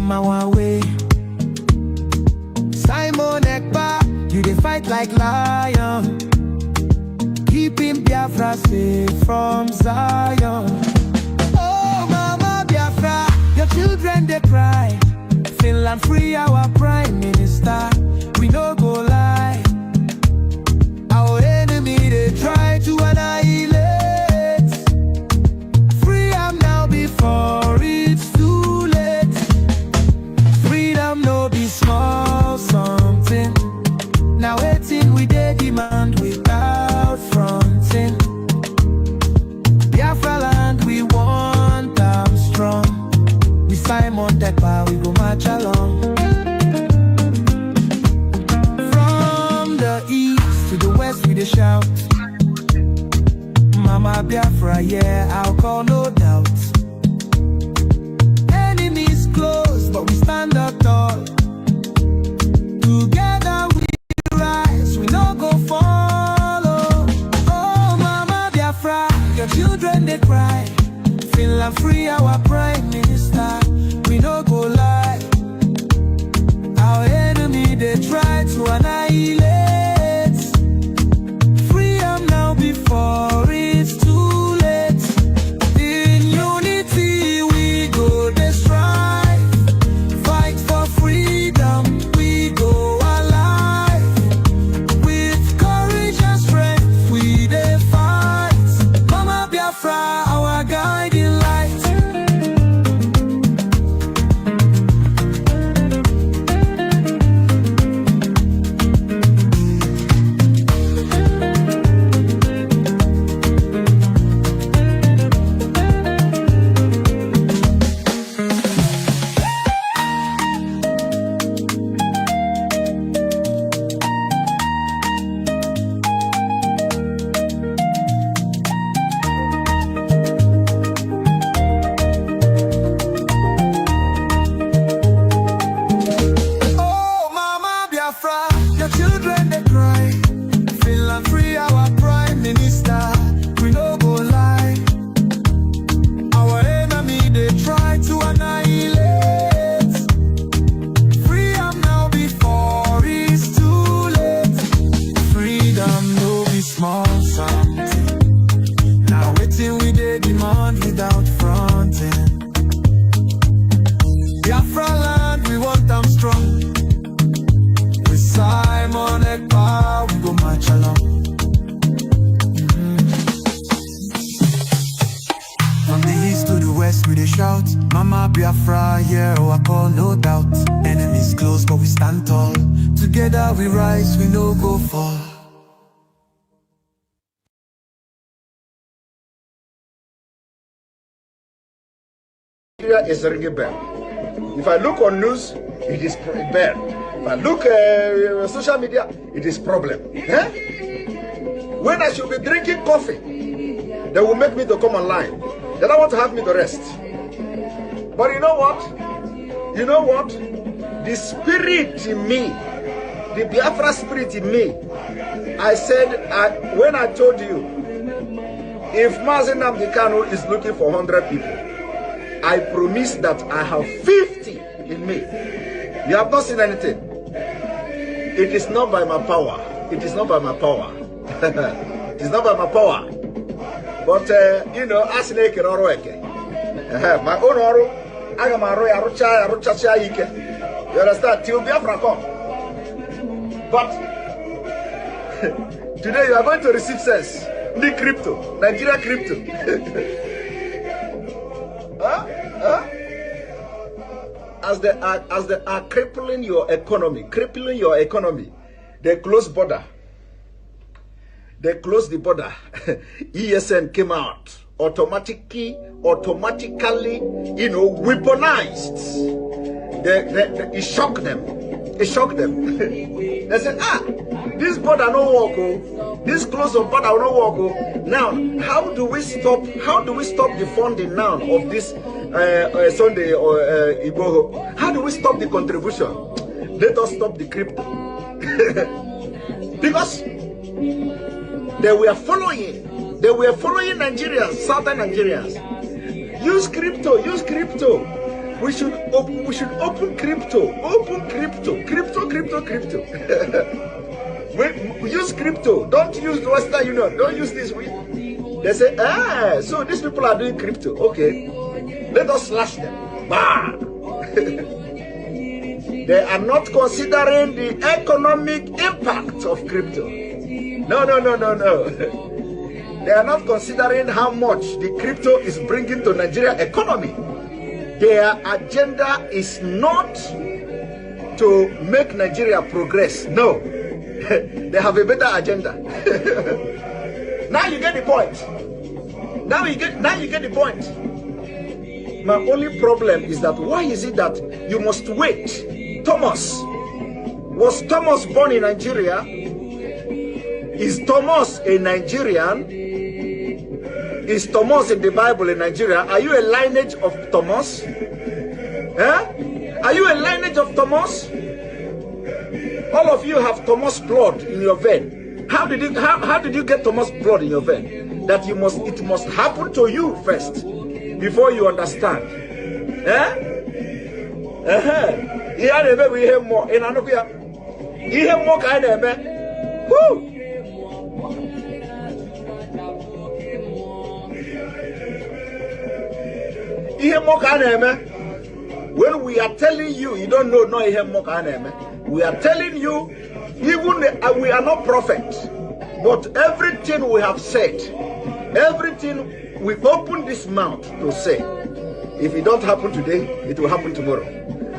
come our way. Simon Ekpa, you dey fight like lion, keeping Biafra safe from Zion. Oh mama Biafra, your children they cry. Finland free our prime minister, we no go lie. Our enemy they try to annihilate. Free am now before it's too late. Freedom no be small something. Now waiting we dey demand without fronting. Biafra land we want them strong. We Simon Ekpa, we go march along. From the east to the west we dey shout, Mama Biafra, yeah, I'll call no doubt. Enemies close, but we stand up tall. Together we rise, we no go follow. Oh Mama Biafra, your children they cry. Finland free our prime minister, we no go lie. Our enemy they try to annihilate. Freedom now before it's too late. In unity we go dey strive. Fight for freedom, we go alive. With courage and strength we dey fight. Mama Biafra, our guiding light. Your children they cry. Finland free our prime minister, we no go lie. Our enemy they try to annihilate. Free am now before it's too late. Freedom no be small something. Now waiting we dey demand without fronting. Biafra land we want them strong. Simon Ekpa, we go march along. From the east to the west we dey shout, Mama Biafra, yeah, oh I call no doubt. Enemies close but we stand tall. Together we rise, we no go fall. Nigeria is ringing bell. If I look on news, it is bell. If I look social media, it is problem. When I should be drinking coffee, they will make me to come online. They don't want to have me to rest. But you know what? You know what? The spirit in me, the Biafra spirit in me, I said, when I told you, if Mazi Nnamdi Kanu is looking for 100 people, I promise that I have 50 in me. You have not seen anything. It is not by my power. It is not by my power. It is not by my power. But you know, as my own oro, I am a you understand? Till Biafra come. But today you are going to receive sense. The crypto, Nigeria crypto. As they are crippling your economy, they close border. They close the border. ESN came out automatically, you know, weaponized. It shocked them. It shocked them. They said, this border no work. Oh. This close of border no work. Oh. Now, how do we stop the funding now of this Sunday or Igbo? How do we stop the contribution? Let us stop the crypto. Because they were following Nigerians, southern Nigerians. Use crypto. We should open crypto. Open crypto. Crypto. We use crypto. Don't use the Western Union. Don't use this. They say, so these people are doing crypto. Okay. Let us slash them. Bah! They are not considering the economic impact of crypto. No. They are not considering how much the crypto is bringing to Nigeria economy. Their agenda is not to make Nigeria progress. No. They have a better agenda. Now you get the point. Now you get the point. My only problem is that why is it that you must wait? Was Thomas born in Nigeria? Is Thomas a Nigerian? Is Thomas in the Bible in Nigeria? Are you a lineage of Thomas? Are you a lineage of Thomas? All of you have Thomas blood in your vein. How did you get Thomas blood in your vein? That it must happen to you first before you understand. He had a baby here more in Anopia. He had more kind of man. Woo! He had more kind of man. When we are telling you, you don't know, no, he had more kind of man. We are telling you, even we are not prophets, but everything we have said, everything we open this mouth to say, if it don't happen today, it will happen tomorrow.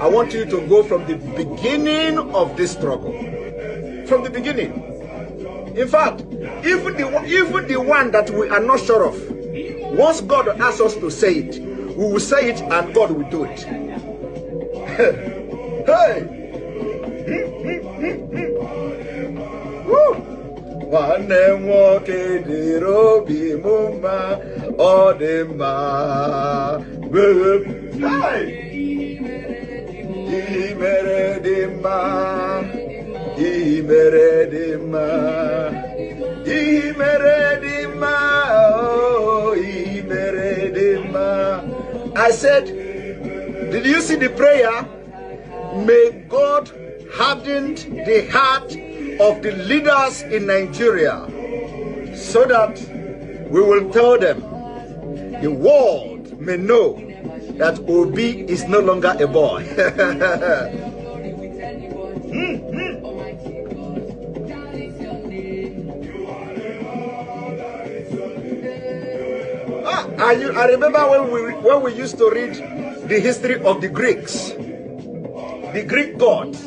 I want you to go from the beginning of this struggle. From the beginning. In fact, even the one that we are not sure of, once God asks us to say it, we will say it and God will do it. Hey! Nwanne nwoke dịrị obi m mma, ọ dị mma. Ihe mere dị mma, ihe mere dị mma, ihe mere dị mma, oh, ihe mere dị mma. I said, did you see the prayer? May God harden the heart of the leaders in Nigeria so that we will tell them, the world may know that Obi is no longer a boy. I remember when we used to read the history of the Greeks, the Greek gods.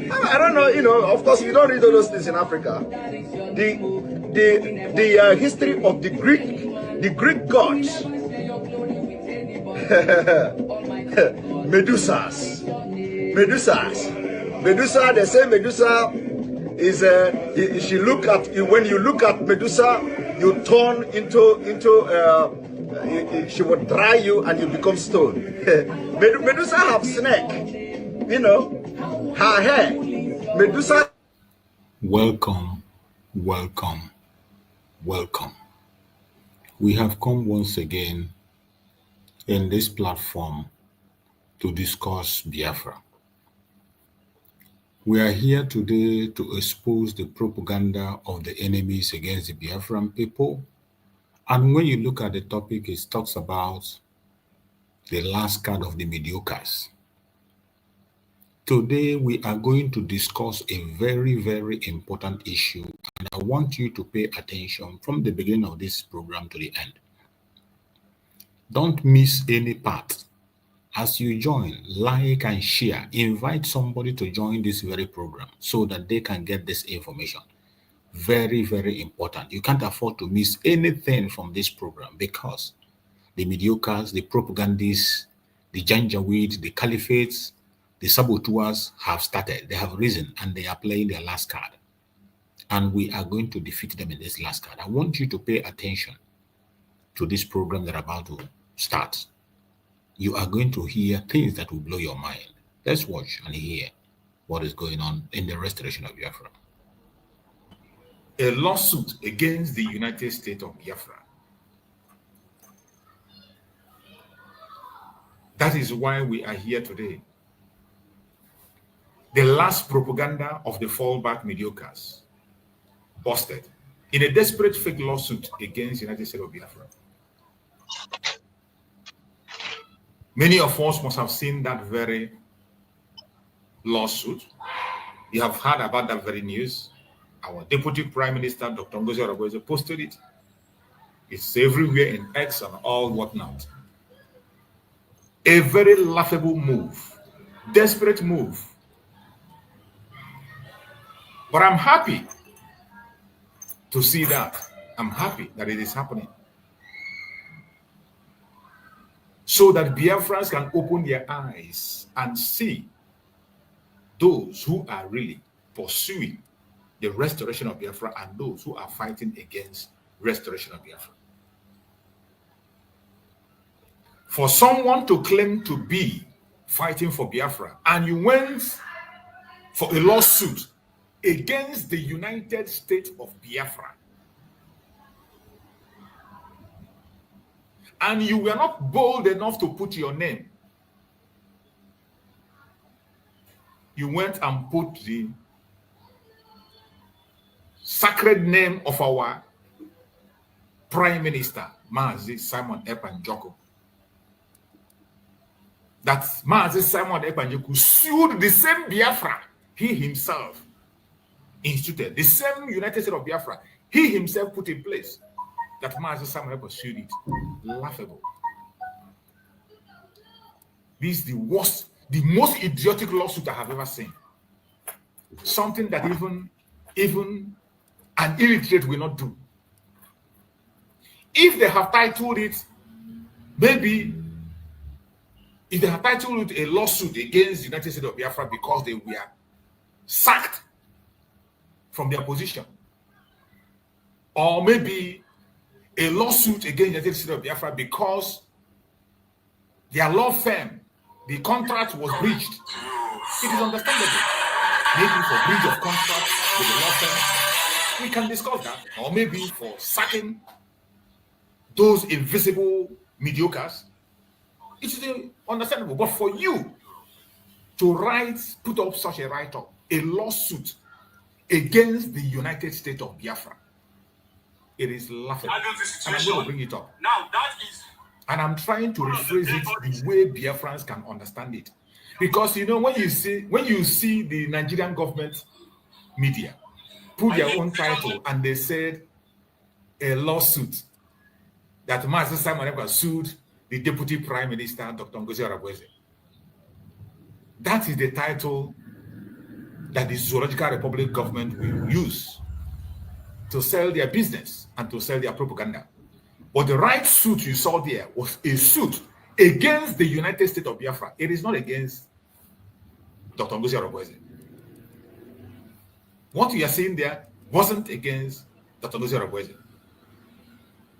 I don't know, of course you don't read all those things in Africa. The history of the Greek gods. Medusa, they say Medusa is she look at when you look at Medusa, you turn into she would dry you and you become stone. Medusa have snake, her hair. Medusa. Welcome. We have come once again in this platform to discuss Biafra. We are here today to expose the propaganda of the enemies against the Biafran people. And when you look at the topic, it talks about the last card of the Mediocres. Today, we are going to discuss a very, very important issue, and I want you to pay attention from the beginning of this program to the end. Don't miss any part. As you join, like and share, invite somebody to join this very program so that they can get this information. Very, very important. You can't afford to miss anything from this program because the Mediocres, the propagandists, the Janjaweed, the Caliphates, the saboteurs have started. They have risen and they are playing their last card. And we are going to defeat them in this last card. I want you to pay attention to this program that are about to start. You are going to hear things that will blow your mind. Let's watch and hear what is going on in the restoration of Biafra. A lawsuit against the United States of Biafra That is why we are here today. The last propaganda of the fallback mediocres busted in a desperate fake lawsuit against the United States of Biafra. Many of us must have seen that very lawsuit. You have heard about that very news. Our Deputy Prime Minister, Dr. Ngozi Oreboweze, posted it. It's everywhere in X and all whatnot. A very laughable move, desperate move. But I'm happy to see that. I'm happy that it is happening. So that Biafrans can open their eyes and see those who are really pursuing the restoration of Biafra and those who are fighting against restoration of Biafra. For someone to claim to be fighting for Biafra and you went for a lawsuit against the United States of Biafra, and you were not bold enough to put your name, you went and put the sacred name of our Prime Minister, Mazi Simon Ekpa Njoku. That Mazi Simon Ekpa Njoku sued the same Biafra he himself instituted, the same United States of Biafra he himself put in place. That Mazi Simon Ekpa sued it. Laughable. This is the worst, the most idiotic lawsuit I have ever seen. Something that even an illiterate will not do. If they have titled it, maybe if they have titled it a lawsuit against the United States of Biafra because they were sacked from their position, or maybe a lawsuit against the United States of Biafra because their law firm, the contract was breached, it is understandable. Maybe for breach of contract with the law firm, we can discuss that. Or maybe for sacking those invisible mediocres, it is understandable. But for you to put up such a write-up, a lawsuit against the United States of Biafra, it is laughable. And I'm going to bring it up. Now that is, and I'm trying to rephrase it the way Biafrans can understand it. Because you know, when you see the Nigerian government media put their own title and they said a lawsuit that Mazi Simon Ekpa sued the Deputy Prime Minister, Dr. Ngozi Oreboweze. That is the title that the Zoological Republic government will use to sell their business and to sell their propaganda. But the right suit you saw there was a suit against the United States of Biafra. It is not against Dr. Ngozi Oreboweze. What you are seeing there wasn't against Dr. Ngozi Oreboweze.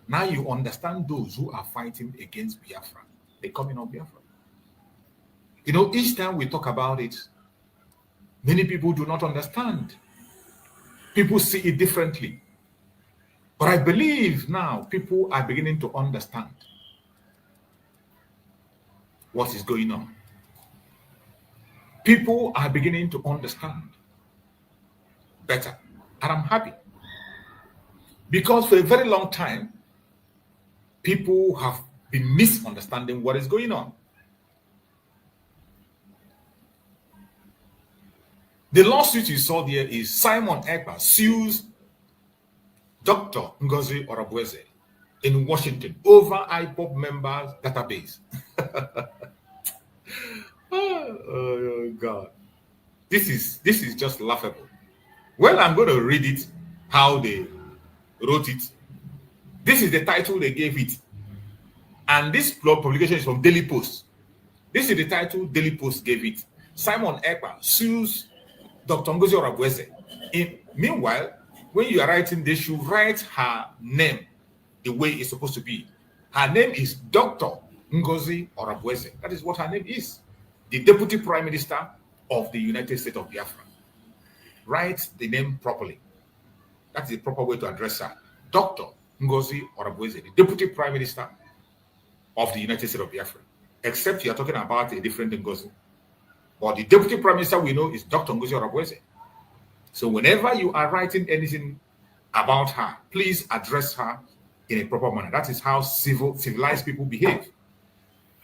Now you understand those who are fighting against Biafra. They're coming on Biafra. You know, each time we talk about it, many people do not understand. People see it differently. But I believe now people are beginning to understand what is going on. People are beginning to understand better. And I'm happy. Because for a very long time, people have been misunderstanding what is going on. The lawsuit you saw there is Simon Ekpa sues Dr. Ngozi Oreboweze in Washington over IPOP members database. Oh God. This is just laughable. Well, I'm going to read it how they wrote it. This is the title they gave it. And this publication is from Daily Post. This is the title Daily Post gave it. Simon Ekpa sues Dr. Ngozi Oreboweze. Meanwhile, when you are writing, they should write her name the way it's supposed to be. Her name is Dr. Ngozi Oreboweze. That is what her name is. The Deputy Prime Minister of the United States of Biafra. Write the name properly. That's the proper way to address her. Dr. Ngozi Oreboweze, the Deputy Prime Minister of the United States of Biafra. except you are talking about a different Ngozi. But the deputy prime minister we know is Dr. Ngozi Oreboweze. So whenever you are writing anything about her, please address her in a proper manner. That is how civilized people behave.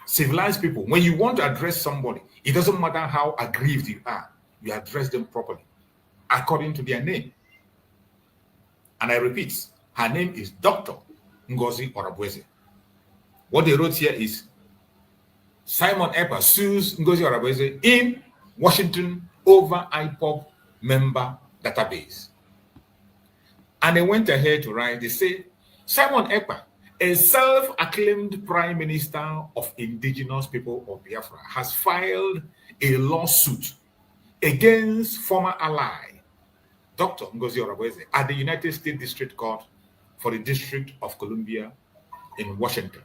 Civilized people, when you want to address somebody, it doesn't matter how aggrieved you are, you address them properly, according to their name. And I repeat, her name is Dr. Ngozi Oreboweze. What they wrote here is Simon Ekpa sues Ngozi Oreboweze in Washington over IPOB member database. And they went ahead to write, they say, Simon Ekpa, a self-acclaimed prime minister of indigenous people of Biafra, has filed a lawsuit against former ally, Dr. Ngozi Oreboweze, at the United States District Court for the District of Columbia in Washington.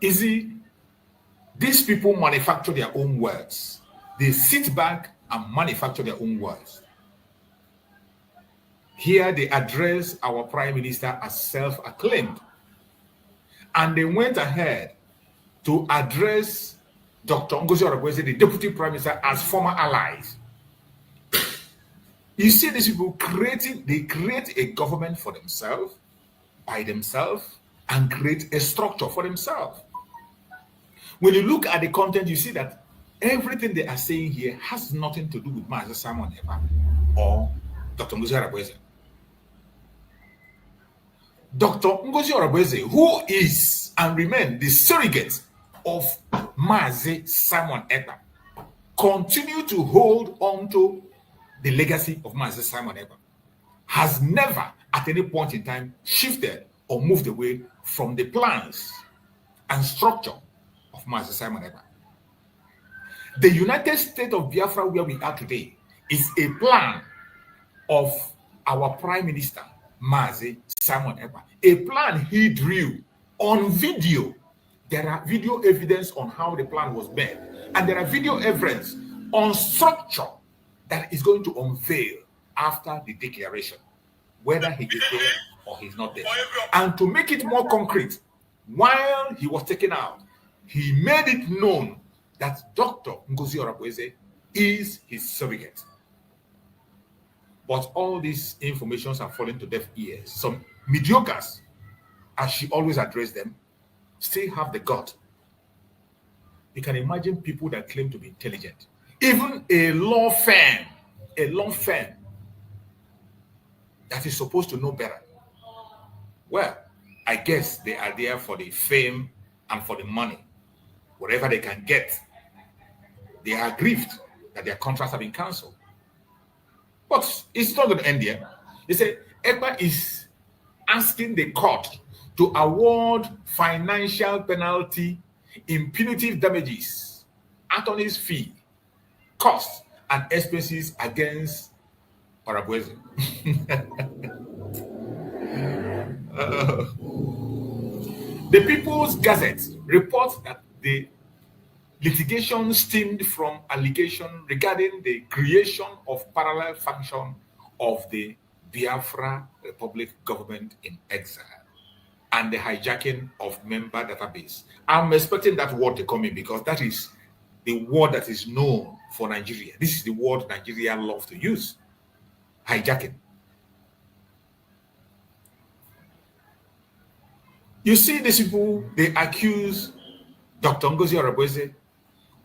These people manufacture their own words. They sit back and manufacture their own words. Here they address our prime minister as self-acclaimed. And they went ahead to address Dr. Ngozi Oreboweze, the deputy prime minister, as former allies. You see these people they create a government for themselves, by themselves, and create a structure for themselves. When you look at the content, you see that everything they are saying here has nothing to do with Master Simon Ekpa or Dr. Ngozi Oreboweze. Dr. Ngozi Oreboweze, who is and remains the surrogate of Mazi Simon Ekpa, continue to hold on to the legacy of Mazi Simon Ekpa, has never at any point in time shifted or moved away from the plans and structure of Mazi Simon Ekpa. The United States of Biafra, where we are today, is a plan of our Prime Minister, Mazi Simon Ekpa. A plan he drew on video. There are video evidence on how the plan was made, and there are video evidence on structure that is going to unveil after the declaration, whether he is there or he's not there. And to make it more concrete, while he was taken out, he made it known that Dr. Ngozi Oreboweze is his surrogate. But all these informations are falling to deaf ears. Some mediocres, as she always addressed them, still have the gut. You can imagine people that claim to be intelligent. Even a law firm that is supposed to know better. Well, I guess they are there for the fame and for the money. Whatever they can get, they are aggrieved that their contracts have been cancelled. But it's not going to end here. They say Ekpa is asking the court to award financial penalty, impunitive damages, attorney's fee, costs, and expenses against Oreboweze. The People's Gazette reports that the litigation stemmed from allegation regarding the creation of parallel function of the Biafra Republic government in exile and the hijacking of member database. I'm expecting that word to come in because that is the word that is known for Nigeria. This is the word Nigeria loves to use. Hijacking. You see these people, they accuse Dr. Ngozi Oreboweze,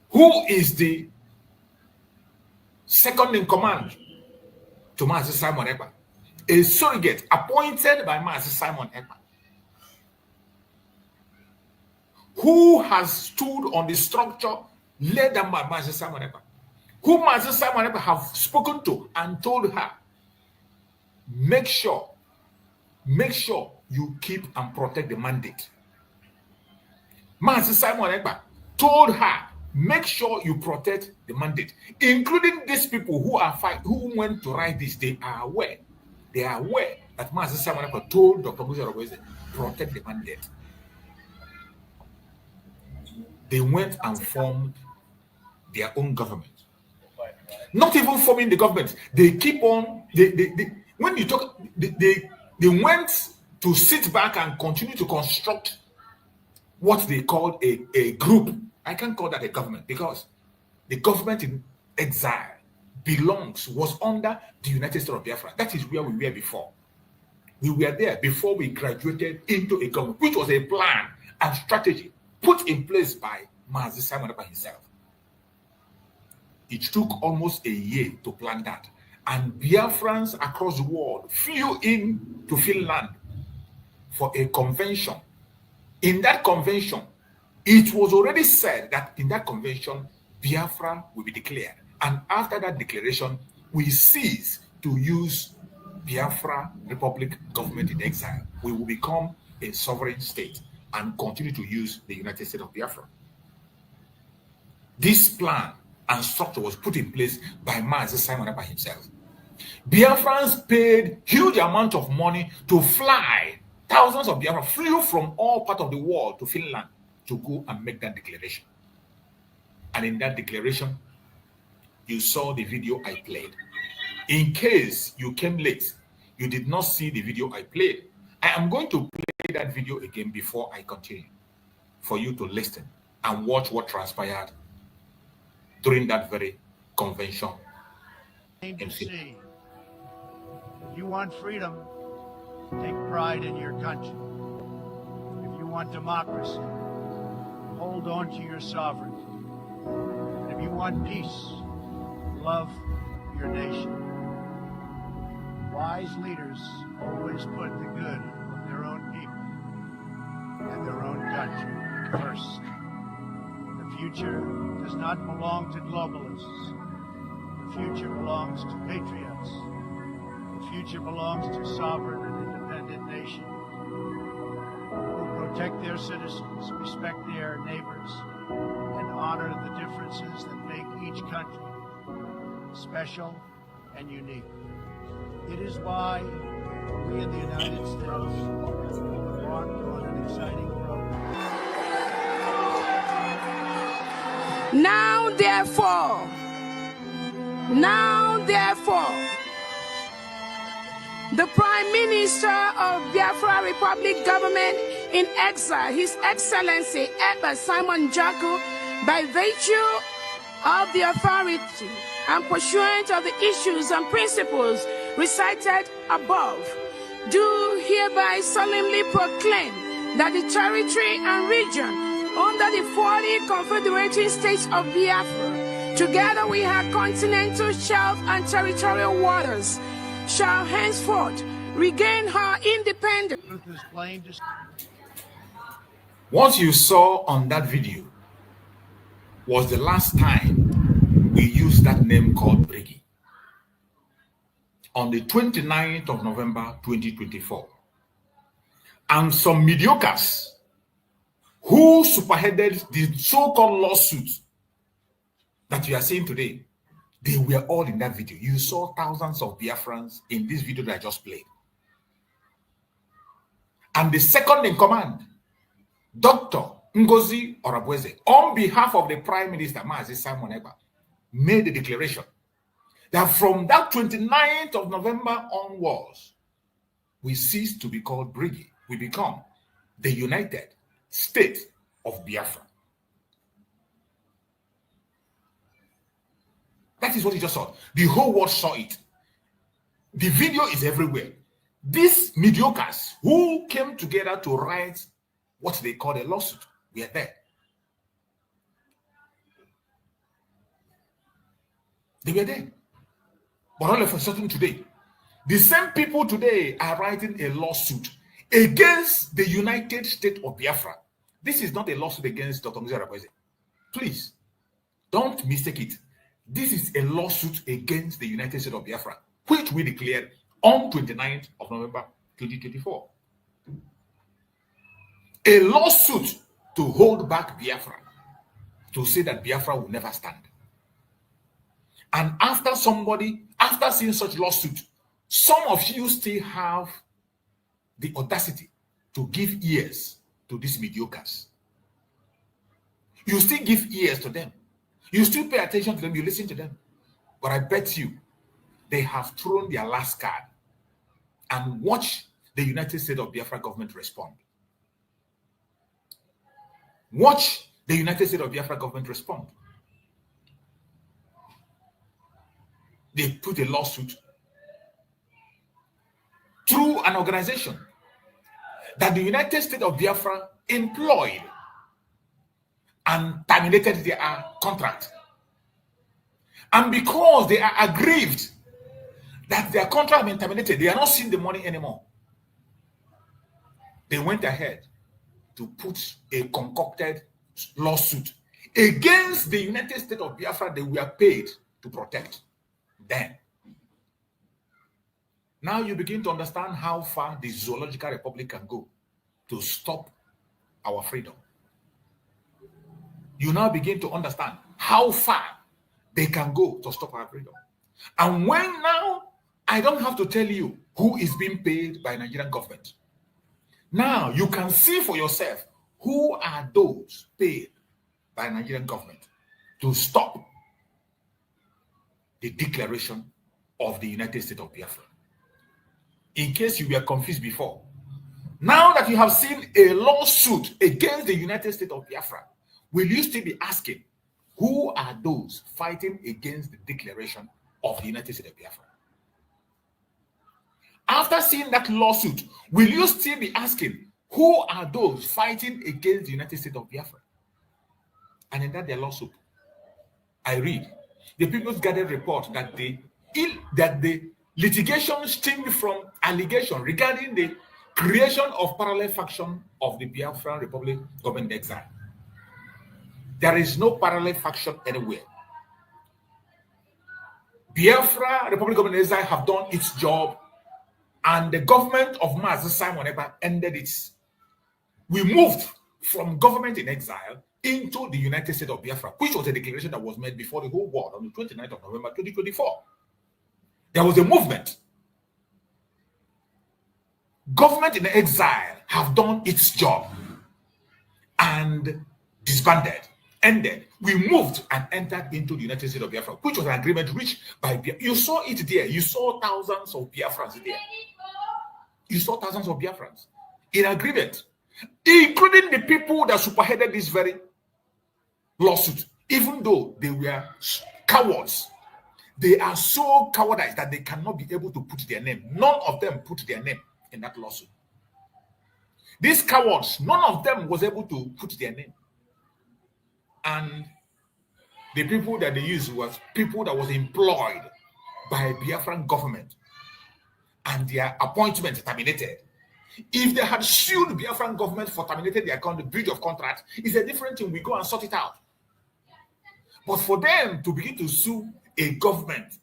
who is the second in command to Mazi Simon Ekpa, a surrogate appointed by Mazi Simon Ekpa, who has stood on the structure led by Mazi Simon Ekpa, who Mazi Simon Ekpa have spoken to and told her, make sure you keep and protect the mandate. Mazi Simon Ekpa told her, make sure you protect the mandate, including these people who went to write this. They are aware that Mazi Simon Ekpa told Dr. Ngozi Oreboweze, protect the mandate. They went and formed their own government. Not even forming the government. They keep on. When you talk, they went to sit back and continue to construct what they called a group I can't call that a government because the government in exile was under the United States of Biafra. That is where we were before. We were there before we graduated into a government, which was a plan and strategy put in place by Mazi Simon Ekpa himself. It took almost a year to plan that. And Biafrans across the world flew in to Finland for a convention. In that convention, it was already said that in that convention, Biafra will be declared. And after that declaration, we cease to use Biafra Republic government in exile. We will become a sovereign state and continue to use the United States of Biafra. This plan and structure was put in place by Mazi Simon Ekpa himself. Biafrans paid huge amount of money to fly. Thousands of Biafra flew from all parts of the world to Finland to go and make that declaration. And in that declaration, you saw the video I played. In case you came late, you did not see the video I played, I am going to play that video again before I continue for you to listen and watch what transpired during that very convention. If you want freedom, take pride in your country. If you want democracy, hold on to your sovereignty. And if you want peace, love your nation. Wise leaders always put the good of their own people and their own country first. The future does not belong to globalists. The future belongs to patriots. The future belongs to sovereign and independent nations who protect their citizens, respect their neighbors, and honor the differences that make each country special and unique. It is why we in the United States embarked on an exciting program. Now therefore, the Prime Minister of Biafra Republic Government in exile, His Excellency Ekpa Simon Jaku, by virtue of the authority and pursuant of the issues and principles recited above, do hereby solemnly proclaim that the territory and region under the 40 confederating states of Biafra, together with her continental shelf and territorial waters, shall henceforth regain her independence. What you saw on that video was the last time we used that name called Briggy. On the 29th of November 2024. And some mediocres who superheaded the so-called lawsuit that you are seeing today, they were all in that video. You saw thousands of Biafrans in this video that I just played. And the second in command, Dr. Ngozi Orabweze, on behalf of the Prime Minister, Mazi Simon Ekpa, made the declaration that from that 29th of November onwards, we cease to be called Briggy. We become the United States of Biafra. That is what he just saw. The whole world saw it. The video is everywhere. These mediocres who came together to write what they call a lawsuit were there. They were there. But all of a sudden today, the same people today are writing a lawsuit against the United States of Biafra. This is not a lawsuit against Dr. Ngozi Orabweze. Please, don't mistake it. This is a lawsuit against the United States of Biafra, which we declared on 29th of November 2024. A lawsuit to hold back Biafra, to say that Biafra will never stand. And after seeing such lawsuit, some of you still have the audacity to give ears to these mediocres. You still give ears to them. You still pay attention to them. You listen to them. But I bet you they have thrown their last card and watch the United States of Biafra government respond. Watch the United States of Biafra government respond? They put a lawsuit through an organization that the United States of Biafra employed and terminated their contract. And because they are aggrieved that their contract has been terminated, they are not seeing the money anymore. They went ahead to put a concocted lawsuit against the United States of Biafra they were paid to protect. Then, now you begin to understand how far the Zoological Republic can go to stop our freedom. You now begin to understand how far they can go to stop our freedom. And when now, I don't have to tell you who is being paid by Nigerian government. Now you can see for yourself who are those paid by Nigerian government to stop the declaration of the United States of Biafra. In case you were confused before, now that you have seen a lawsuit against the United States of Biafra, will you still be asking, who are those fighting against the declaration of the United States of Biafra? After seeing that lawsuit, will you still be asking, who are those fighting against the United States of Biafra? And in that their lawsuit, I read the People's Gathered report that the litigation stemmed from allegation regarding the creation of parallel faction of the Biafran Republic government exile. There is no parallel faction anywhere. Biafra Republic government exile have done its job, and the government of Mazi Simon Ekpa ended its. We moved from government in exile into the United States of Biafra, which was a declaration that was made before the whole world on the 29th of November 2024. There was a movement. Government in exile have done its job and disbanded, ended. We moved and entered into the United States of Biafra, which was an agreement reached by Biafra. You saw it there. You saw thousands of Biafrans there. You saw thousands of Biafrans in agreement, including the people that superheaded this very lawsuit, even though they were cowards. They are so cowardice that they cannot be able to put their name. None of them put their name in that lawsuit. These cowards, none of them was able to put their name. And the people that they used was people that was employed by Biafran government and their appointment terminated. If they had sued Biafran government for terminating their breach of contract, it's a different thing. We go and sort it out. But for them to begin to sue a government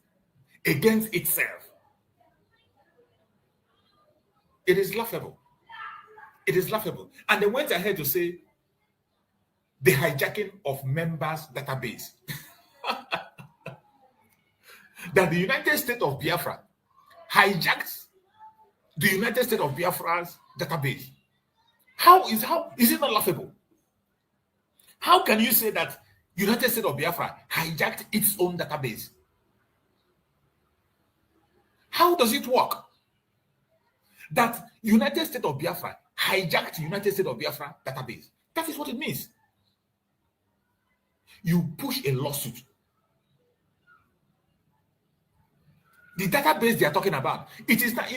against itself, it is laughable. It is laughable. And they went ahead to say the hijacking of members' database. That the United States of Biafra hijacked the United States of Biafra's database. How is it not laughable? How can you say that United States of Biafra hijacked its own database? How does it work? That United States of Biafra hijacked United States of Biafra database. That is what it means. You push a lawsuit. The database they are talking about, it is not,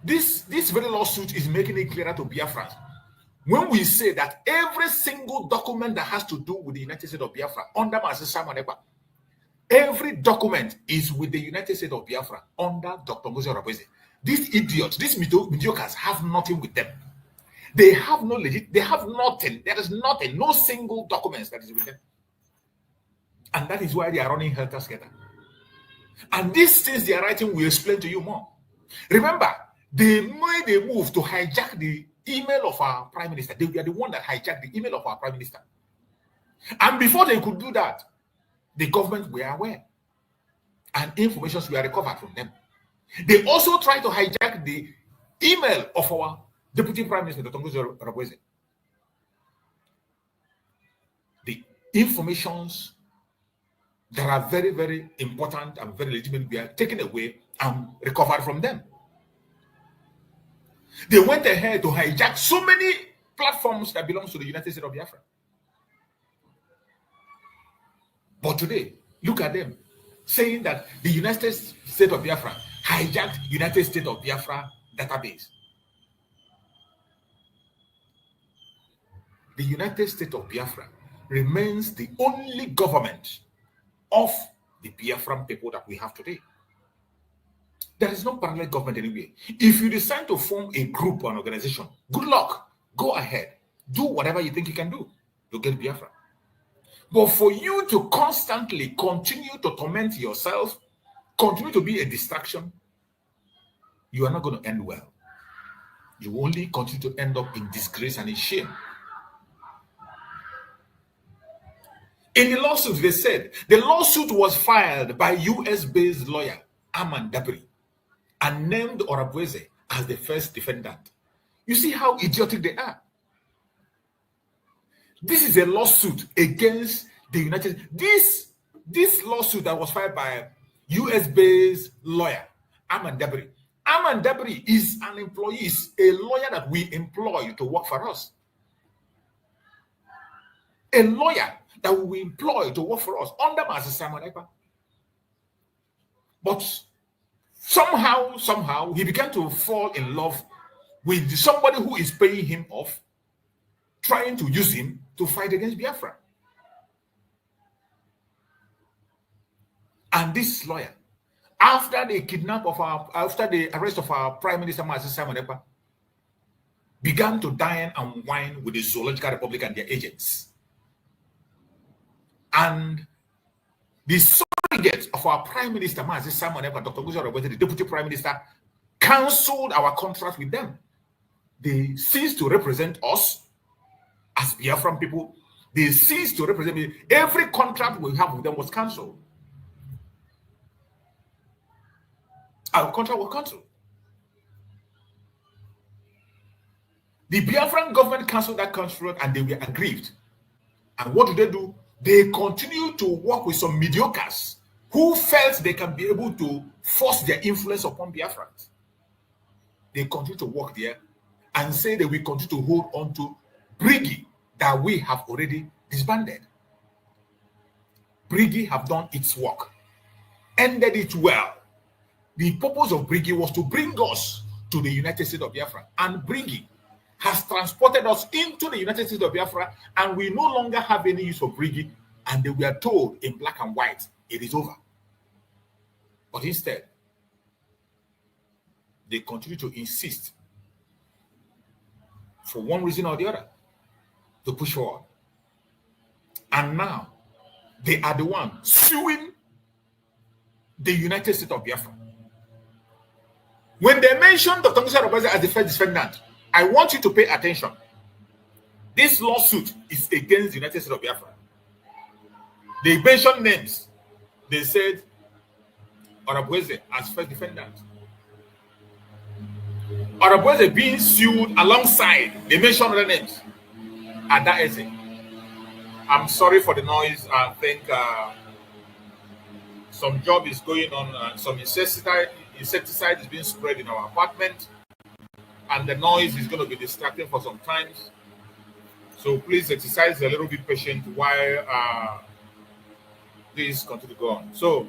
this very lawsuit is making it clearer to Biafrans. When we say that every single document that has to do with the United States of Biafra under Mazi Simon Ekpa, every document is with the United States of Biafra under Dr. Ngozi Orebeze. These idiots, these mediocres have nothing with them. They have no legit, they have nothing. There is nothing, no single document that is with them. And that is why they are running helter-skelter. And these things they are writing will explain to you more. Remember, they made a move to hijack the email of our prime minister. They were the one that hijacked the email of our prime minister. And before they could do that, the government were aware. And information were recovered from them. They also tried to hijack the email of our deputy prime minister, Dr. Ngozi Orebeze. The informations that are very, very important and very legitimate were taken away and recovered from them. They went ahead to hijack so many platforms that belong to the United States of Biafra. But today, look at them saying that the United States of Biafra hijacked United States of Biafra database. The United States of Biafra remains the only government of the Biafran people that we have today. There is no parallel government anywhere. If you decide to form a group or an organization, good luck. Go ahead. Do whatever you think you can do to get Biafra. But for you to constantly continue to torment yourself, continue to be a distraction, you are not going to end well. You only continue to end up in disgrace and in shame. In the lawsuit, they said the lawsuit was filed by US-based lawyer Aman Dabri and named Orabueze as the first defendant. You see how idiotic they are. This is a lawsuit against the United States. This lawsuit that was filed by US-based lawyer Aman Dabri. Aman Dabri is an employee, is a lawyer that we employ to work for us. A lawyer that we employ to work for us under Master Simon Ekpa. But somehow, he began to fall in love with somebody who is paying him off, trying to use him to fight against Biafra. And this lawyer, after the arrest of our Prime Minister Master Simon Ekpa, began to dine and wine with the Zoological Republic and their agents. And the surrogate of our Prime Minister, Mazi Simon Ekpa, Dr. Ngozi Orebweze, the Deputy Prime Minister, cancelled our contract with them. They ceased to represent us as Biafran people. They ceased to represent me. Every contract we have with them was cancelled. Our contract was cancelled. The Biafran government cancelled that contract and they were aggrieved. And what do? They continue to work with some mediocres who felt they can be able to force their influence upon Biafrans. They continue to work there and say that we continue to hold on to Brigi that we have already disbanded. Brigi have done its work, ended it well. The purpose of Brigi was to bring us to the United States of Biafra, and Brigi has transported us into the United States of Biafra, and we no longer have any use for Brigi, and we are told in black and white, it is over. But instead, they continue to insist, for one reason or the other, to push forward. And now, they are the ones suing the United States of Biafra. When they mentioned Dr. Ngozi Orebweze as the first defendant, I want you to pay attention. This lawsuit is against the United States of Biafra. They mentioned names. They said Orebweze as first defendant. Orebweze being sued alongside. They mentioned other names. Ada Eze. I'm sorry for the noise. I think some job is going on. Some insecticide is being spread in our apartment. And the noise is going to be distracting for some time. So please exercise a little bit patient while this continue to go on. So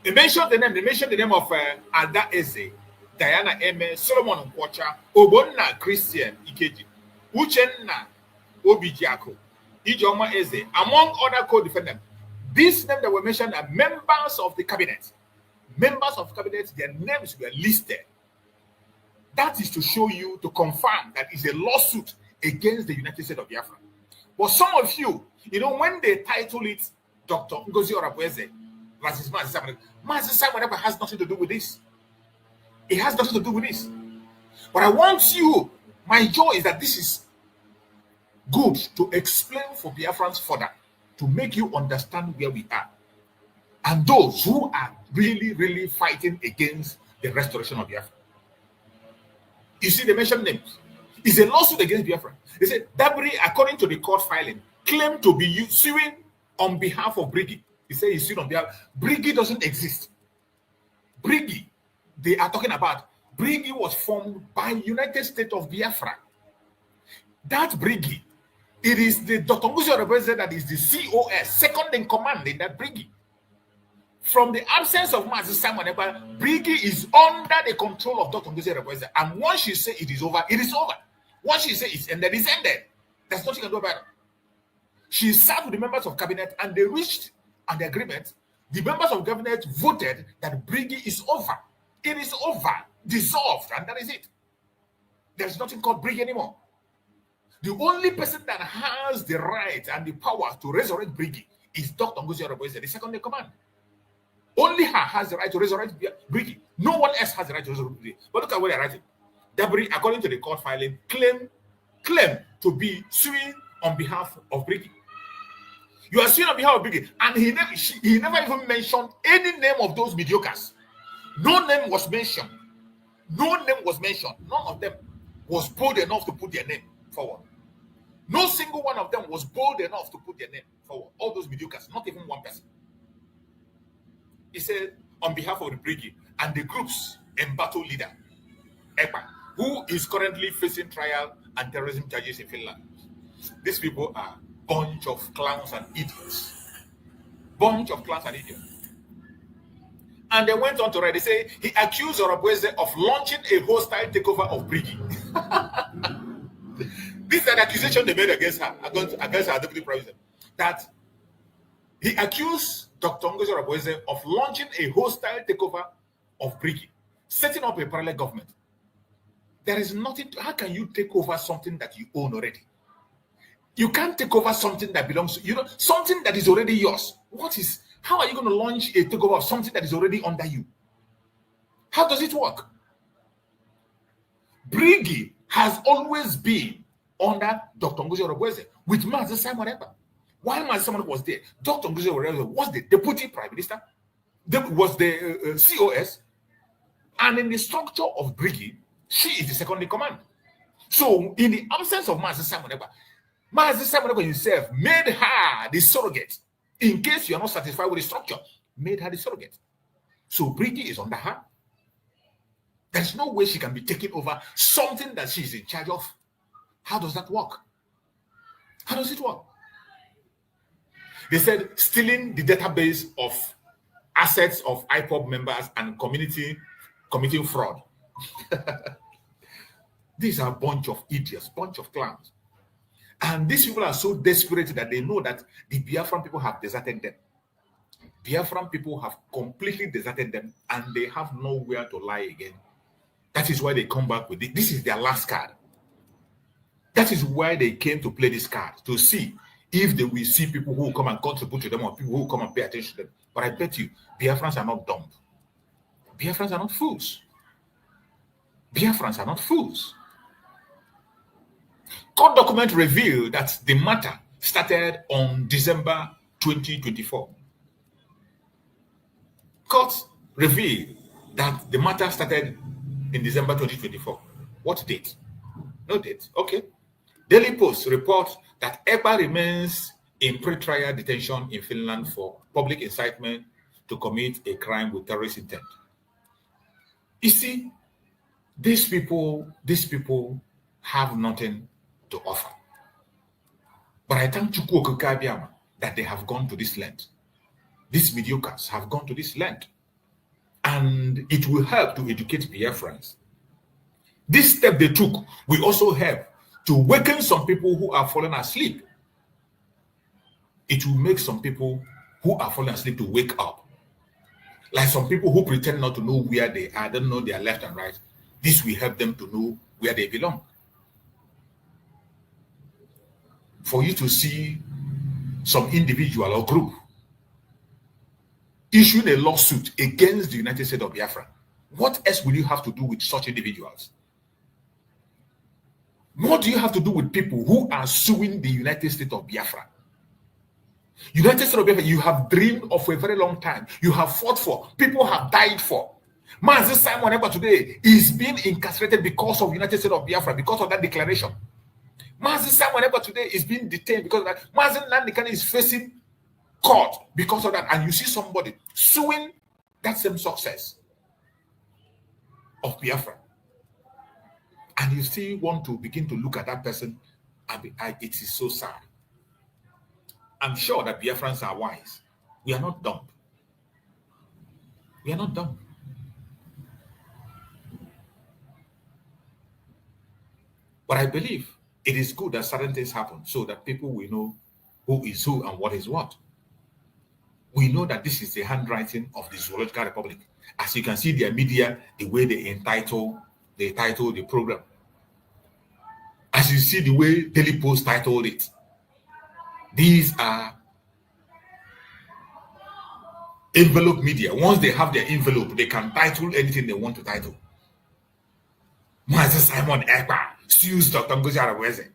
they mentioned the name. They mentioned the name of Ada Eze, Diana Eme, Solomon Nkwocha, Obonna Christian Ikeji, Uchenna Obijiako, Ijoma Eze, among other co-defendants. These names that were mentioned are members of the cabinet. Members of cabinet, their names were listed. That is to show you, to confirm that it's a lawsuit against the United States of Biafra. But some of you, when they title it Dr. Ngozi Orebweze versus Mazi Simon Ekpa, Mazi Simon Ekpa has nothing to do with this. It has nothing to do with this. But I want you, my joy is that this is good to explain for Biafrans further, to make you understand where we are. And those who are really, really fighting against the restoration of Biafra. You see, they mentioned names. It's a lawsuit against Biafra. They said Dabri, according to the court filing, claimed to be suing on behalf of Brigi. He said he's suing on behalf. Brigi doesn't exist. Brigi, they are talking about, Brigi was formed by United States of Biafra. That Brigi It is the Dr. Ngozi Orebeze that is the COS, second in command in that brigade. From the absence of Mazi Simon Ekpa, brigade is under the control of Dr. Ngozi Orebeze. And once she say it is over, it is over. Once she say it's ended, it's ended. There's nothing you can do about it. She sat with the members of cabinet and they reached an agreement. The members of cabinet voted that brigade is over. It is over, dissolved, and that is it. There's nothing called brigade anymore. The only person that has the right and the power to resurrect brigade is Dr. Ngozi Orebeze, the second in command. Only her has the right to resurrect brigade. No one else has the right to resurrect brigade. But look at what they're writing. Dabri, according to the court filing, claim to be suing on behalf of brigade. You are suing on behalf of brigade, and he never even mentioned any name of those mediocres. No name was mentioned. No name was mentioned. None of them was bold enough to put their name forward. No single one of them was bold enough to put their name forward. All those mediocres, not even one person. He said, on behalf of the brigade and the group's embattled leader, Ekpa, who is currently facing trial and terrorism charges in Finland. These people are a bunch of clowns and idiots. Bunch of clowns and idiots. And they went on to write, they say, he accused Orebeze of launching a hostile takeover of brigade. This is an accusation they made against her, against her deputy president, that he accused Dr. Ngozi Orebeze of launching a hostile takeover of brigade, setting up a parallel government. There is nothing. How can you take over something that you own already? You can't take over something that belongs to you. Something that is already yours. How are you going to launch a takeover of something that is already under you? How does it work? Brigade has always been under Dr. Ngozi Orebeze with Mazi Simon Ekpa. While Mazi Simon was there, Dr. Ngozi Orebeze was the deputy prime minister, was the COS, and in the structure of brigade, she is the second in command. So, in the absence of Mazi Simon Ekpa himself made her the surrogate. In case you are not satisfied with the structure, made her the surrogate. So, brigade is under her. There's no way she can be taking over something that she is in charge of. How does that work? How does it work? They said stealing the database of assets of IPOB members and committing fraud. These are a bunch of idiots, bunch of clowns. And these people are so desperate that they know that the Biafran people have deserted them. Biafran people have completely deserted them and they have nowhere to lie again. That is why they come back with it. This is their last card. That is why they came to play this card, to see if they will see people who will come and contribute to them or people who will come and pay attention to them. But I bet you, Biafrans are not dumb. Biafrans are not fools. Biafrans are not fools. Court document revealed that the matter started on December 2024. Court revealed that the matter started in December 2024. What date? No date. Okay. Daily Post reports that Ekpa remains in pre-trial detention in Finland for public incitement to commit a crime with terrorist intent. You see, these people have nothing to offer. But I thank Chukwu Okike Abiama that they have gone to this length. These mediocres have gone to this length. And it will help to educate Biafrans. This step they took will also help to waken some people who are falling asleep. It will make some people who are falling asleep to wake up. Like some people who pretend not to know where they are, don't know their left and right. This will help them to know where they belong. For you to see some individual or group issuing a lawsuit against the United States of Biafra, what else will you have to do with such individuals? What do you have to do with people who are suing the United States of Biafra? United States of Biafra, you have dreamed of for a very long time. You have fought for. People have died for. Mazi Simon Ekpa today is being incarcerated because of United States of Biafra, because of that declaration. Mazi Simon Ekpa today is being detained because of that. Mazi Nandikane is facing court because of that. And you see somebody suing that same success of Biafra. And you still want to begin to look at that person it is so sad. I'm sure that Biafrans are wise. We are not dumb. We are not dumb. But I believe it is good that certain things happen so that people will know who is who and what is what. We know that this is the handwriting of the Zoological Republic. As you can see, their media, the way they title the program. As you see the way Daily Post titled it. These are envelope media. Once they have their envelope, they can title anything they want to title. Master Simon Ekpa sues Dr. Ngozi Araweze.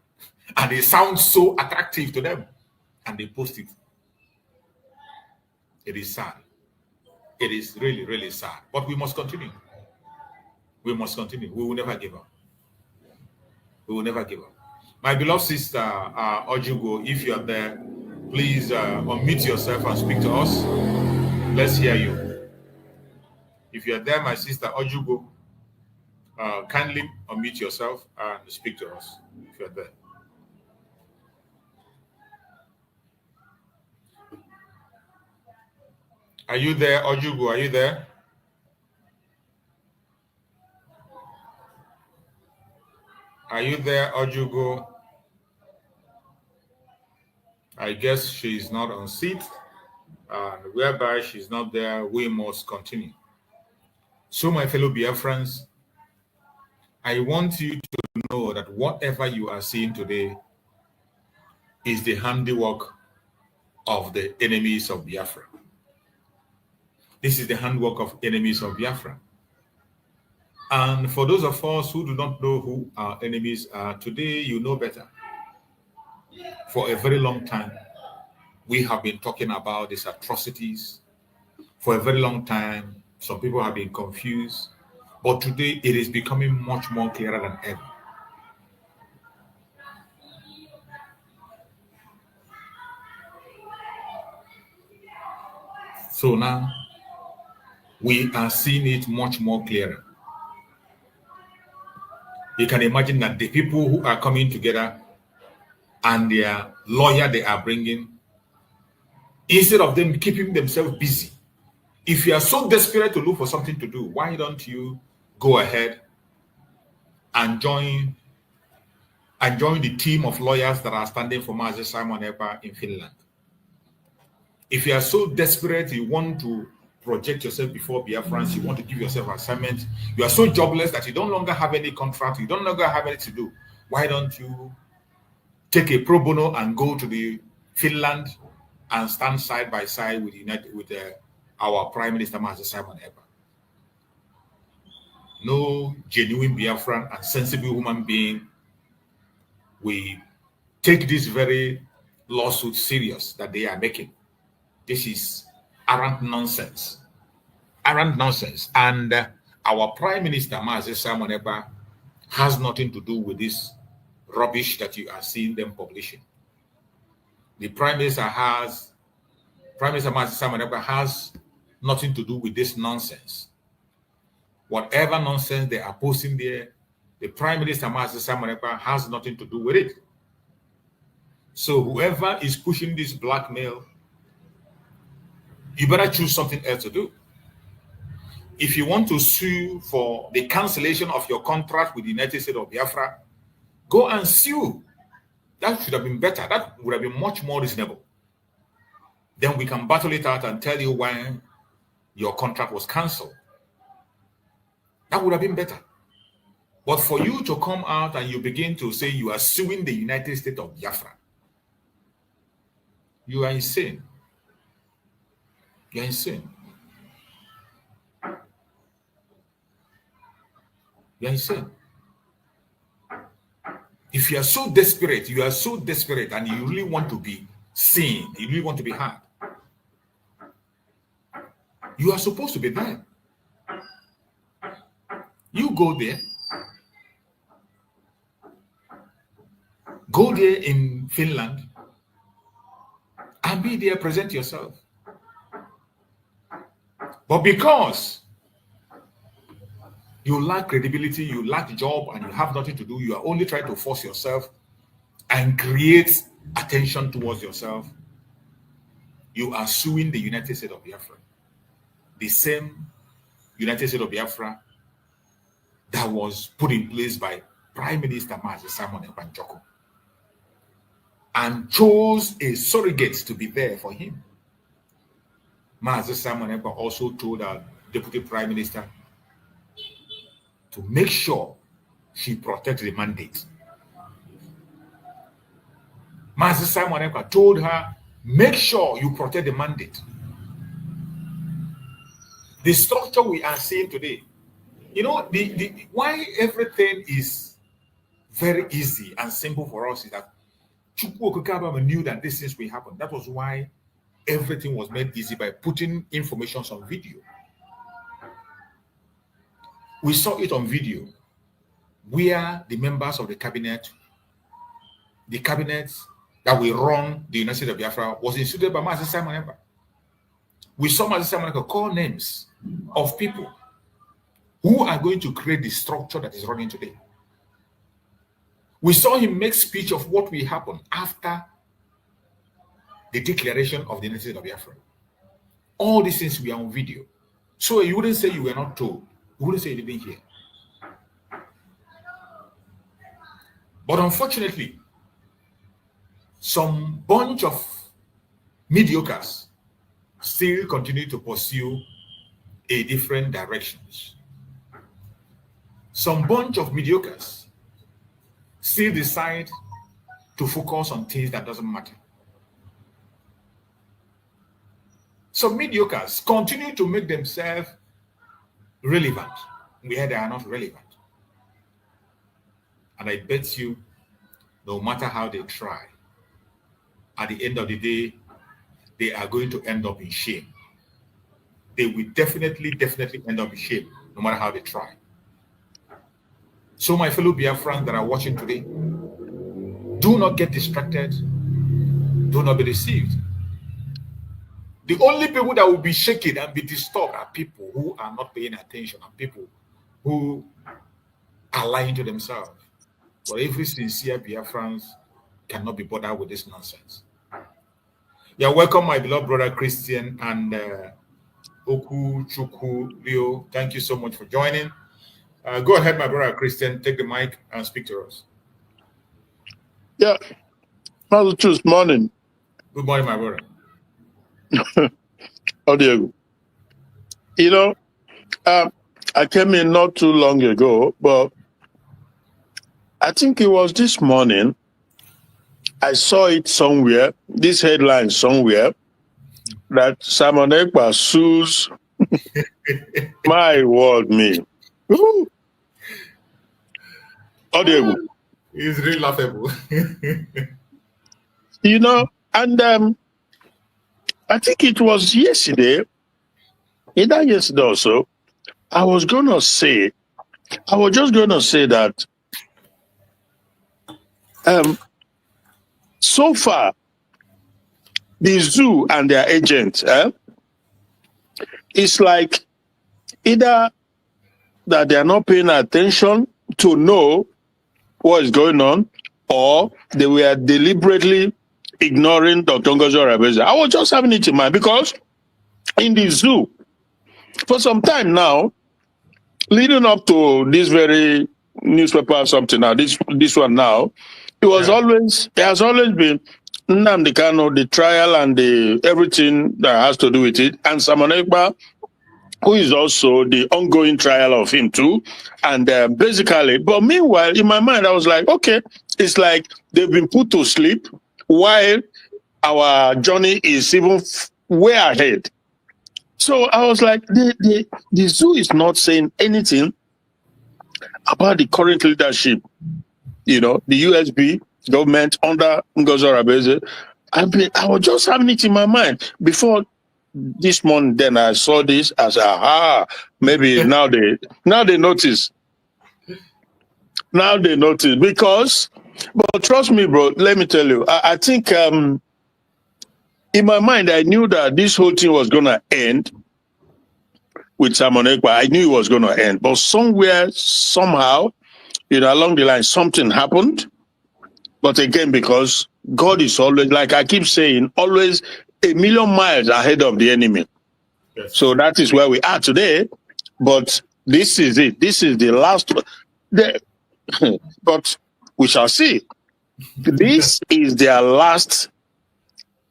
And it sounds so attractive to them. And they post it. It is sad. It is really, really sad. But we must continue. We must continue. We will never give up. We will never give up. My beloved sister, Ojugo, if you are there, please unmute yourself and speak to us. Let's hear you. If you are there, my sister, Ojugo, kindly unmute yourself and speak to us if you are there. Are you there, Ojugo? Are you there? Are you there, Ojugo? I guess she's not on seat, and whereby she's not there, we must continue. So, my fellow Biafrans, I want you to know that whatever you are seeing today is the handiwork of the enemies of Biafra. This is the handwork of enemies of Biafra. And for those of us who do not know who our enemies are, today you know better. For a very long time, we have been talking about these atrocities. For a very long time, some people have been confused. But today, it is becoming much more clearer than ever. So now, we are seeing it much more clearer. You can imagine that the people who are coming together and their lawyer they are bringing, instead of them keeping themselves busy, if you are so desperate to look for something to do, why don't you go ahead and join the team of lawyers that are standing for Master Simon Ekpa in Finland? If you are so desperate, you want to project yourself before Biafrans, you want to give yourself assignments, you are so jobless that you don't longer have any contract, you don't longer have anything to do, why don't you take a pro bono and go to the Finland and stand side by side with our Prime Minister, Master Simon Ekpa? No genuine Biafran and sensible human being will take this very lawsuit serious that they are making. This is arrant nonsense. Arrant nonsense. And our Prime Minister, Master Simon Ekpa, has nothing to do with this rubbish that you are seeing them publishing. The Prime Minister Master Simon Ekpa has nothing to do with this nonsense. Whatever nonsense they are posting there, the Prime Minister Master Simon Ekpa has nothing to do with it. So whoever is pushing this blackmail, you better choose something else to do. If you want to sue for the cancellation of your contract with the United States of Biafra, go and sue. That should have been better. That would have been much more reasonable. Then we can battle it out and tell you why your contract was cancelled. That would have been better. But for you to come out and you begin to say you are suing the United States of Biafra, you are insane. You are insane. You are insane. If you are so desperate, and you really want to be seen, you really want to be heard, you are supposed to be there. You go there. Go there in Finland and be there, present yourself. But because you lack credibility, you lack job, and you have nothing to do, you are only trying to force yourself and create attention towards yourself, you are suing the United States of Biafra. The same United States of Biafra that was put in place by Prime Minister Mazi Simon Ekpa and chose a surrogate to be there for him. Mazi Simon Ekpa also told our Deputy Prime Minister to make sure she protects the mandate. Mazi Simon Ekpa told her, make sure you protect the mandate. The structure we are seeing today, you know, the why everything is very easy and simple for us is that Chukwu Okukabama knew that these things will happen. That was why everything was made easy by putting information on video. We saw it on video where the members of the cabinet that will run the United States of Biafra was instituted by Mazi Simon Ekpa. We saw Mazi Simon Ekpa call names of people who are going to create the structure that is running today. We saw him make speech of what will happen after the declaration of the United States of Biafra. All these things were on video. So you wouldn't say you were not told. You wouldn't say you didn't hear. But unfortunately, some bunch of mediocres still continue to pursue a different directions. Some bunch of mediocres still decide to focus on things that doesn't matter. Some mediocres continue to make themselves relevant where they are not relevant. And I bet you, no matter how they try, at the end of the day, they are going to end up in shame. They will definitely end up in shame, no matter how they try. So my fellow Biafrans that are watching today, do not get distracted. Do not be deceived. The only people that will be shaken and be disturbed are people who are not paying attention and people who are lying to themselves. But every sincere Biafrans cannot be bothered with this nonsense. Yeah, welcome my beloved brother Christian and Oku Chuku Leo. Thank you so much for joining. Go ahead, my brother Christian, take the mic and speak to us. Yeah, Father Truth, morning. Good morning, my brother. How do you? You know, I came in not too long ago, but I think it was this morning. I saw it somewhere, this headline somewhere, that Simon Ekpa sues. My word, me. Ooh. Audible. It's really laughable. You know, and I think it was yesterday, either yesterday or so, I was just going to say that so far, the zoo and their agents, it's like either that they are not paying attention to know what is going on, or they were deliberately ignoring Dr. Ngozi Orebeze. I was just having it in mind because in the zoo, for some time now, leading up to this very newspaper or something now, this one now, it has always been Nnamdi Kanu, the trial and the everything that has to do with it, and Simon Ekpa, who is also the ongoing trial of him too. And basically, but meanwhile, in my mind, I was like, okay, it's like they've been put to sleep while our journey is even way ahead. So I was like, the zoo is not saying anything about the current leadership, you know, the USB government under Ngozi Orebeze. I was just having it in my mind before this morning. Then I saw this as maybe now they notice. Now they notice because, but trust me, bro. Let me tell you, I think in my mind I knew that this whole thing was gonna end with Simon Ekpa. I knew it was gonna end, but somewhere, somehow, you know, along the line, something happened. But again, because God is always, like I keep saying, always a million miles ahead of the enemy. Yes. So that is where we are today. But this is it. This is the last. But we shall see. This is their last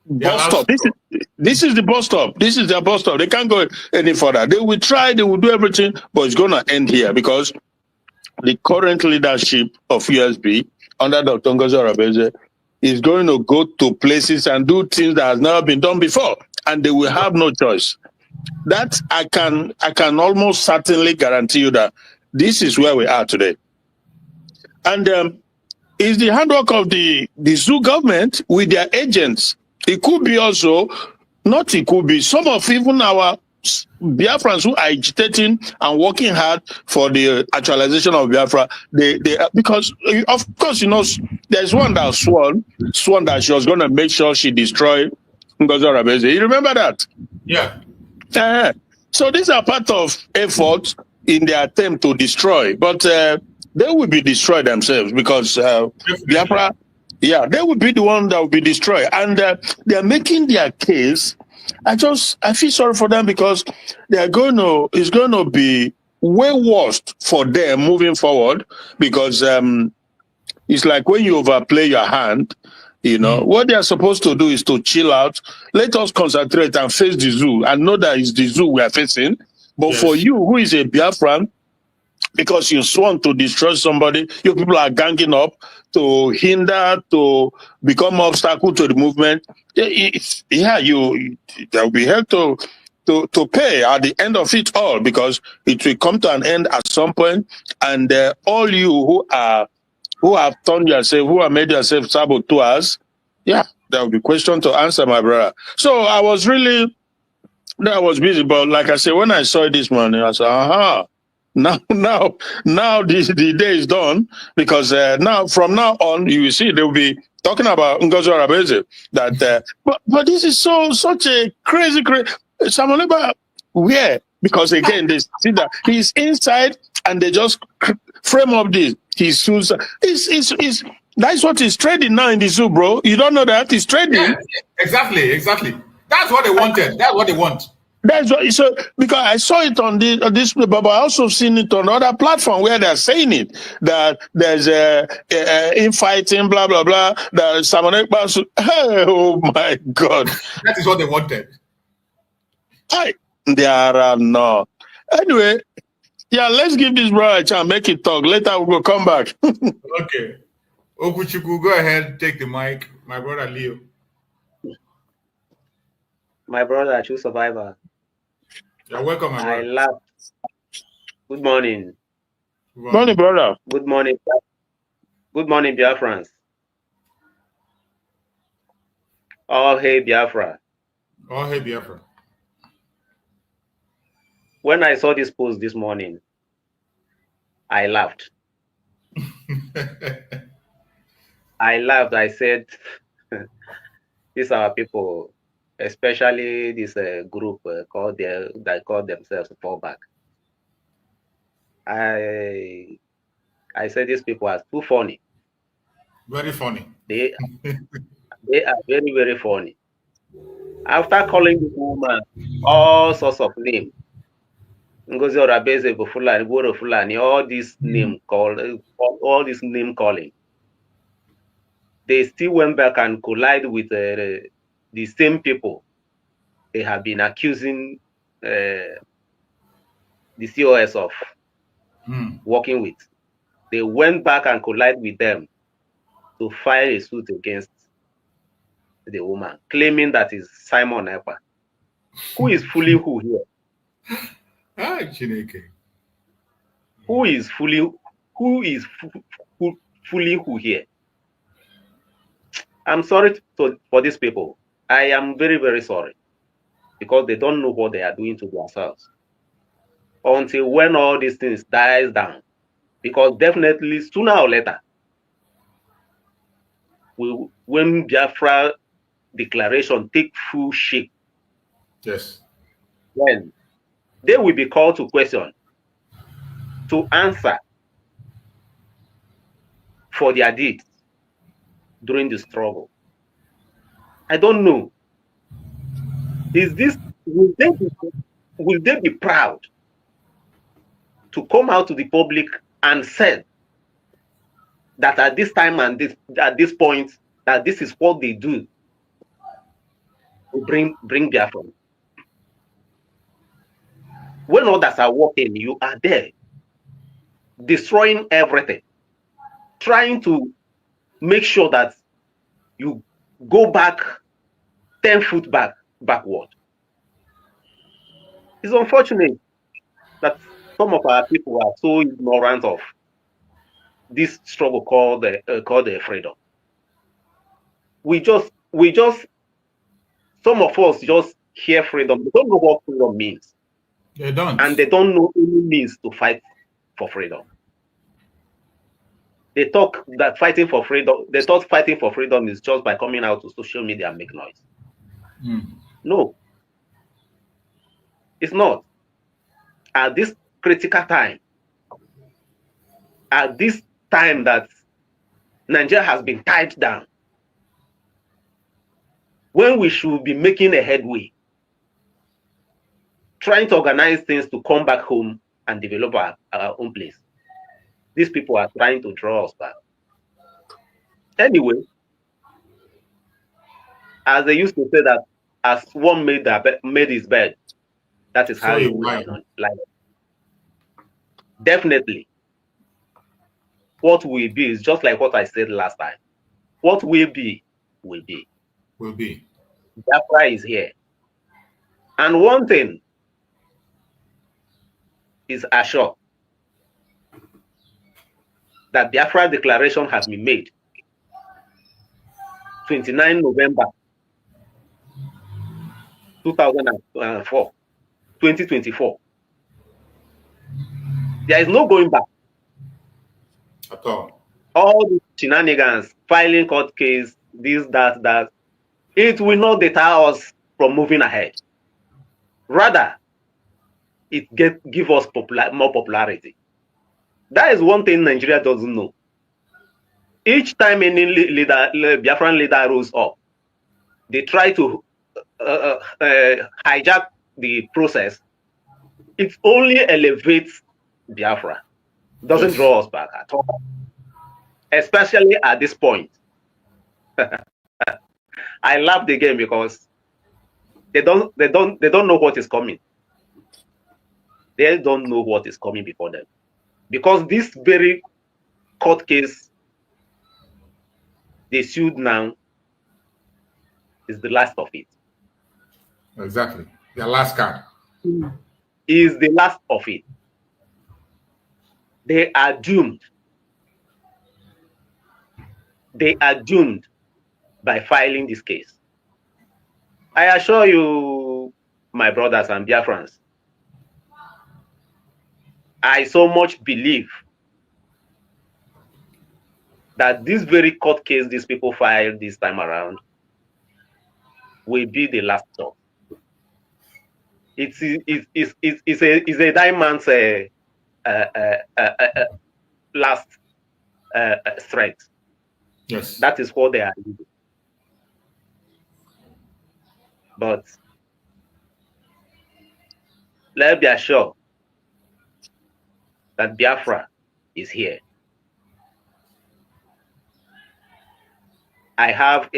bus stop. This is the bus stop. This is their bus stop. They can't go any further. They will try, they will do everything, but it's going to end here because the current leadership of USB under Dr. Ngozi Arabeze is going to go to places and do things that has never been done before, and they will have no choice. That I can almost certainly guarantee you that this is where we are today. And it's the handwork of the zoo government with their agents. It could be also, not it could be, some of even our Biafrans who are agitating and working hard for the actualization of Biafra, they because of course, you know, there's one that sworn that she was going to make sure she destroyed Ngozi Arabeze. You remember that? Yeah. So these are part of efforts in their attempt to destroy, but they will be destroyed themselves because Biafra, yeah, they will be the one that will be destroyed, and they are making their case. I feel sorry for them because it's going to be way worse for them moving forward because it's like when you overplay your hand, you know, what they are supposed to do is to chill out. Let us concentrate and face the zoo and know that it's the zoo we are facing. But for you, who is a Biafran, because you sworn to destroy somebody, you people are ganging up to hinder, to become obstacle to the movement. There will be held to pay at the end of it all, because it will come to an end at some point, and all you who have turned yourself, who have made yourself saboteurs, there will be question to answer, my brother. So I was busy, but like I said, when I saw it this morning, I said, now the day is done, because now from now on you will see they will be talking about Ngozi Arabeze. That but this is such a crazy Samoneba, where, because again they see that he's inside and they just frame up this. He's suicide. That's what he's trading now in the zoo, bro. You don't know that he's trading. Yeah, exactly. That's what they wanted. That's what they want. That's what. So because I saw it on this, but I also seen it on other platform where they're saying it, that there's infighting, blah blah blah. That someone, oh my God, that is what they wanted. There are no. Anyway, let's give this brother a chance, make it talk. Later we will come back. Okay, Okuchuku, go ahead, take the mic, my brother Leo. My brother, true survivor. You're welcome, my brother. I love. Good morning. Good morning, brother. Good morning. Good morning, Biafrans. All hail Biafra. All hail Biafra. When I saw this post this morning, I laughed. I said, these are people, especially this group that call themselves Fallback. I said these people are too funny. Very funny. They are very, very funny. After calling the woman all sorts of names, Ngozi Arabeze, Fulani, Goro Fulani, all this name calling, they still went back and collide with the same people they have been accusing the COS of working with. They went back and collide with them to file a suit against the woman, claiming that is Simon Ekpa. Who is fooling who here? Who is fooling who here? I'm sorry for these people. I am very, very sorry, because they don't know what they are doing to themselves until when all these things dies down. Because definitely sooner or later, when Biafra declaration take full shape, yes, then they will be called to question, to answer for their deeds. during the struggle. I don't know. Will they be proud to come out to the public and say that at this time and at this point, that this is what they do to bring Biafra? When others are working, you are there, destroying everything, trying to make sure that you go back 10 foot backward. It's unfortunate that some of our people are so ignorant of this struggle called the freedom. Some of us just hear freedom. They don't know what freedom means. They don't. And they don't know any means to fight for freedom. They talk that fighting for freedom, they thought fighting for freedom is just by coming out to social media and make noise. No, it's not. At this critical time, at this time that Nigeria has been tied down, when we should be making a headway, trying to organize things to come back home and develop our own place. These people are trying to draw us back. Anyway, as they used to say that, as one made his bed, that is how you lie on it. Definitely, what will be is just like what I said last time. What will be, will be. Will be. Biafra is here. And one thing is assured, that Biafra declaration has been made 29 November 2024. There is no going back. At all. All the shenanigans, filing court case, this, that, it will not deter us from moving ahead. Rather, it give us more popularity. That is one thing Nigeria doesn't know. Each time any Biafran leader rose up, they try to hijack the process. It only elevates Biafra. Doesn't draw us back at all. Especially at this point. I love the game because they don't know what is coming. They don't know what is coming before them. Because this very court case they sued now is the last of it. Exactly. Their last card. Is the last of it. They are doomed. They are doomed by filing this case. I assure you, my brothers and Biafrans, I so much believe that this very court case these people filed this time around will be the last stop. It's a diamond's last strength. Yes. That is what they are using. But let's be assured that Biafra is here. I have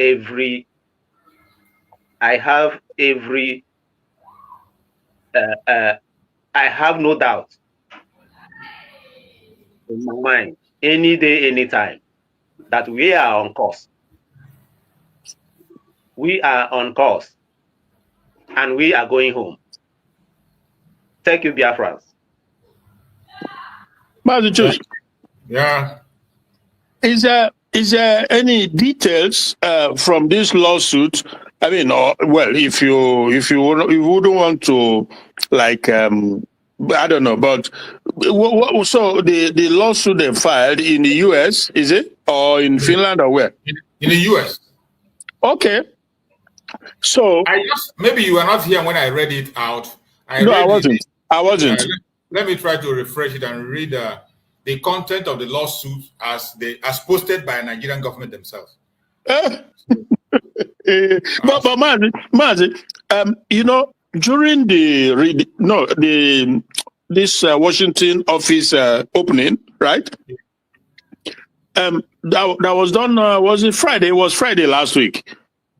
no doubt in my mind, any day, anytime, that we are on course. We are on course, and we are going home. Thank you, Biafrans. Yeah. Is there any details from this lawsuit? I mean, well, if you wouldn't want to, like, I don't know, but so the lawsuit they filed in the US, is it, or in Finland, or where? In the US. Okay. So maybe you were not here when I read it out. I wasn't. Let me try to refresh it and read the content of the lawsuit as posted by the Nigerian government themselves. But Mazi, you know, during this Washington office opening, right? That was done. Was it Friday? It was Friday last week,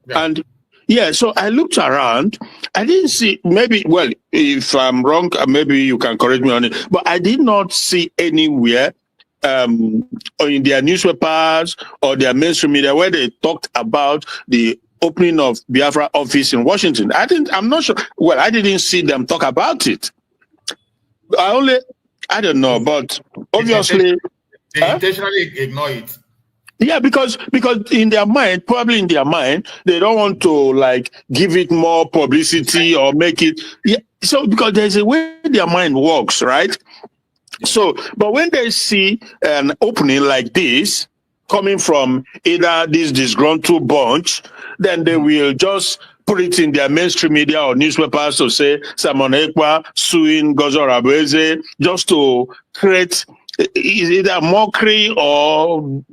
and yeah. So I looked around. I didn't see. Maybe, well, if I'm wrong, maybe you can correct me on it. But I did not see anywhere or in their newspapers or their mainstream media where they talked about the opening of Biafra office in Washington. I'm not sure. Well, I didn't see them talk about it. I don't know, but obviously they intentionally ignore it. Yeah, because in their mind, probably in their mind, they don't want to like give it more publicity or make it. Yeah. So because there's a way their mind works, right? So, but when they see an opening like this coming from either this disgruntled bunch, then they will just put it in their mainstream media or newspapers to say Simon Ekpa suing Gozo Rabeze, just to create either mockery or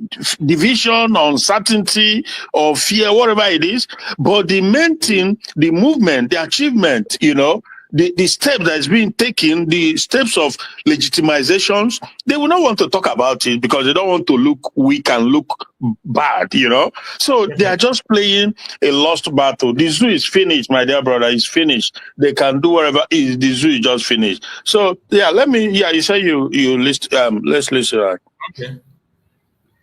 division, uncertainty or fear, whatever it is. But the main thing, the movement, the achievement, you know, the step that is being taken, the steps of legitimizations, they will not want to talk about it because they don't want to look weak and look bad, you know. So they are just playing a lost battle. The zoo is finished, my dear brother, it's finished. They can do whatever. The zoo is just finished. So yeah, you say you list. Let's listen. Okay.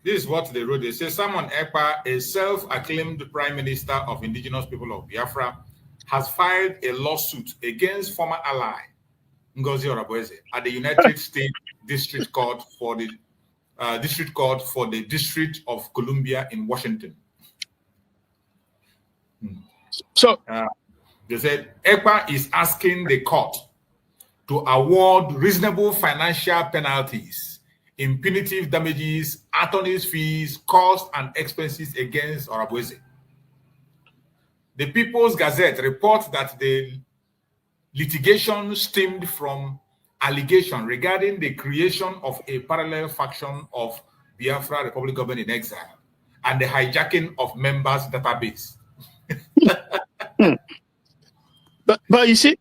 This is what they wrote. They say Simon Ekpa, a self-acclaimed Prime Minister of Indigenous People of Biafra, has filed a lawsuit against former ally Ngozi Orabueze at the United States District Court for the District of Columbia in Washington. So they said Ekpa is asking the court to award reasonable financial penalties, impunitive damages, attorney's fees, costs, and expenses against Orabueze. The People's Gazette reports that the litigation stemmed from allegation regarding the creation of a parallel faction of Biafra Republic Government in exile and the hijacking of members' database. But you see,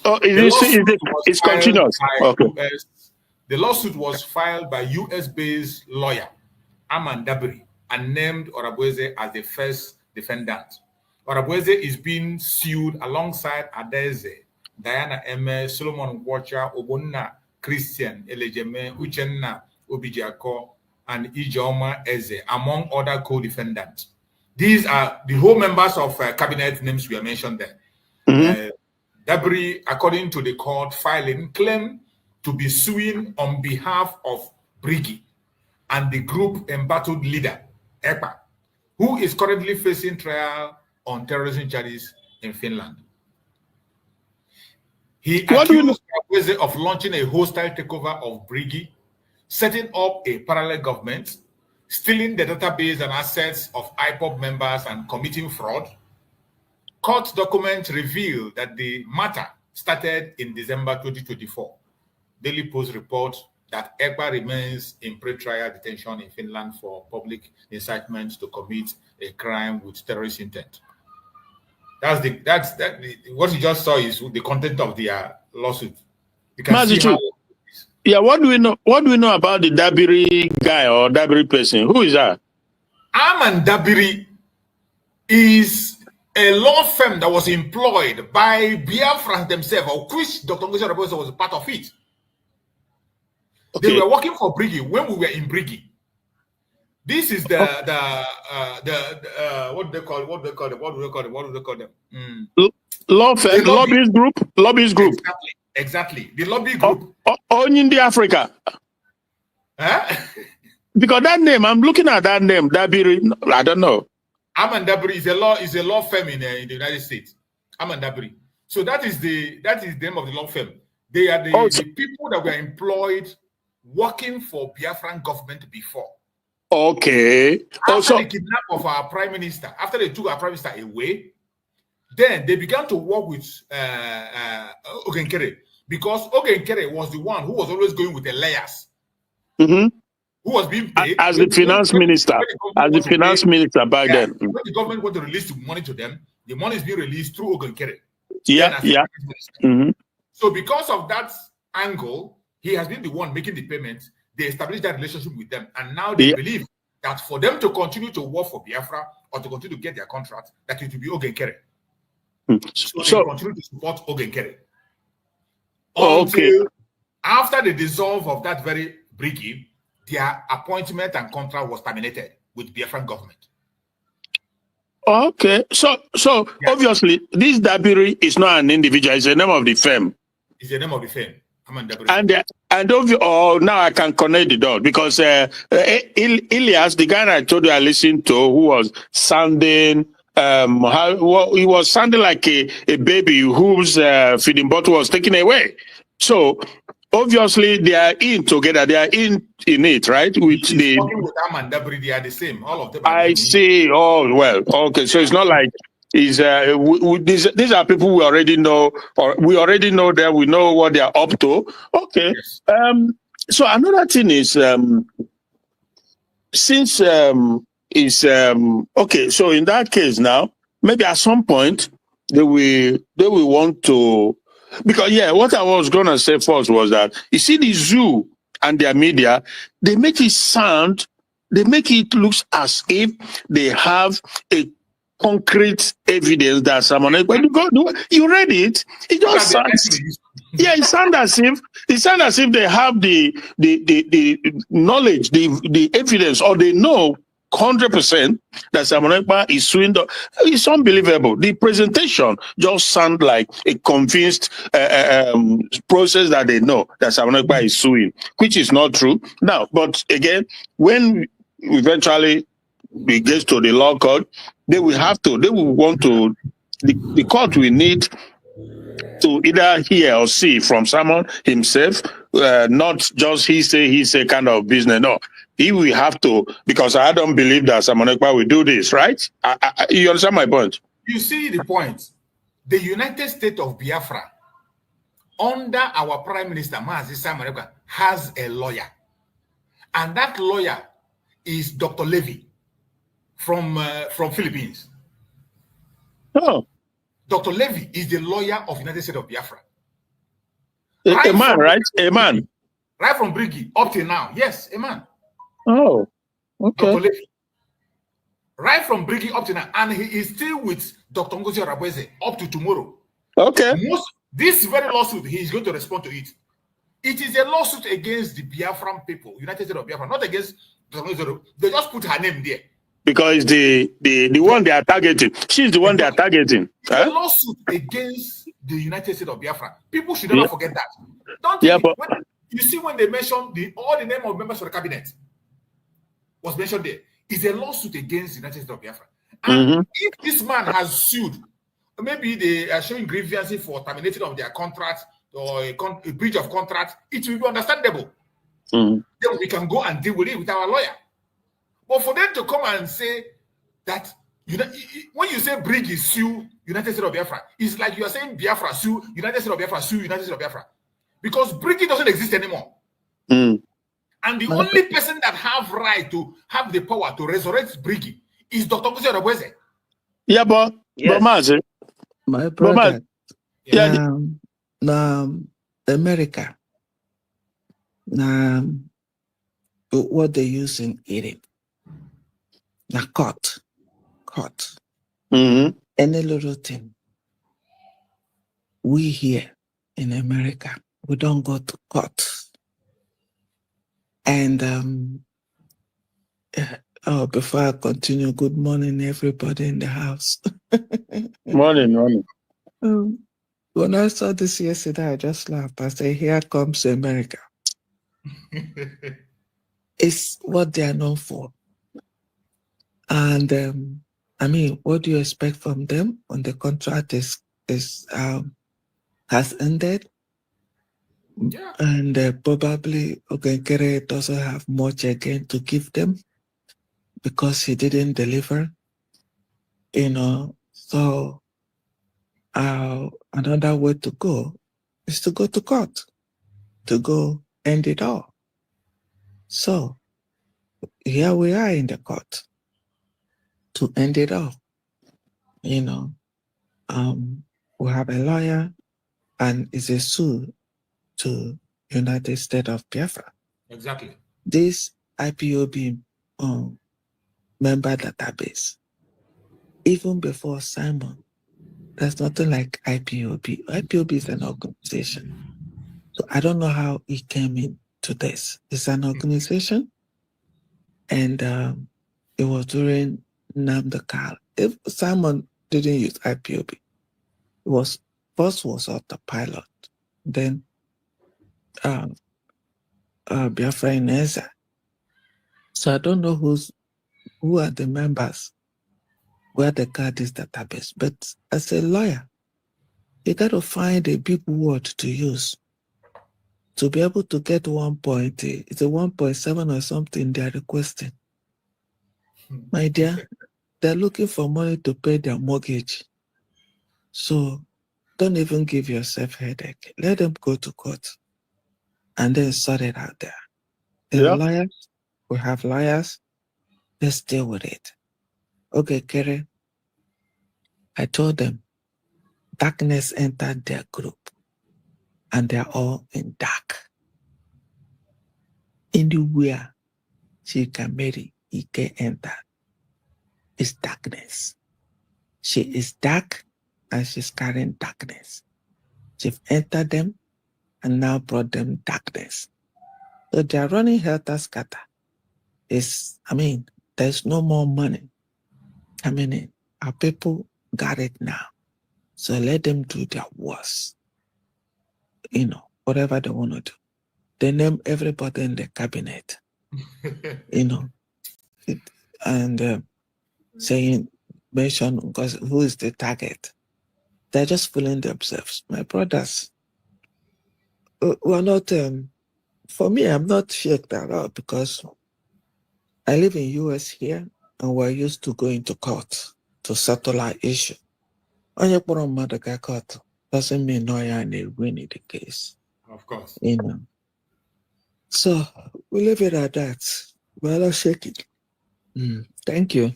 it's continuous. Okay. The lawsuit was filed by US-based lawyer Aman Dabiri and named Orabueze as the first defendant. Orabueze is being sued alongside Adeze, Diana M., Solomon Watcher, Obonna, Christian, Elejeme, Uchenna, Obijiako, and Ijeoma Eze, among other co-defendants. These are the whole members of cabinet names we are mentioned there. Mm-hmm. Dabiri, according to the court filing, claimed to be suing on behalf of Brigi and the group embattled leader, Ekpa, who is currently facing trial on terrorism charges in Finland. He accused Orabueze of launching a hostile takeover of Brigi, setting up a parallel government, stealing the database and assets of IPOB members, and committing fraud. Court documents reveal that the matter started in December 2024. Daily Post reports that Ekpa remains in pre-trial detention in Finland for public incitement to commit a crime with terrorist intent. What you just saw is the content of the lawsuit. You can see how. Yeah, what do we know? What do we know about the Dabiri guy or Dabiri person? Who is that? Aman Dabiri is a law firm that was employed by Biafrans themselves, of which Dr. Ngozi Orabueze was a part of it. Okay. They were working for Brigi when we were in Brigi. This is what do they call them? Law firm, lobbyist group. Exactly. The lobby group. Only in the Africa. Huh? Because that name, I'm looking at that name, Dabiri. I don't know. Aman Dabiri is a law firm in the United States. Aman Dabiri. So that is the name of the law firm. They are the people that were employed working for Biafran government before. Okay. After the kidnap of our prime minister, after they took our prime minister away, then they began to work with Ogenkere, because Ogenkere was the one who was always going with the layers. Mm-hmm. who was being paid as the finance minister, back then. When the government want to release the money to them, the money is being released through Ogunkere. Yeah. Mm-hmm. So because of that angle, he has been the one making the payments. They established that relationship with them, and now they believe that for them to continue to work for Biafra or to continue to get their contract, that it will be Ogunkere. So they continue to support Ogunkere. Until after the dissolve of that very brigade, their appointment and contract was terminated with Biafran government. Okay, so obviously this Dabiri is not an individual; it's the name of the firm. It's the name of the firm. Now I can connect the dot because Ilias, the guy I told you I listened to, who was sounding he was sounding like a baby whose feeding bottle was taken away. So obviously they are in together. They are in it, right? With the working with Am and Dabiri, they are the same. All of them. I see. Oh well. Okay. So it's not like these are people we already know, or we already know them. We know what they are up to. Okay. Yes. So another thing is since okay. So in that case now, maybe at some point they will want to. Because what I was gonna say first was that you see the zoo and their media, they make it look as if they have a concrete evidence that someone. When you read it, it just sounds. It sounds as if they have the knowledge, the evidence, or they know 100% that Simon Ekpa is suing. It's unbelievable. The presentation just sounds like a convinced process that they know that Simon Ekpa is suing, which is not true. Now, but again, when eventually it gets to the law court, they will want to, the court will need to either hear or see from someone himself, not just he say kind of business. No. He will have to, because I don't believe that Simon Ekpa will do this, right? You understand my point? You see the point. The United States of Biafra, under our Prime Minister, Mazi Simon Ekpa, has a lawyer. And that lawyer is Dr. Levy from Philippines. Oh. Dr. Levy is the lawyer of United States of Biafra. A man, right? A man. Right from Brigi up till now. Yes, a man. Oh, okay. Dr. Levy. Right from Brigi up to now, and he is still with Dr. Ngozi Arabweze up to tomorrow. Okay. This very lawsuit, he is going to respond to it. It is a lawsuit against the Biafran people, United States of Biafra, not against Dr. Ngozi. They just put her name there. Because the one they are targeting. She's the one they are targeting. It's a lawsuit against the United States of Biafra. People should never forget that. Don't think you see when they mention all the name of members of the cabinet was mentioned there. Is a lawsuit against the United States of Biafra. And if this man has sued, maybe they are showing grievances for terminating of their contract or a breach of contract, it will be understandable. Then we can go and deal with it with our lawyer. But for them to come and say that, when you say Brig is sue United States of Biafra, it's like you are saying Biafra sue United States of Biafra sue United States of Biafra. Because Brig doesn't exist anymore. And the only person that have right to have the power to resurrect Brigi is Dr. Ngozi Arabweze. Yeah, but Mazi, my brother, America, what they use in eating, now court. Any little thing. We here in America, we don't go to court. And before I continue, good morning, everybody in the house. Morning. When I saw this yesterday, I just laughed. I said, here comes America. It's what they are known for. And what do you expect from them when the contract has ended? Yeah. And probably Ogunkere doesn't have much again to give them because he didn't deliver, So another way to go is to go to court, to go end it all. So here we are in the court to end it all. You know, we have a lawyer, and it's a suit to United States of Biafra. Exactly. This IPOB member database, even before Simon, there's nothing like IPOB. IPOB is an organization. So I don't know how it came into this. It's an organization, and it was during Namdekal. If Simon didn't use IPOB, it was first was autopilot, then Biafra in Eza. So I don't know who are the members, where they got this database. But as a lawyer, you got to find a big word to use to be able to get 1.8. It's a 1.7 or something they're requesting. My dear, they're looking for money to pay their mortgage. So don't even give yourself headache. Let them go to court and then sort it out there. There are lawyers. We have lawyers. Let's deal with it. Okay, Kere. I told them darkness entered their group and they're all in dark. Anywhere she can marry, he can enter. It's darkness. She is dark and she's carrying darkness. She's entered them and now brought them darkness. So they're running helter-skelter. There's no more money coming in. Our people got it now. So let them do their worst. Whatever they want to do. They name everybody in the cabinet. Saying, mention, because who is the target? They're just fooling themselves. My brothers, we're not, for me, I'm not shaken at all because I live in US here and we're used to going to court to settle our issue. Onye kpọrọ mmadụ ga court doesn't mean no ya na-win the case. Of course. So we leave it at that. We're not shaking. Thank you.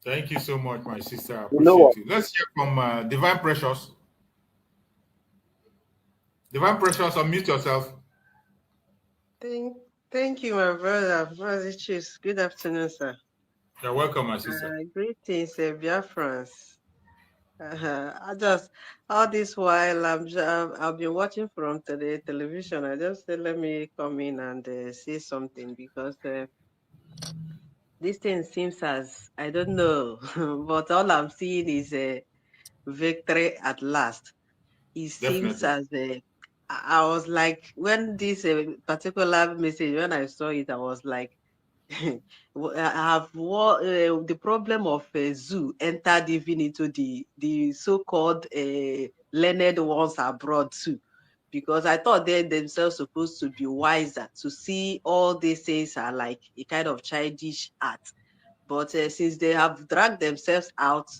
Thank you so much, my sister. I appreciate you. Let's hear from Divine Precious. Divine Precious, unmute yourself. Thank you, my brother. Brother Chiefs. Good afternoon, sir. You're welcome, my sister. Greetings, Biafrans. All this while I've been watching from the television. I just said let me come in and say something because this thing seems as I don't know, but all I'm seeing is a victory at last. It seems as I was like, when this particular message, when I saw it, I was like, I have the problem of zoo entered even into the so-called learned ones abroad too, because I thought they themselves supposed to be wiser to see all these things are like a kind of childish art, but since they have dragged themselves out,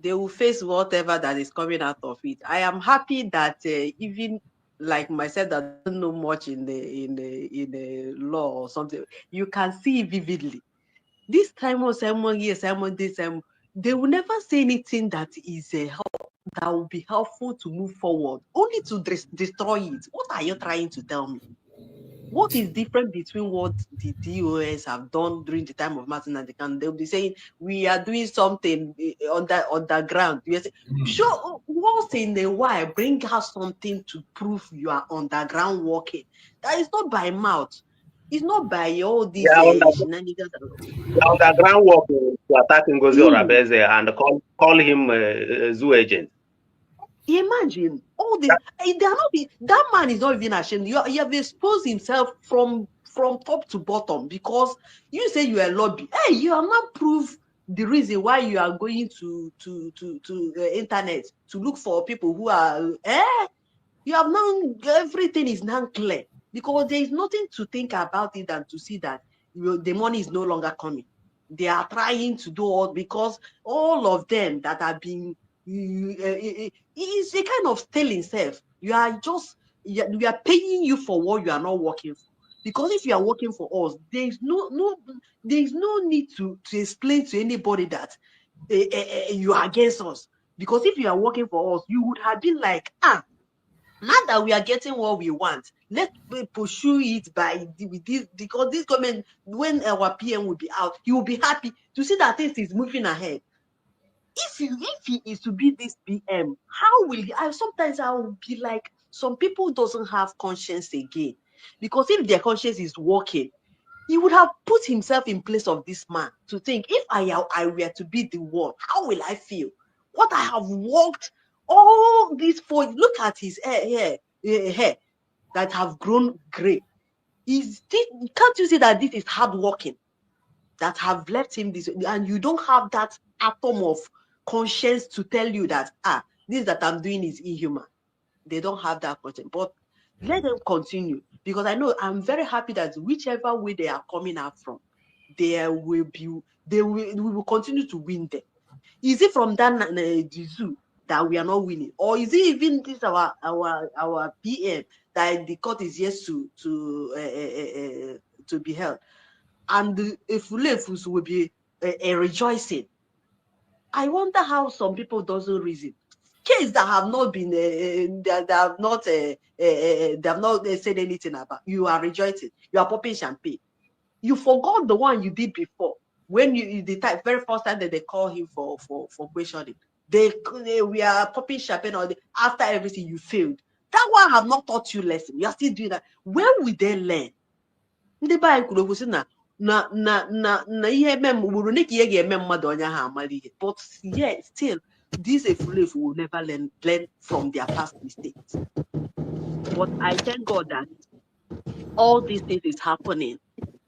they will face whatever that is coming out of it. I am happy that even like myself that don't know much in the law or something, you can see vividly. This time or Simon, yes, Simon, this they will never say anything that is that will be helpful to move forward, only to destroy it. What are you trying to tell me? What is different between what the DOS have done during the time of Martin and the Can? They'll be saying we are doing something on the ground. Sure, once in a while, bring out something to prove you are underground working. That is not by mouth. It's not by all these shenanigans. Underground work to attack Ngozi Orabeze and call him a zoo agent. Imagine all this. That man is not even ashamed. You have exposed himself from top to bottom because you say you are a lobby. Hey, you have not proved the reason why you are going to the internet to look for people who are. You have now everything is now clear because there is nothing to think about it than to see that the money is no longer coming. They are trying to do all because all of them that have been. It's a kind of stealing self. We are paying you for what you are not working for. Because if you are working for us, there is no need to explain to anybody that you are against us. Because if you are working for us, you would have been like, now that we are getting what we want, let's pursue it with this, because this government, when our PM will be out, he will be happy to see that things is moving ahead. If he is to be this PM, how will he? Sometimes I will be like, some people doesn't have conscience again, because if their conscience is working, he would have put himself in place of this man to think, if I were to be the one, how will I feel? What I have worked all this for. Look at his hair that have grown gray. Can't you see that this is hard working that have left him this, and you don't have that atom of conscience to tell you that this that I'm doing is inhuman. They don't have that conscience. But let them continue, because I know, I'm very happy that whichever way they are coming out from, we will continue to win them. Is it from that the zoo that we are not winning, or is it even this our PM that the court is yet to be held, and the Efulefus will be rejoicing? I wonder how some people doesn't reason. Case that have not been they have not said anything about, you are rejoicing, you are popping champagne. You forgot the one you did before, when the very first time that they call him for questioning. We are popping champagne after everything you failed. That one have not taught you lesson. You are still doing that. When will they learn? Ndị be anyị kwuru okwu sị na ihe ugboro ole ka ihe ga-eme mmadụ onye ahụ amara ihe, but yet still these efulefu will never learn from their past mistakes. But I thank God that all these things is happening,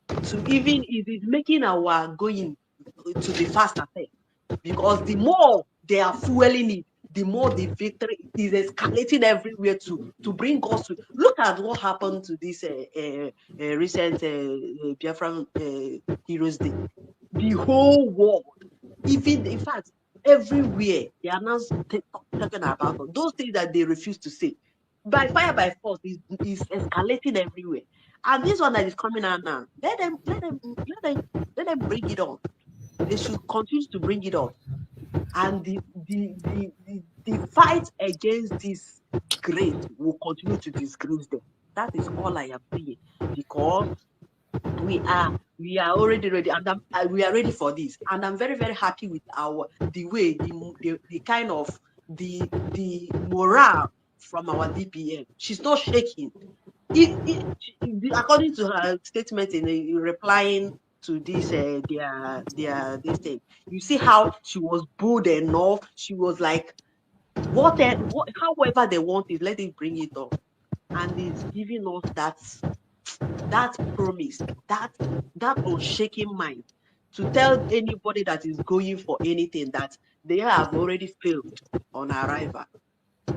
to even it is making our going to the faster thing, because the more they are fueling it, the more the victory is escalating everywhere to bring us to. Look at what happened to this recent Biafran Heroes Day. The whole world, even in fact, everywhere they are now talking about those things that they refuse to say. By fire, by force, is escalating everywhere. And this one that is coming out now, let them bring it on. They should continue to bring it on. And the fight against this great will continue to disgrace them. That is all I am saying, because we are already ready, and we are ready for this. And I'm very, very happy with the way the kind of the morale from our DPM. She's not shaking. According to her statement in replying to this this thing, you see how she was bold enough. She was like, however they want it, let it bring it up. And it's giving us that promise, that unshaking mind, to tell anybody that is going for anything that they have already failed on arrival.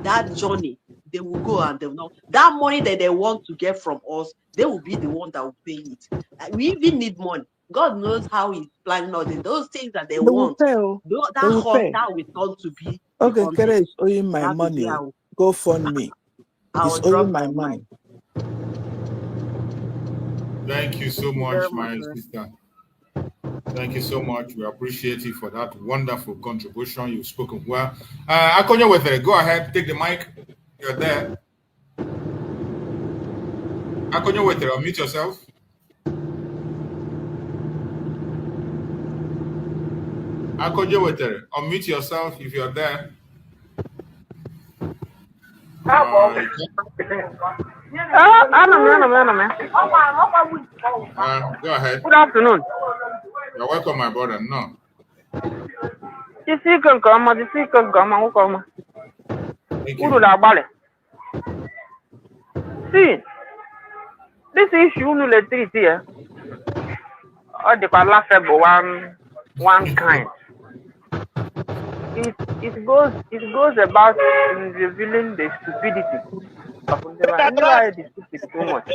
That journey, they will go, and they will know that money that they want to get from us, they will be the one that will pay it. We even need money. God knows how He's planning all those things that they want. That will turn to be. Okay, Kere is owing my money. Go fund me. It's owing my money. Thank you so much, my sister. Thank you so much. We appreciate you for that wonderful contribution. You've spoken well. Akonyo Wethere, go ahead, take the mic. You're there. Akonyo Wethere, unmute yourself. Akonyo Wethere, unmute yourself if you're there. Go ahead. Good afternoon. You're welcome, my brother. No. See, this issue no treat here. Or the laughable one kind. It goes about revealing the stupidity of the stupid too much.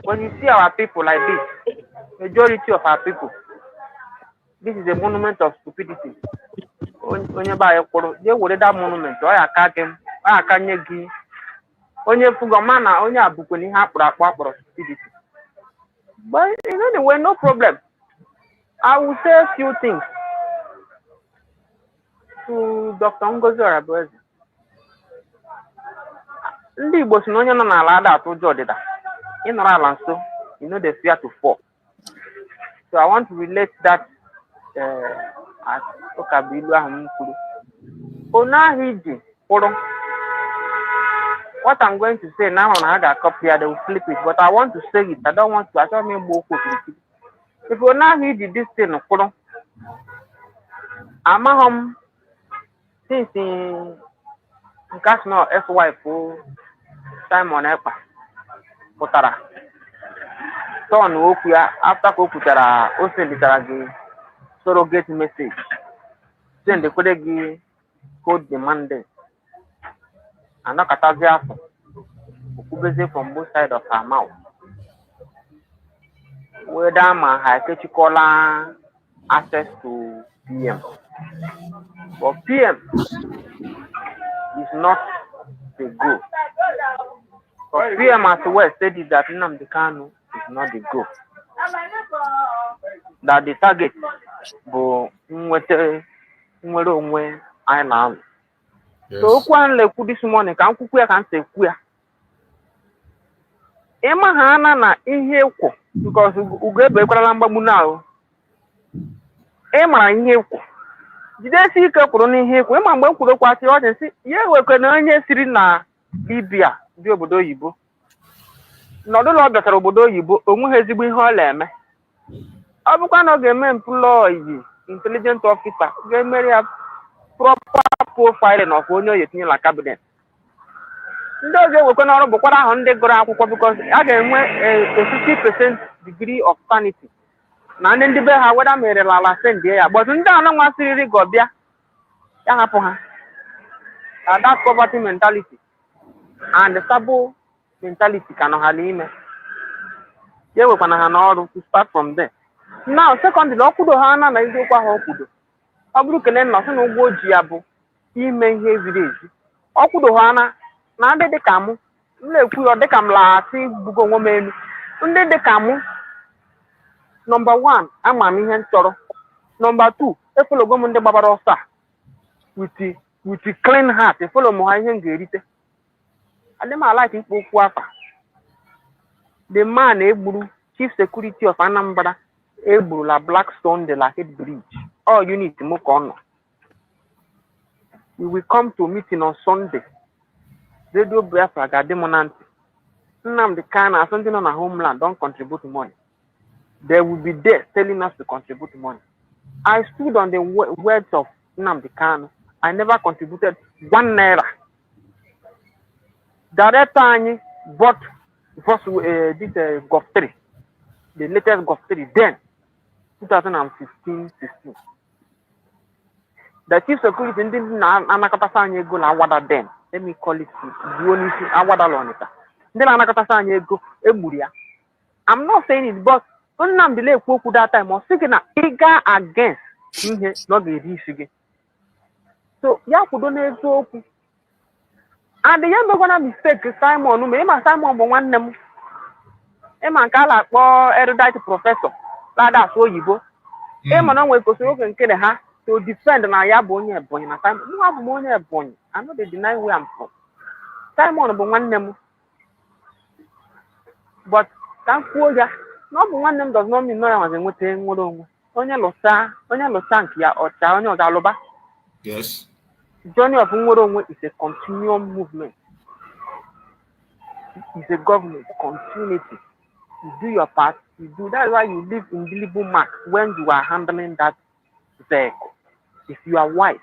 When you see our people like this, majority of our people, this is a monument of stupidity. When you buy a they would that monument, I can't onye fugoma na onye abụkweni ihe akpọrọ stupidity. But anyway, no problem. I will say a few things to Dr. Ngozi Orabueze. Ndị Igbo si na onye nọ n'ala ada atụ ụjọ ọdịda. Ị nọrọ ala nso, you know the fear to fall. So I want to relate that as Okabilu ahụ m kwuru. Onye ahụ iji kwụrụ. What I'm going to say now, I got a copy, they will flip it, but I want to say it. I don't want to. I don't mean both. If you now hear this thing, I'm home since in cash now FY for Simon Epa. Potara. So on Okia after Kokutara, also the surrogate message. Then the code code demanded. And not Katavia from both sides of her mouth. Whether my high access to PM. But PM is not the goal. But PM as well stated that Nnamdi Kanu is not the goal. That the target bụ nwere onwe anyị na-alụ. So okwu ahụ na-ekwu this morning ka m kwukwu ya ka m si ekwu ya. Ịma ha ana na ihe ekwu because ugo ebe ekwarala mgbagbu na ahụ. Ịmara ihe ekwu. Jidesi ike kwuru n'ihe ekwu. Ịma mgbe m kwuru okwu asị ọ dị nsị ya ewekwe na onye siri na Libya dị obodo oyibo. Nọdụ na ọ bịachara obodo oyibo onweghị ezigbo ihe ọ na-eme. Ọ bụkwa na ọ ga-eme employee intelligent officer ga-emere ya proper profiling of onye oyi tinye na cabinet. Ndị ọzọ ewekwe n'ọrụ bụkwara ahụ ndị gụrụ akwụkwọ because a ga-enwe a 50% degree of sanity na ndị be ha weda merela ala sendie ya but ndị anọ nwasịrịrị gọbịa ya hapụ ha. That poverty mentality and the sabo mentality ka nọ ha n'ime ya ewekwana ha n'ọrụ to start from there. Now secondly ọkwudo ha na eziokwu ahụ ọkwudo ọ bụrụ kele nna sị na ụgwọ oji ya bụ ime ihe ziri ezi ọkwudo ha na ndị dịka mụ m na-ekwu ya dịka m laghasị bugo onwe m elu ndị dịka mụ number 1 ama m ihe m chọrọ number 2 efologo m ndị gbabara ọsọ with clean heart efolo m ha ihe m ga-erite adị m ala ikpe okwu afa the man egburu chief security of Anambra egburula Blackstone de la Head Bridge all unit m ka ọ nọ. We will come to meeting on Sunday. Radio Biafra ga-adị m na ntị. Nnamdi Kanu na ndị nọ na homeland don't contribute money. They will be there telling us to contribute money. I stood on the words of Nnamdi Kanu. I never contributed 1 naira. Director anyị bought first this Gulf 3, the latest Gulf 3 then 2015-16. The chief security ndị na-anakọtasị anyị ego na awada den, let me call it bụ onye isi awada lọnịta. Ndị na-anakọtasị anyị ego egburu ya. I'm not saying it, but Nnamdi na-ekwu okwu that time ọ sị gị na ị gaa against ihe na ọ ga-eri isi gị. So ya kwudo n'eziokwu. And ya megwana mistake Simon ma ịma Simon bụ nwanne m. Ịma nke a na-akpọ erudite prọfesọ lada asụ oyibo. Ịma na o nwere kwesịrị oge nke ha to defend na ya bụ onye Ebonyi na Simon. Mụ abụ m onye Ebonyi. I know they deny where I'm from. Simon bụ nwanne m. But ka m kwuo ya na ọ bụ nwanne m does not mean na ya nwazi nweta nwere onwe. Onye lụsa nke ya ọcha onye ọga alụba. Yes. Journey of nwere onwe is a continuum movement. It's a government continuity. You do your part. You do. That's why you leave indelible mark when you are handling that vehicle. If you are wise,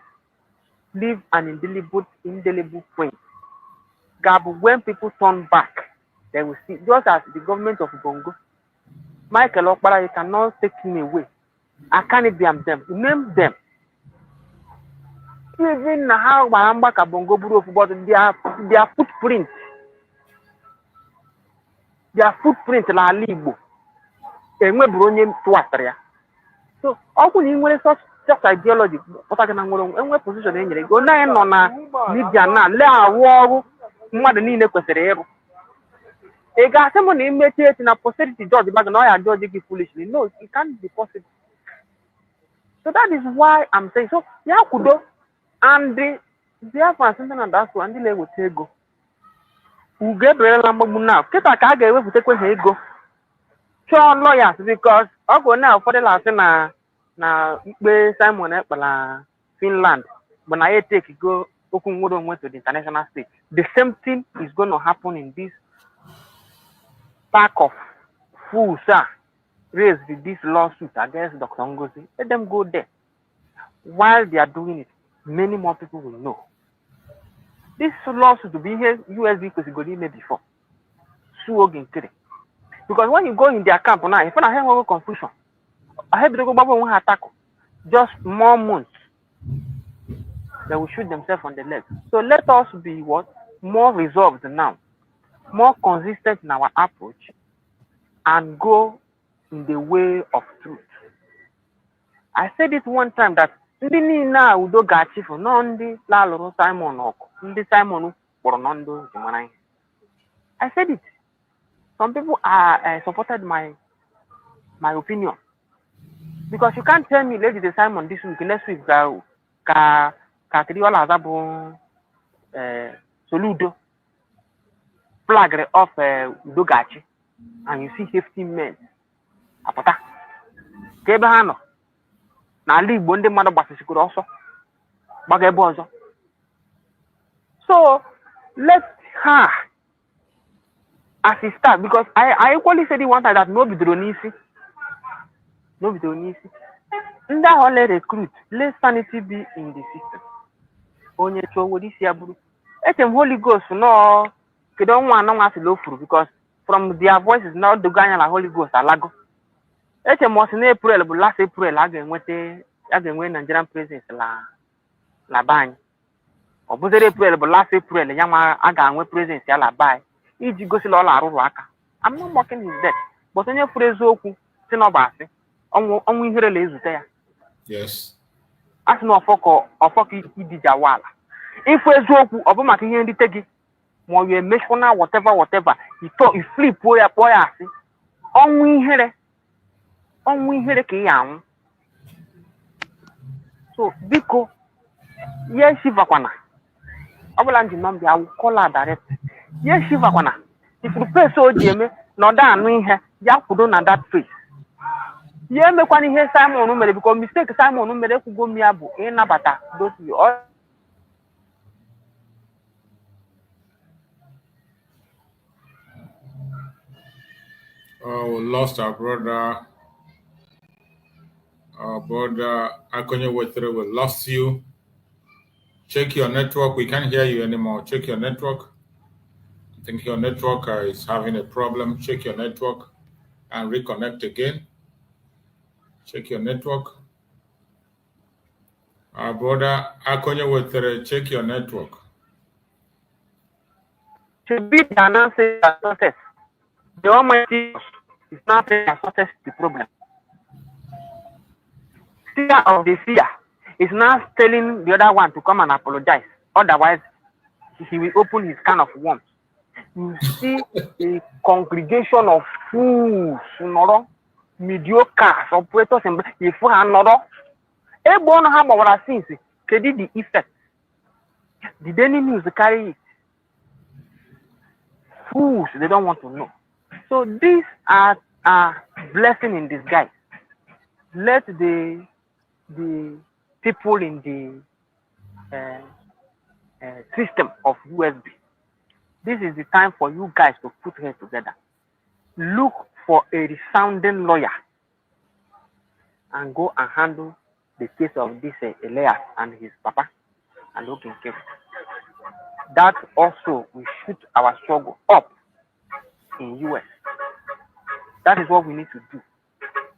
leave an indelible print. Gab, when people turn back, they will see. Just as the government of Bongo, Michael Okpara, you cannot take him away. I can't blame them. Name them. Even how Bahamba Kabongo Buru, but their footprint. Their footprint la Libo. Enwe Brunye to Astria. So, often in such ideology, what I can enwe position in go na no na media na le awo mmadụ niile kwesịrị ịrụ. Ị ga-asị m na imechi echi na posterity judge back na ọ ya judge gị foolishly. No, it can't be possible. So that is why I'm saying, so ya kwudo, and the Biafrans something na that's why ndị na-eweta ego ugo eberela mgbagbu now kịta ka a ga-ewepụtakwa ha ego chọọ lawyers because ọ bụ na ụfọdụ na-asị na ikpe Simon Ekpa Finland bụ na ya take go okwu nwere onwe to the international state. The same thing is going to happen in this pack of fools raised this lawsuit against Dr. Ngozi. Let them go there. While they are doing it, many more people will know. This lawsuit will be here USB because you got email before. Because when you go in their camp now, if I have confusion, I have to go back and attack. Just more months, they will shoot themselves on the leg. So let us be what? More resolved now, more consistent in our approach, and go in the way of truth. I said it one time that ndị niile a udo ga-achịfụ nọ ndị lalụrụ Simon ọkụ ndị Simon kpọrọ nọ ndị ji mara ihe. I said it. Some people are supported my opinion because you can't tell me ladies Simon this week next week ka Triola Azabo Soludo flag of udo gachi and you see 15 men apụta ka ebe ha nọ n'ala Igbo ndị mmadụ gbasịsịkwara ọsọ gbaga ebe ọzọ. So let her as it start because I equally said it one time that no bidoro n'isi ndị ahụ let recruit, let sanity be in the system. Onye chọọ were isi ya bụrụ echem Holy Ghost nọ kedu ọnwa anọ nwa sịla ofuru because from their voices na ọdụgo anya na Holy Ghost alago. Echem ọsị na April bụ last April a ga-enwe Nigerian presence la banyị. Ọ bụzere April bụ last April ya nwa a ga-enwe presence ya la banyị iji gosi la ọ arụrụ aka. I'm not mocking his death, but onye furu eziokwu si na ọ bụ asị ọnwụ ihere la ezute ya. Yes. Asị na ọfọ ka idija wala. Ifu eziokwu ọ bụ maka ihe nrite gị ma ọ emechona whatever you flip ya kpọọ ya asị ọnwụ ihere ka ị ya anwụ. So biko ye shivakwana ọbụla nji nọmba ya call direct ye shivakwana ifuru face o ji eme na ọ da anụ ihe ya kwudo na that face ye emekwana ihe Simon mere because mistake Simon mere ekwugo m ya bụ ịnabata dosi Oh, we lost our brother. Our brother Akonye Wetere, we lost you. Check your network. We can't hear you anymore. Check your network. I think your network is having a problem. Check your network and reconnect again. Check your network. Our brother Akonye Wetere, check your network. To be the announcing success. The Almighty is not saying success is the problem. Seer of the seer is now telling the other one to come and apologize. Otherwise, he will open his can of worms. You see a congregation of fools, mediocres, operators, and if we are not able to have our sins, the effect. The daily news carry it. Fools, they don't want to know. So these are a blessing in disguise. Let the people in the system of USB. This is the time for you guys to put heads together. Look for a resounding lawyer and go and handle the case of this Elias and his papa and look in care. That also will shoot our struggle up in US. That is what we need to do.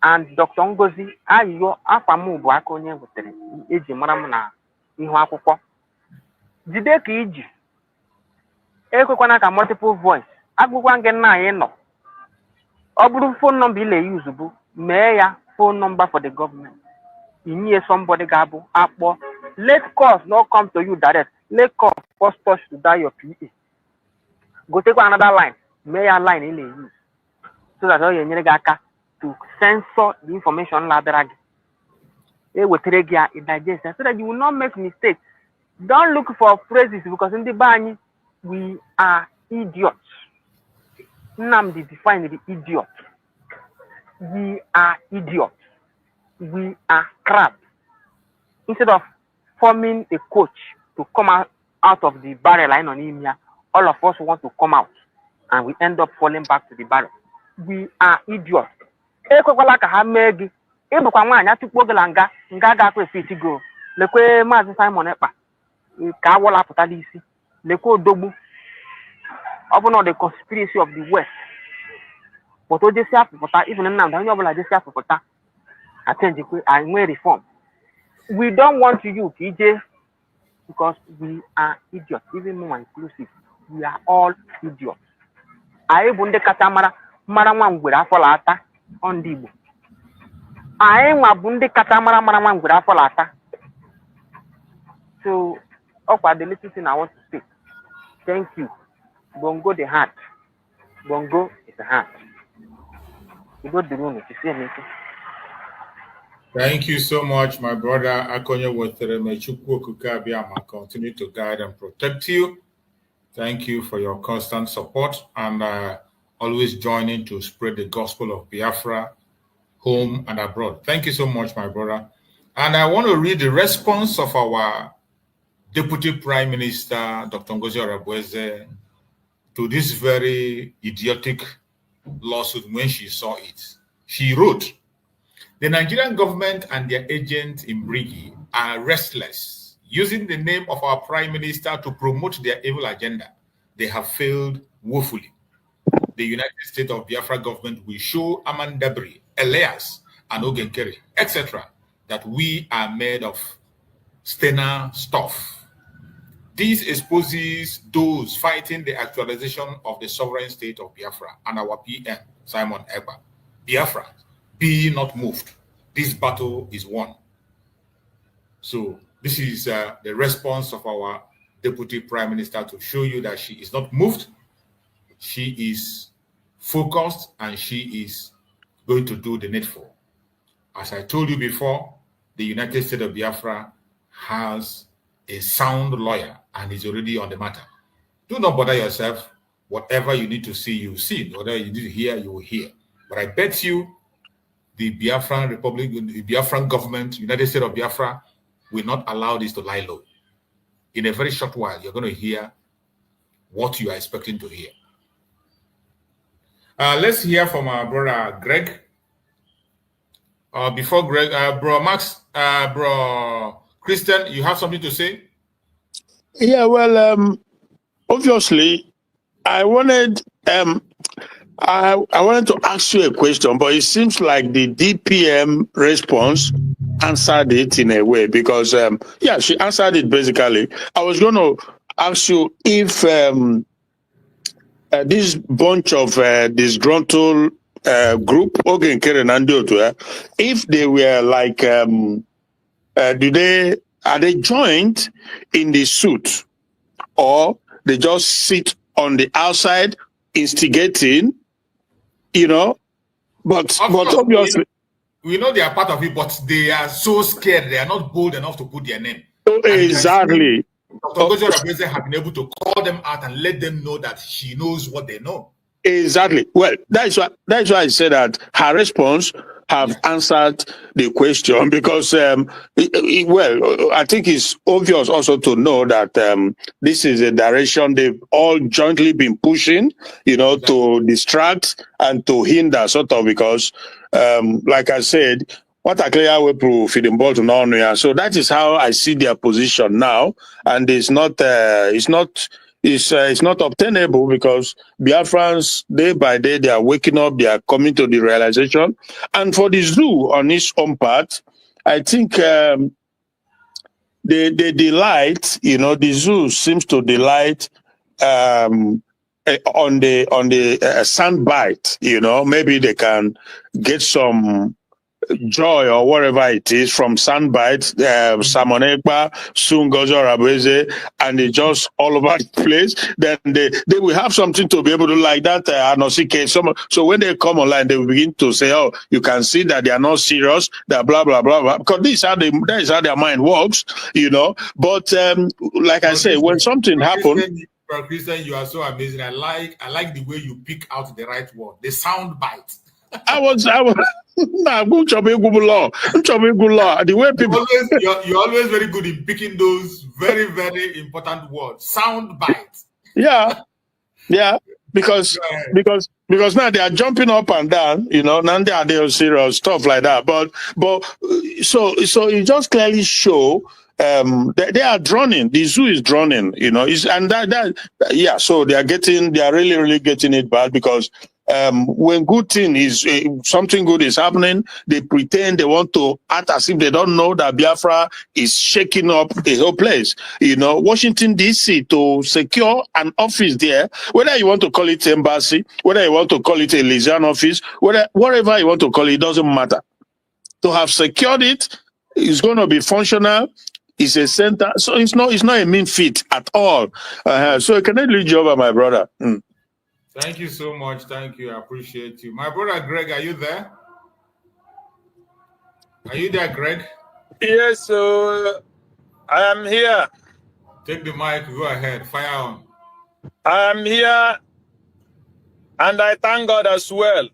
And Dr. Ngozi, ayo afamu bụ aka onye wetere eji mara m na ihu akwụkwọ. Jide ka iji. Ekwekwana ka multiple voice. Agwụgwa ngị nna anyị nọ. Ọ bụrụ phone number ile use bụ mee ya phone number for the government. Inye somebody ga-abụ akpọ. Let calls not come to you direct. Let calls first touch to die your PA. gotekwa another line, mee ya line ị na-use, so that ọ ga-enyere gị aka to censor the information ladara gị. Ewetere gị ya, digest so that you will not make mistakes. Don't look for phrases because in the bany we are idiots. Nnamdi defined the idiot. We are idiots. We are crap. Instead of forming a coach to come out of the barrel line on him here, all of us want to come out and we end up falling back to the barrel. We are idiots. Ekwekwala ka ha mee gị. Ịbụkwa nwaanyị atụkpo gị na nga ga-akwa efiti go. Lekwe Maazị Simon Ekpa ka awọla pụta n'isi. Lekwe odogbu. Ọ bụ na the conspiracy of the West. But o jesi afụpụta, even Nnamdi onye ọbụla jesi afụpụta, attenjikwe enwe reform. We don't want you, PJ, because we are idiots, even more inclusive. We are all idiots. Anyị bụ ndị kacha mara nwa ngwere afọ lata on the Igbo. Anyị nwa bụ ndị kacha mara nwa ngwere afọ lata. So, ọkwa the little thing I want to say. Thank you. Bongo the heart. Bongo is the heart. You go to the room if you see anything. Thank you so much, my brother Akonye Wotereme Chukwu Kukabiama. Continue to guide and protect you. Thank you for your constant support and always joining to spread the gospel of Biafra home and abroad. Thank you so much, my brother. And I want to read the response of our Deputy Prime Minister, Dr. Ngozi Orebweze, to this very idiotic lawsuit when she saw it. She wrote, "The Nigerian government and their agents in Brigi are restless, using the name of our Prime Minister to promote their evil agenda. They have failed woefully. The United States of Biafra government will show Amandabri, Elias, and Ogenkere, etc., that we are made of sterner stuff. This exposes those fighting the actualization of the sovereign state of Biafra and our PM, Simon Ekpa. Biafra, be not moved. This battle is won." So this is the response of our Deputy Prime Minister to show you that she is not moved. She is focused and she is going to do the needful. As I told you before, the United States of Biafra has a sound lawyer and is already on the matter. Do not bother yourself. Whatever you need to see, you see. Whatever you need to hear, you will hear. But I bet you the Biafran Republic, the Biafran government, United States of Biafra will not allow this to lie low. In a very short while, you're going to hear what you are expecting to hear. Let's hear from our brother Greg. Before Greg, bro Max, bro Christian, you have something to say? Yeah, well, obviously, I wanted I wanted to ask you a question, but it seems like the DPM response answered it in a way because, yeah, she answered it basically. I was going to ask you if this bunch of disgruntled group, if they were like, are they joined in the suit, or they just sit on the outside instigating, you know? But obviously, we know they are part of it, but they are so scared. They are not bold enough to put their name. Exactly. Dr. Ngozi Orebweze have been able to call them out and let them know that she knows what they know. Exactly. Well, that's why I said that her response have answered the question because, well, I think it's obvious also to know that this is a direction they've all jointly been pushing, you know, to distract and to hinder sort of because, like I said, what a clear way proof in ball to know. So that is how I see their position now, and it's not obtainable because Biafrans, day by day, they are waking up, they are coming to the realization. And for the zoo, on its own part, I think they delight, you know, the zoo seems to delight on the sound bite, you know, maybe they can get some joy or whatever it is from Soundbite, Salmon Ekpa, soon Gozo Rabeze, and they just all over the place, then they will have something to be able to like that Anosike. So when they come online, they will begin to say, oh, you can see that they are not serious, that blah, blah, blah, blah. Because that is how their mind works, you know. But like I say, when something happens, Christian, you are so amazing. I like the way you pick out the right word, the sound bite. I was nah, good job, good law. The way people you're always very good in picking those very, very important words. Sound bite. Yeah. Because now they are jumping up and down, you know, now they are serious stuff like that. But so it just clearly show they are drowning. The zoo is drowning, you know. So they are really, really getting it bad because when good thing is something good is happening, they pretend they want to act as if they don't know that Biafra is shaking up the whole place. You know, Washington DC to secure an office there, whether you want to call it embassy, whether you want to call it a liaison office, whatever you want to call it, doesn't matter. To have secured it, it's going to be functional. It's a center, so it's not a mean feat at all. So can I lead you over, my brother? Thank you so much. Thank you. I appreciate you. My brother Greg, are you there? Are you there, Greg? Yes, so I am here. Take the mic. Go ahead. Fire on. I am here, and I thank God as well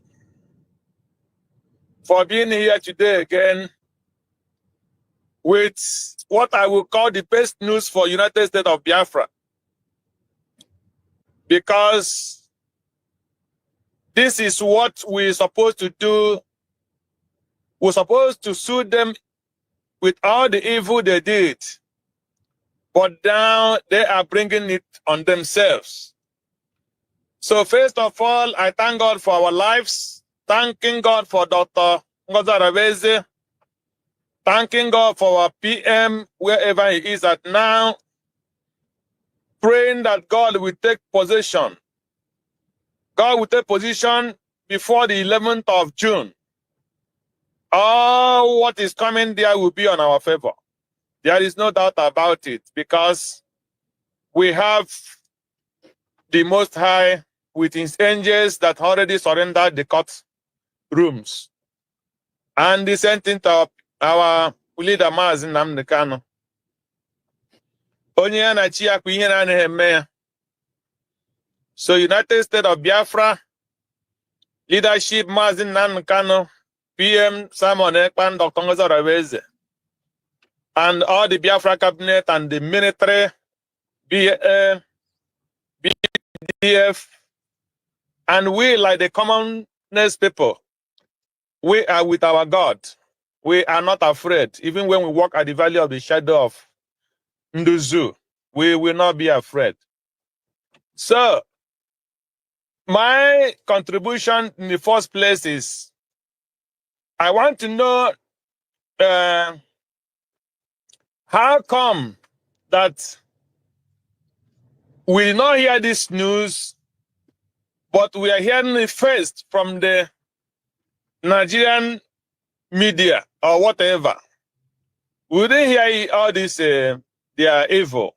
for being here today again with what I will call the best news for United States of Biafra. Because this is what we're supposed to do. We're supposed to sue them with all the evil they did. But now they are bringing it on themselves. So first of all, I thank God for our lives. Thanking God for Dr. Ngozi Arabeze. Thanking God for our PM, wherever he is at now. Praying that God will take possession. God will take position before the 11th of June. All what is coming there will be on our favor. There is no doubt about it, because we have the Most High with his angels that already surrendered the court rooms. And he sent into our leader, Mazi Nnamdi Kanu. Onye ya na chi ya kwa ihe na-anaghị eme ya. So United States of Biafra, leadership Mazi Nnamdi Kanu, PM Simon Ekpan, Dr. Ngozi Arabeze, and all the Biafra cabinet and the military, BDF, and we, like the commonest people, we are with our God. We are not afraid. Even when we walk at the valley of the shadow of Nduzu, we will not be afraid. So, my contribution in the first place is, I want to know how come that we did not hear this news, but we are hearing it first from the Nigerian media or whatever. We didn't hear all this, they are evil,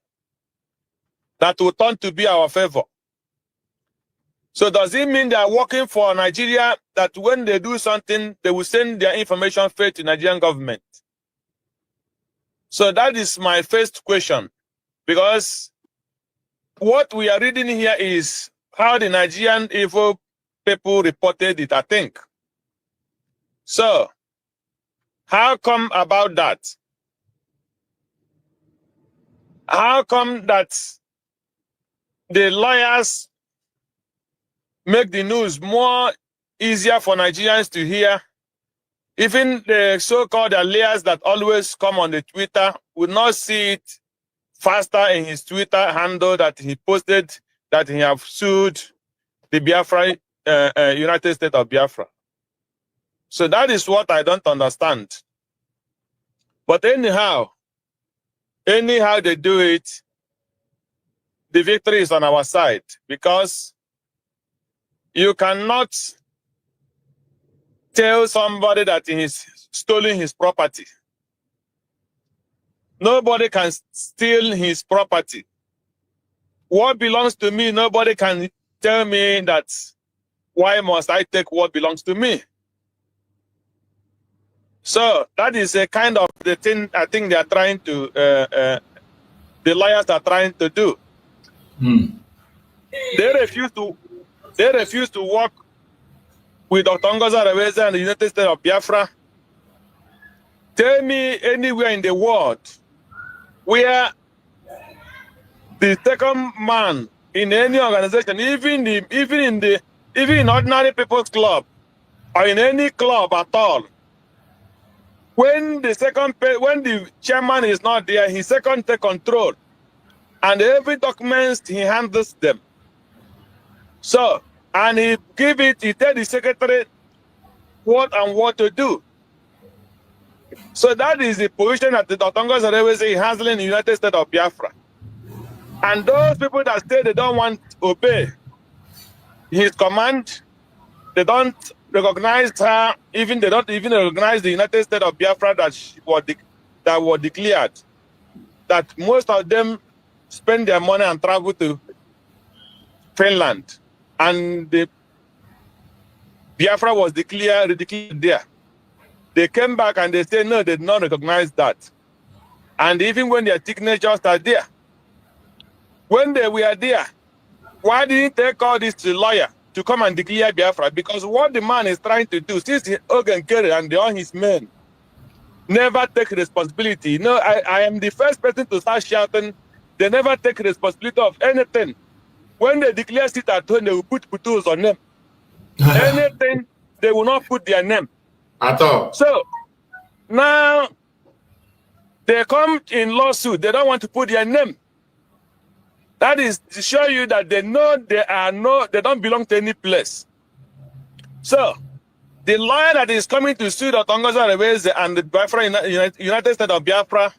that will turn to be our favor. So does it mean they are working for Nigeria, that when they do something, they will send their information straight to Nigerian government? So that is my first question, because what we are reading here is how the Nigerian evil people reported it, I think. So, how come about that? How come that the lawyers make the news more easier for Nigerians to hear? Even the so-called lawyers that always come on the Twitter would not see it faster in his Twitter handle that he posted that he have sued the Biafra, United States of Biafra. So that is what I don't understand. But anyhow they do it, the victory is on our side, because you cannot tell somebody that in his stolen his property. Nobody can steal his property. What belongs to me, nobody can tell me that why must I take what belongs to me. So that is a kind of the thing I think they are trying to, the lawyers are trying to do. They refuse to work with Dr. Ngozi Areweze and the United States of Biafra. Tell me anywhere in the world where the second man in any organization, even in ordinary people's club or in any club at all, when the chairman is not there, his second take control, and every document he handles them. So, and he tell the secretary what to do. So that is the position that the Dr. Ngozi Areweze is handling in the United States of Biafra. And those people that say they don't want to obey his command, they don't recognize her, they don't even recognize the United States of Biafra that were declared. That most of them spend their money and travel to Finland. And the Biafra was declared there. They came back and they said, no, they did not recognize that. And even when their signatures are there, when they were there, why didn't they call this lawyer to come and declare Biafra? Because what the man is trying to do, since Ogun Kerry and all his men never take responsibility. No, I am the first person to start shouting, they never take responsibility of anything. When they declare sit at home, they will put putus on them. Anything, they will not put their name. At all. So, now, they come in lawsuit, they don't want to put their name. That is to show you that they know they don't belong to any place. So, the lawyer that is coming to sue Dr. Ngozi Areweze and the Biafra United States of Biafra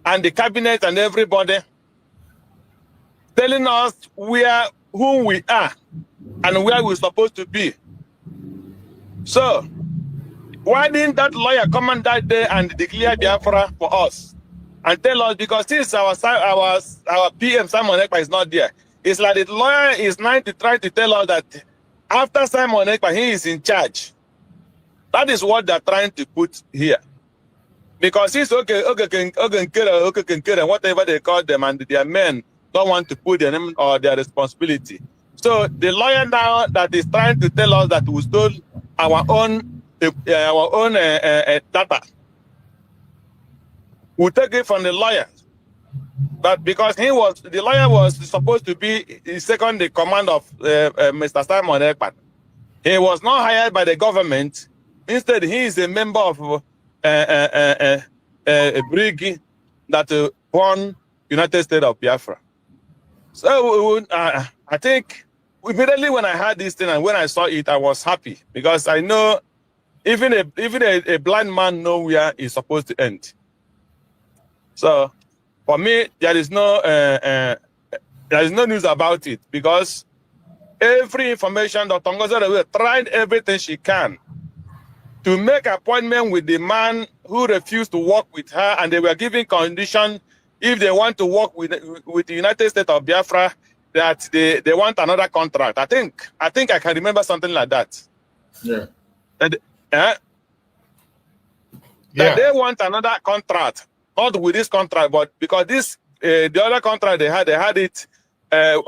and the cabinet and everybody, telling us who we are and where we're supposed to be. So, why didn't that lawyer come on that day and declare Biafra for us? And tell us, because since our PM Simon Ekpa is not there, it's like the lawyer is trying to tell us that after Simon Ekpa, he is in charge. That is what they're trying to put here. Because since whatever they call them and their men don't want to put their name or their responsibility. So the lawyer now that is trying to tell us that we stole our own data, we take it from the lawyer. But because the lawyer was supposed to be second in command of Mr. Simon Ekpa, he was not hired by the government. Instead, he is a member of a brig that won United States of Biafra. So I think immediately when I heard this thing and when I saw it, I was happy because I know even a blind man knows where he's supposed to end. So for me, there is no news about it because every information Dr. Ngozi Areweze tried everything she can to make appointment with the man who refused to work with her, and they were giving condition if they want to work with the United States of Biafra that they want another contract. I think I can remember something like that. Yeah. That they want another contract, not with this contract, but because this the other contract they had it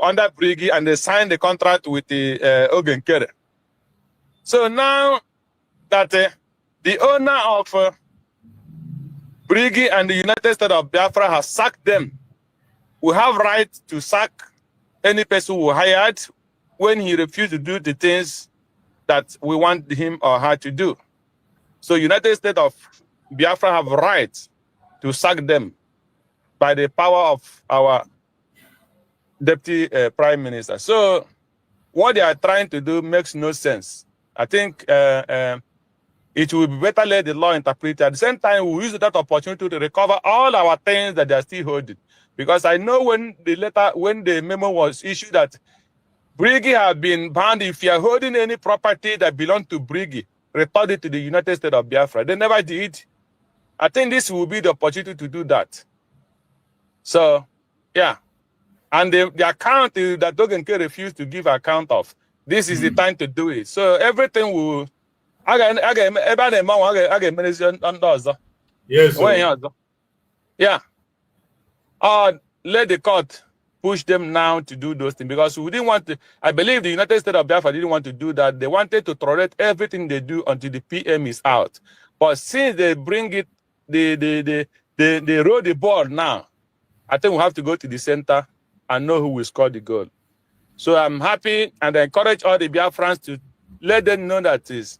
under Brigi, and they signed the contract with the Ogun Kerry. So now that the owner of Brigi and the United States of Biafra has sacked them, we have right to sack any person who hired when he refused to do the things that we want him or her to do. So United States of Biafra have right to sack them by the power of our Deputy Prime Minister. So what they are trying to do makes no sense. I think it will be better let the law interpret. At the same time, we will use that opportunity to recover all our things that they are still holding. Because I know when the memo was issued that Brigi have been banned. If you are holding any property that belongs to Brigi, report it to the United States of Biafra. They never did. I think this will be the opportunity to do that. So, yeah. And the account that Dogen K refused to give account of, this is the time to do it. So everything will. Yes, sir. Yeah. Let the court push them now to do those things, because we didn't want to. I believe the United States of Biafra didn't want to do that. They wanted to tolerate everything they do until the PM is out. But since they bring it, they roll the ball now. I think we have to go to the center and know who will score the goal. So I'm happy, and I encourage all the Biafrans to let them know that is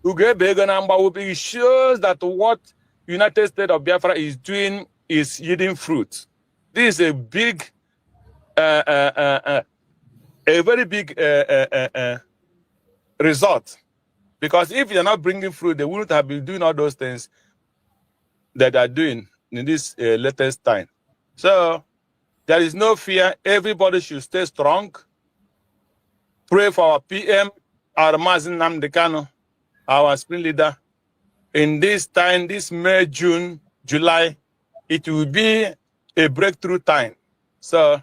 it shows that what United States of Biafra is doing is yielding fruit. This is a big, a very big result. Because if you're not bringing fruit, they wouldn't have been doing all those things that they're doing in this latest time. So there is no fear. Everybody should stay strong. Pray for our PM, our Mazi Nnamdi Kanu, our spring leader. In this time, this May, June, July, it will be a breakthrough time. So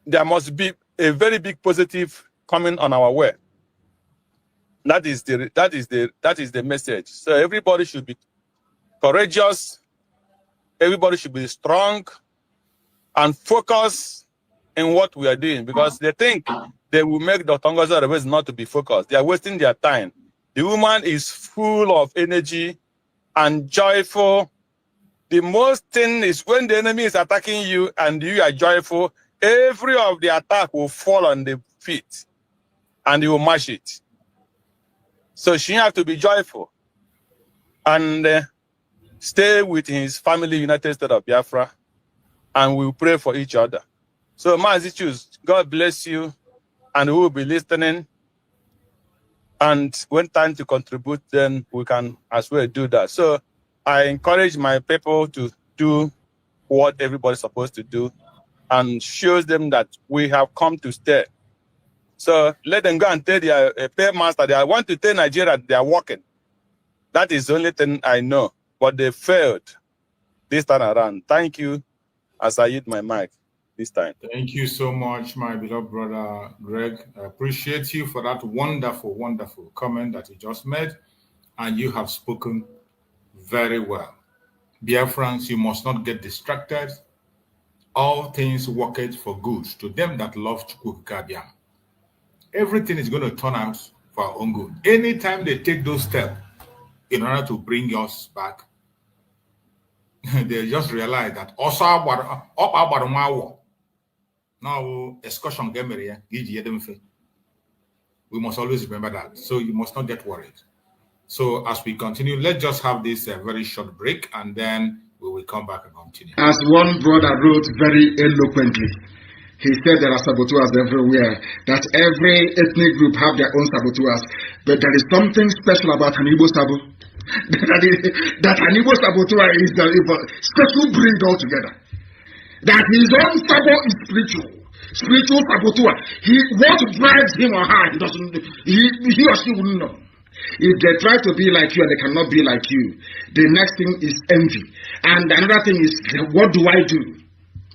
there must be a very big positive coming on our way. That is the message. So everybody should be courageous. Everybody should be strong and focus in what we are doing, because they think they will make the Tongoza rebels not to be focused. They are wasting their time. The woman is full of energy and joyful. The most thing is when the enemy is attacking you and you are joyful, every of the attack will fall on the feet and you will mash it. So she has to be joyful and stay with his family, United States of Biafra, and we'll pray for each other. So, Mazi Chus, God bless you, and we will be listening. And when time to contribute, then we can as well do that. So I encourage my people to do what everybody's supposed to do and shows them that we have come to stay. So let them go and tell their paymaster they want to tell Nigeria they are working. That is the only thing I know. But they failed this time around. Thank you as I hit my mic this time. Thank you so much, my beloved brother Greg. I appreciate you for that wonderful, wonderful comment that you just made. And you have spoken very well. Biafrans, you must not get distracted. All things work it for good to them that love Chukwukabiam. Everything is going to turn out for our own good. Anytime they take those steps in order to bring us back, they just realize that also now excursion we must always remember that. So you must not get worried. So as we continue, let's just have this very short break, and then we will come back and continue. As one brother wrote very eloquently, he said there are saboteurs everywhere, that every ethnic group have their own saboteurs, but there is something special about an Igbo sabo. that an Igbo saboteur is the special breed altogether. That his own sabo is spiritual saboteur. What drives him or her, he or she wouldn't know. If they try to be like you and they cannot be like you, the next thing is envy. And another thing is, what do I do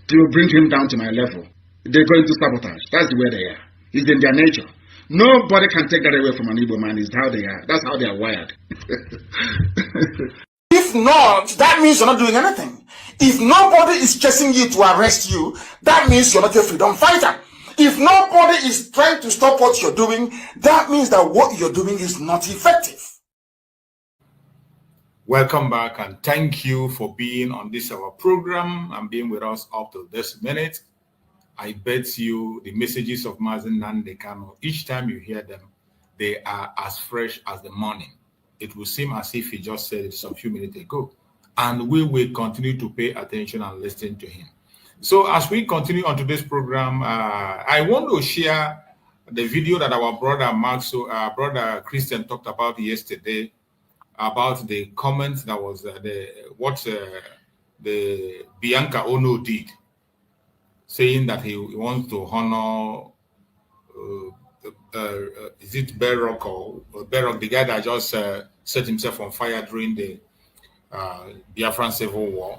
to bring him down to my level? They're going to sabotage. That's the way they are. It's in their nature. Nobody can take that away from an Igbo man. It's how they are. That's how they are wired. If not, that means you're not doing anything. If nobody is chasing you to arrest you, that means you're not a freedom fighter. If nobody is trying to stop what you're doing, that means that what you're doing is not effective. Welcome back, and thank you for being on this our program and being with us up to this minute. I bet you the messages of Mazi Nnamdi Kanu, each time you hear them, they are as fresh as the morning. It will seem as if he just said it some few minutes ago. And we will continue to pay attention and listen to him. So as we continue on today's program, I want to share the video that our brother brother Christian talked about yesterday about the comments that was the Bianca Ono did, saying that he wants to honor is it Berok or Berok, the guy that just set himself on fire during the Biafran Civil War.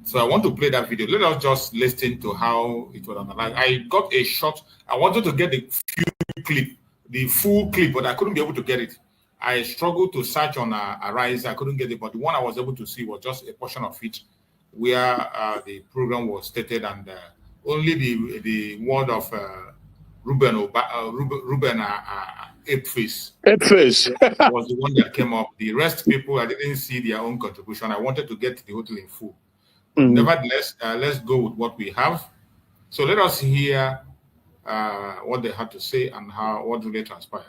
So I want to play that video. Let us just listen to how it was analyzed. I got a shot. I wanted to get the full clip, but I couldn't be able to get it. I struggled to search on Arise. I couldn't get it, but the one I was able to see was just a portion of it where the program was stated, and only the word of Ruben Apeface was the one that came up. The rest people, I didn't see their own contribution. I wanted to get the hotel in full. Nevertheless, let's go with what we have. So let us hear what they had to say and what really transpired.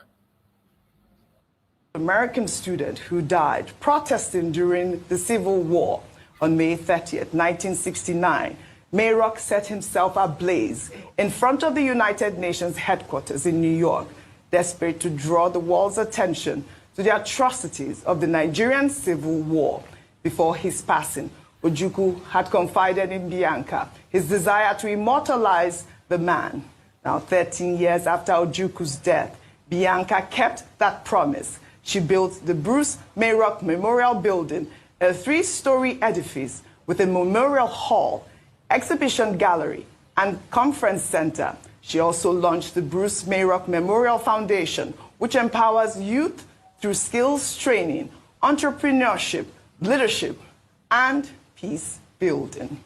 American student who died protesting during the Civil War on May 30th, 1969. Mayrock set himself ablaze in front of the United Nations headquarters in New York, desperate to draw the world's attention to the atrocities of the Nigerian Civil War. Before his passing, Ojukwu had confided in Bianca his desire to immortalize the man. Now, 13 years after Ojukwu's death, Bianca kept that promise. She built the Bruce Mayrock Memorial Building, a 3-story edifice with a memorial hall, exhibition gallery, and conference center. She also launched the Bruce Mayrock Memorial Foundation, which empowers youth through skills training, entrepreneurship, leadership, and peace building.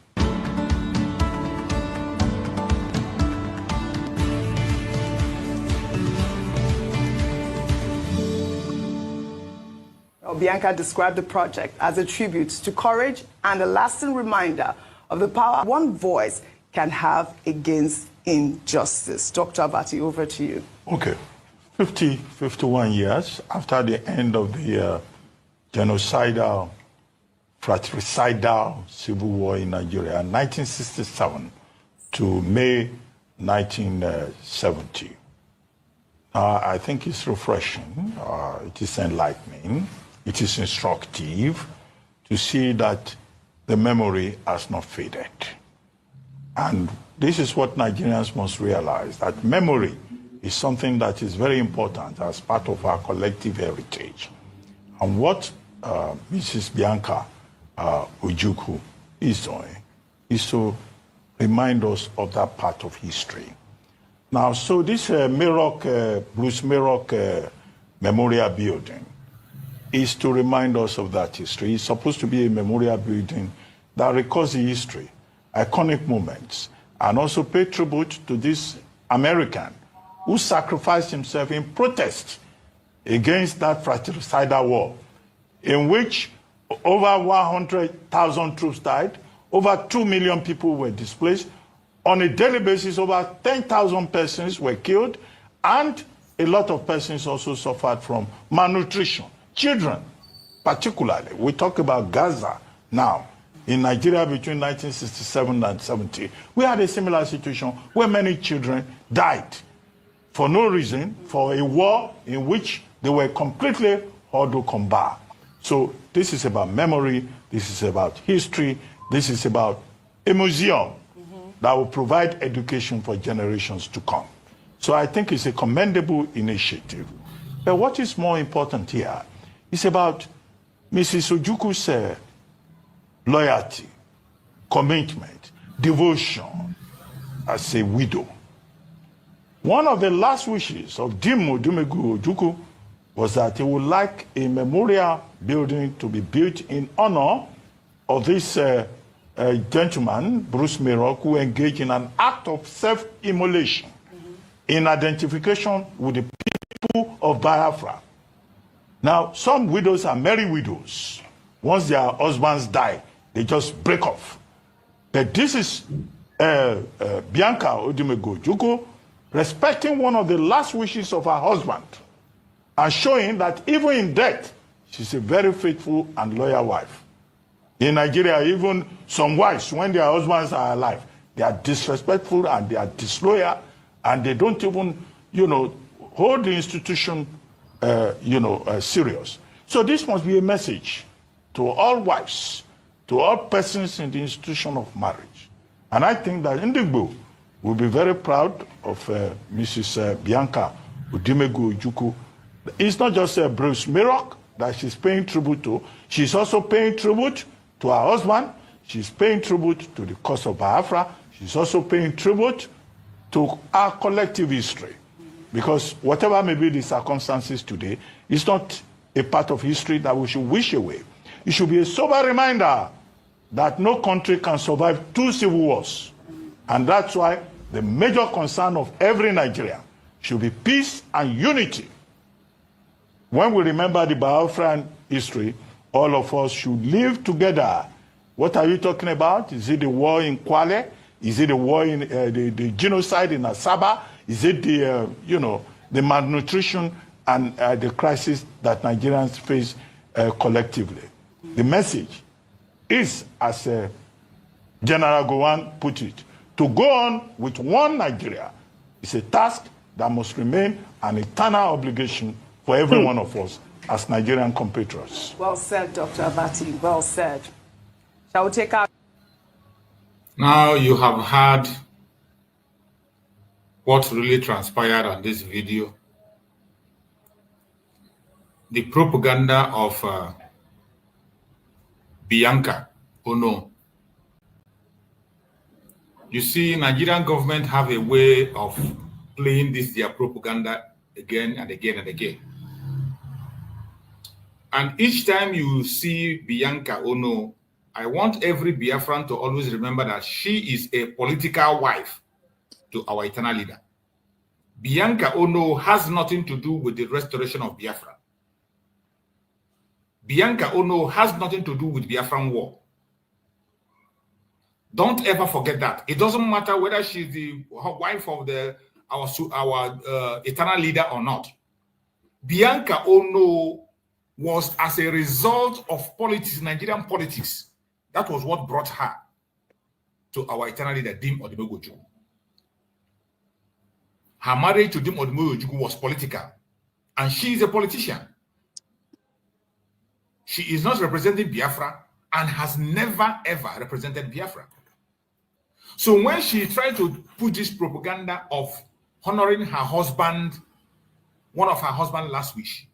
Bianca described the project as a tribute to courage and a lasting reminder of the power one voice can have against injustice. Dr. Abati, over to you. Okay. 51 years after the end of the genocidal, fratricidal civil war in Nigeria, 1967 to May 1970. I think it's refreshing, it is enlightening, it is instructive to see that the memory has not faded. And this is what Nigerians must realize, that memory is something that is very important as part of our collective heritage. And what Mrs. Bianca Ojukwu is doing is to remind us of that part of history. Now, so this Bruce Mayrock Memorial Building is to remind us of that history. It's supposed to be a memorial building that records the history, iconic moments, and also pay tribute to this American who sacrificed himself in protest against that fratricidal war, in which over 100,000 troops died, over 2 million people were displaced. On a daily basis, over 10,000 persons were killed, and a lot of persons also suffered from malnutrition. Children, particularly. We talk about Gaza now. In Nigeria, between 1967 and 70, we had a similar situation where many children died for no reason, for a war in which they were completely hors de combat. So this is about memory, this is about history, this is about a museum that will provide education for generations to come. So I think it's a commendable initiative. But what is more important here is about Mrs. Ojukwu's loyalty, commitment, devotion as a widow. One of the last wishes of Dimu Dumegu Ojukwu was that he would like a memorial building to be built in honor of this gentleman, Bruce Mayrock, who engaged in an act of self-immolation in identification with the people of Biafra. Now, some widows are merry widows. Once their husbands die, they just break off. But this is Bianca Odumego Ojukwu respecting one of the last wishes of her husband and showing that even in death, she's a very faithful and loyal wife. In Nigeria, even some wives, when their husbands are alive, they are disrespectful and they are disloyal, and they don't even, hold the institution, serious. So this must be a message to all wives, to all persons in the institution of marriage. And I think that Ndigbo We'll be very proud of Mrs. Bianca Udimegu Ojukwu. It's not just Bruce Miroc that she's paying tribute to. She's also paying tribute to her husband. She's paying tribute to the cause of Biafra. She's also paying tribute to our collective history. Because whatever may be the circumstances today, it's not a part of history that we should wish away. It should be a sober reminder that no country can survive 2 civil wars. And that's why the major concern of every Nigerian should be peace and unity. When we remember the Biafran history, all of us should live together. What are you talking about? Is it the war in Kwale? Is it the war in the genocide in Asaba? Is it the, the malnutrition and the crisis that Nigerians face collectively? The message is, as General Gowon put it, to go on with one Nigeria is a task that must remain an eternal obligation for every one of us as Nigerian compatriots. Well said, Dr. Abati. Well said. Shall we take our... Now you have heard what really transpired on this video. The propaganda of Bianca Ono. You see, Nigerian government have a way of playing their propaganda again and again and again. And each time you see Bianca Ono, I want every Biafran to always remember that she is a political wife to our eternal leader. Bianca Ono has nothing to do with the restoration of Biafra. Bianca Ono has nothing to do with Biafran war. Don't ever forget that. It doesn't matter whether she's the wife of our eternal leader or not. Bianca Ono was as a result of politics, Nigerian politics. That was what brought her to our eternal leader, Dim Odimegwu Ojukwu. Her marriage to Dim Odimegwu Ojukwu was political, and she is a politician. She is not representing Biafra and has never ever represented Biafra. So when she tried to put this propaganda of honoring her husband, one of her husband's last wish,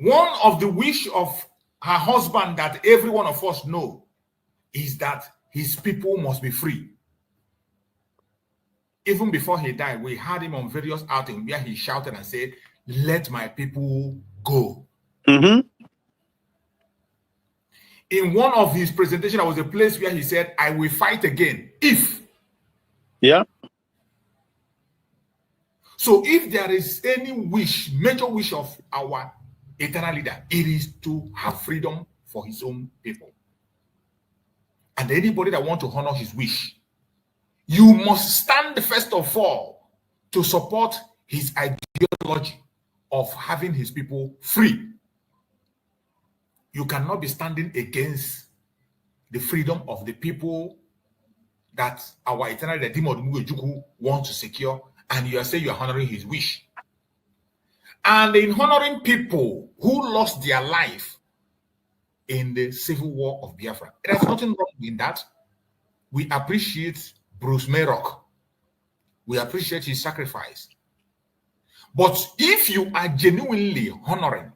one of the wish of her husband that every one of us know is that his people must be free. Even before he died, we had him on various outings where he shouted and said, "Let my people go." Mm-hmm. In one of his presentations, there was a place where he said, "I will fight again if." Yeah. So if there is any wish, major wish of our eternal leader, it is to have freedom for his own people. And anybody that wants to honor his wish, you must stand first of all to support his ideology of having his people free. You cannot be standing against the freedom of the people that our eternal leader Dim Odimegwu Ojukwu wants to secure, and you are saying you are honoring his wish. And in honoring people who lost their life in the civil war of Biafra, there's nothing wrong in that. We appreciate Bruce Miroc. We appreciate his sacrifice. But if you are genuinely honoring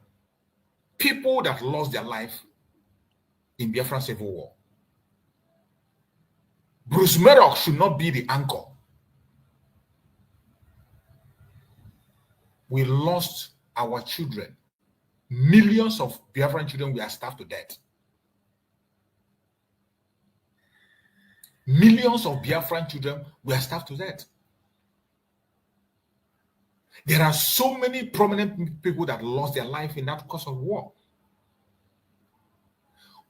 people that lost their life in Biafra civil war, Bruce Miroc should not be the anchor. We lost our children. Millions of Biafran children were starved to death. Millions of Biafran children were starved to death. There are so many prominent people that lost their life in that course of war.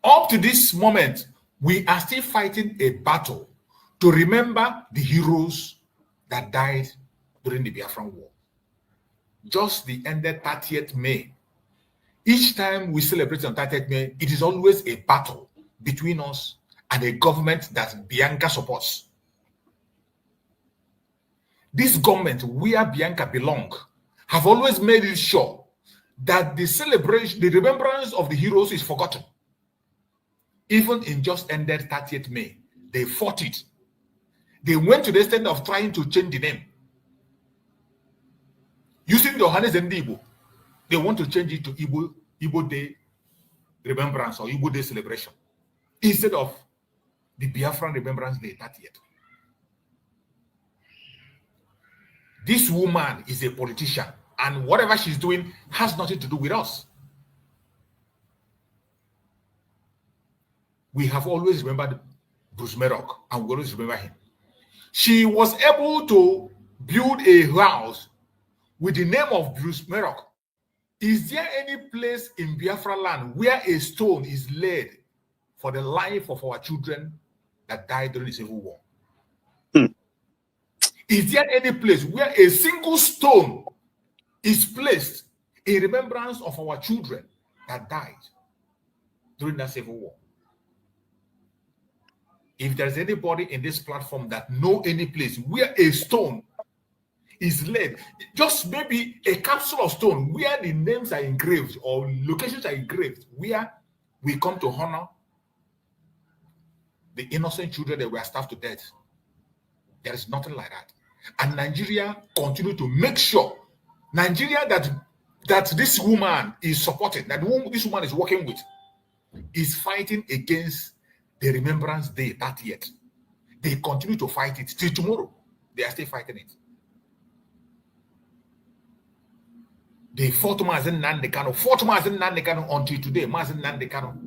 Up to this moment, we are still fighting a battle to remember the heroes that died during the Biafran war. Just the ended 30th May. Each time we celebrate on 30th May, it is always a battle between us and a government that Bianca supports. This government, where Bianca belongs, have always made it sure that the celebration, the remembrance of the heroes is forgotten. Even in just ended 30th May, they fought it They went to the extent of trying to change the name. Using the Johannes and Igbo, they want to change it to Igbo Day Remembrance or Igbo Day Celebration instead of the Biafran Remembrance Day that year. This woman is a politician, and whatever she's doing has nothing to do with us. We have always remembered Bruce Merrock, and we always remember him. She was able to build a house with the name of Bruce Merrock. Is there any place in Biafra land where a stone is laid for the life of our children that died during the Civil War? Is there any place where a single stone is placed in remembrance of our children that died during that Civil War? If there's anybody in this platform that know any place where a stone is laid, just maybe a capsule of stone where the names are engraved or locations are engraved, where we come to honor the innocent children that were starved to death. There is nothing like that. And Nigeria continue to make sure, Nigeria that this woman is supporting, that this woman is working with, is fighting against the Remembrance Day that yet. They continue to fight it till tomorrow. They are still fighting it. They fought Mazen Nandekano until today. Mazen Nandekano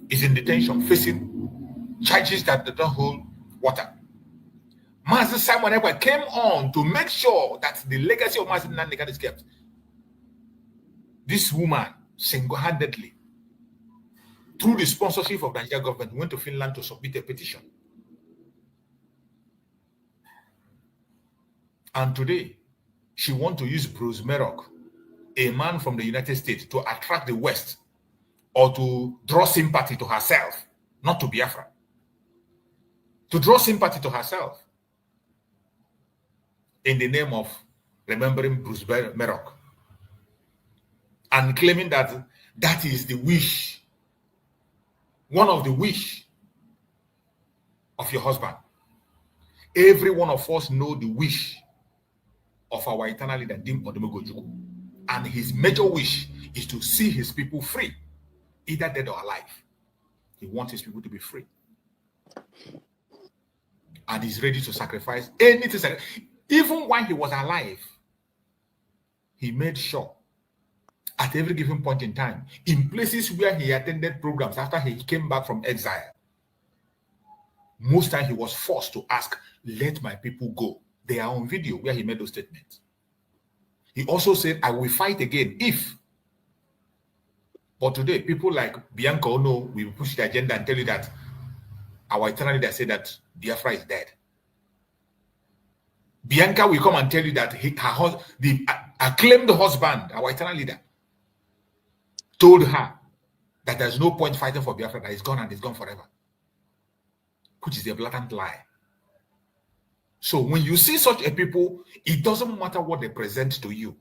is in detention, facing charges that don't hold water. Mazen Simon Ekpa came on to make sure that the legacy of Mazen Nandekano is kept. This woman, single-handedly, through the sponsorship of the Nigerian government, went to Finland to submit a petition. And today, she wants to use Bruce Merrock, a man from the United States, to attract the West or to draw sympathy to herself, not to Biafra. To draw sympathy to herself in the name of remembering Bruce Merrock and claiming that that is the wish, one of the wish of your husband. Every one of us know the wish of our eternal leader, Dim Odumogojuku. And his major wish is to see his people free, either dead or alive. He wants his people to be free. And he's ready to sacrifice anything. Even while he was alive, he made sure at every given point in time, in places where he attended programs after he came back from exile, most time he was forced to ask, let my people go. They are on video where he made those statements. He also said, I will fight again if. But today, people like Bianca Ono will push the agenda and tell you that our eternal leader said that Biafra is dead. Bianca will come and tell you that the acclaimed husband, our eternal leader, told her that there's no point fighting for Biafra, that he's gone and he's gone forever, which is a blatant lie. So when you see such a people, it doesn't matter what they present to you.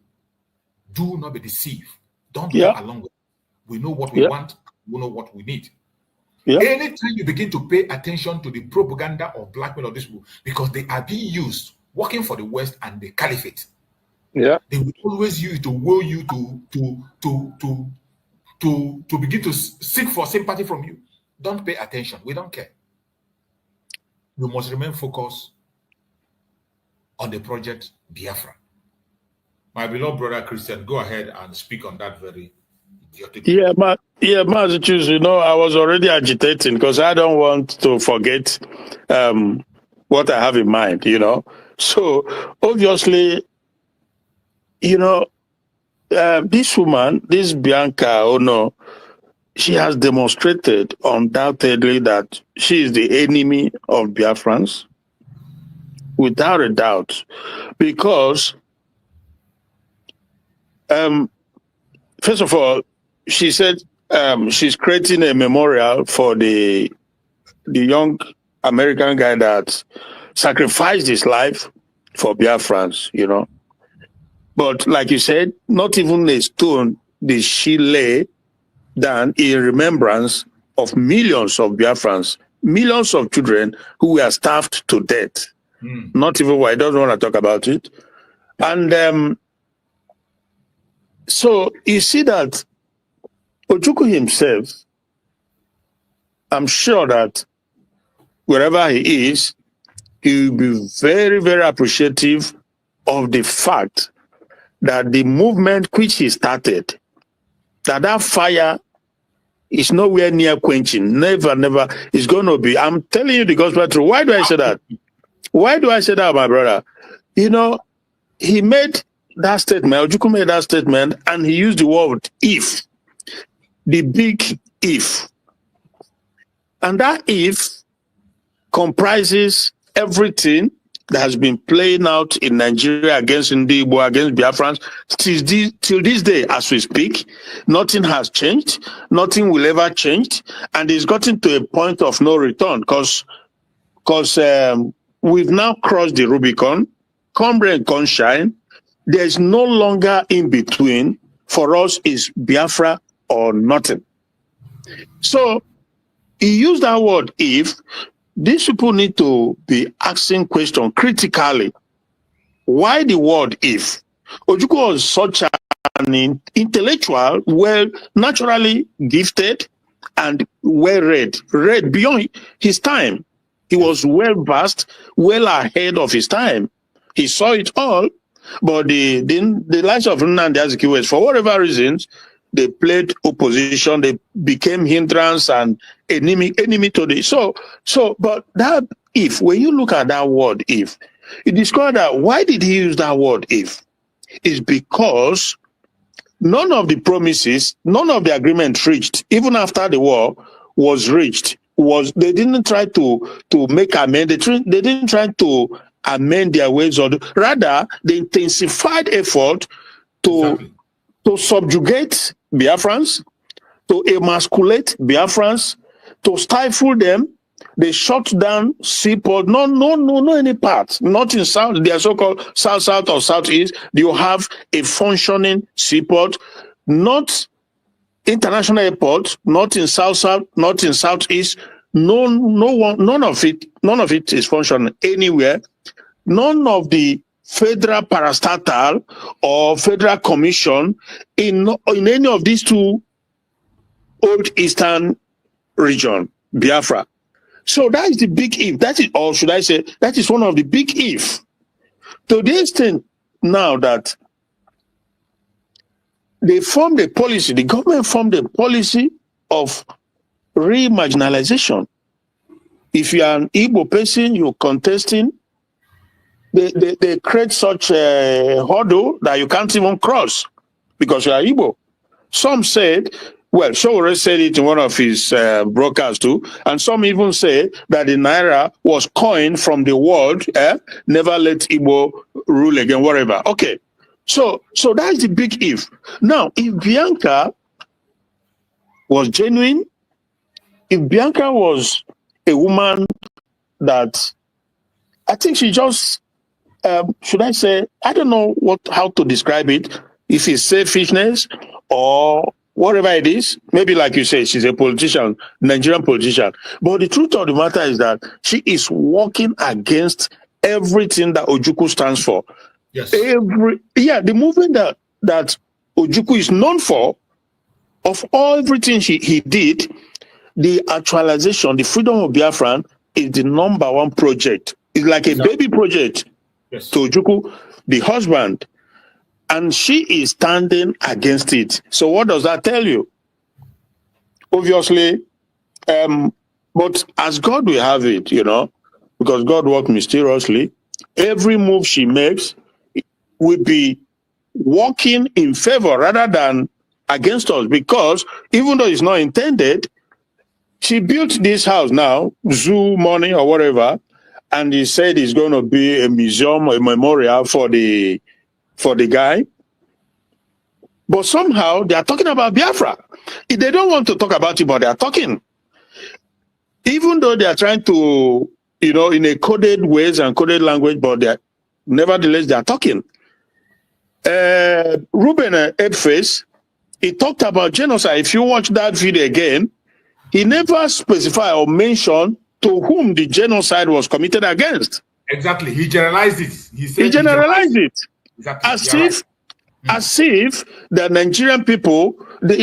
Do not be deceived. Don't go along with it. We know what we want. We know what we need. Anytime you begin to pay attention to the propaganda or blackmail of this people, because they are being used, working for the West and the caliphate. They will always use to will you to begin to seek for sympathy from you. Don't pay attention. We don't care. You must remain focused on the project Biafra. My beloved brother Christian, go ahead and speak on that very idiotic. Massachusetts, I was already agitating because I don't want to forget what I have in mind, So obviously, this woman, this Bianca Ono, she has demonstrated undoubtedly that she is the enemy of Biafrans, without a doubt, because first of all, she said she's creating a memorial for the young American guy that sacrificed his life for Biafrans, But like you said, not even a stone did she lay down in remembrance of millions of Biafrans millions of children who were starved to death. Not even why I don't want to talk about it. And so you see that Ojukwu himself, I'm sure that wherever he is, he will be very, very appreciative of the fact that the movement which he started, that fire is nowhere near quenching. Never, never is going to be. I'm telling you the gospel truth. Why do I say that? Why do I say that, my brother? You know, he made that statement, Ojukwu made that statement, and he used the word if, the big if. And that if comprises everything that has been playing out in Nigeria against Ndigbo, against Biafrans. Till this day, as we speak, nothing has changed. Nothing will ever change. And it's gotten to a point of no return because we've now crossed the Rubicon. Come rain, come shine. There's no longer in between. For us, is Biafra or nothing. So he used that word if. These people need to be asking questions critically. Why the word if? Ojukwu was such an intellectual, well, naturally gifted and well-read, read beyond his time. He was well-versed, well ahead of his time. He saw it all, but the likes of Nnamdi Azikiwe, for whatever reasons, they played opposition, they became hindrance and enemy to the but that if, when you look at that word if, you discover that why did he use that word if? It's because none of the promises, none of the agreement reached, even after the war was reached, they didn't try to make amend, they didn't try to amend their ways, or rather they intensified effort to subjugate Biafrans, to emasculate Biafrans, to stifle them. They shut down seaport. No, any part. Not in South, they are so-called South or Southeast. You have a functioning seaport, not international airport, not in South, not in Southeast. None of it is functioning anywhere. None of the federal parastatal or federal commission in any of these two old eastern region, Biafra. So that is the big if. That is, or should I say, that is one of the big if. To the extent now that they formed a policy, the government formed a policy of re-marginalization. If you are an Igbo person, you're contesting, they create such a hurdle that you can't even cross because you are Igbo. Some said, well, Showore said it in one of his broadcasts too, and some even say that the Naira was coined from the word, never let Igbo rule again, whatever. Okay, so that's the big if. Now, if Bianca was genuine, if Bianca was a woman that, I think she just, should I say, I don't know how to describe it, if it's selfishness or whatever it is, maybe like you say, she's a politician, Nigerian politician. But the truth of the matter is that she is working against everything that Ojukwu stands for. Yes. The movement that Ojukwu is known for, of everything he did, the actualization, the freedom of Biafran is the number one project. It's like a baby project to Ojukwu, the husband. And she is standing against it. So what does that tell you? Obviously, but as God will have it, because God works mysteriously, every move she makes will be working in favor rather than against us. Because even though it's not intended, she built this house now, zoo money or whatever, and he said it's going to be a museum, a memorial for the guy. But somehow they are talking about Biafra. They don't want to talk about it, but they are talking. Even though they are trying to, in a coded ways and coded language, but nevertheless they are talking. Ruben Ebbface, he talked about genocide. If you watch that video again, he never specified or mentioned to whom the genocide was committed against. Exactly. He generalized it. He generalized it. Exactly. As if the Nigerian people,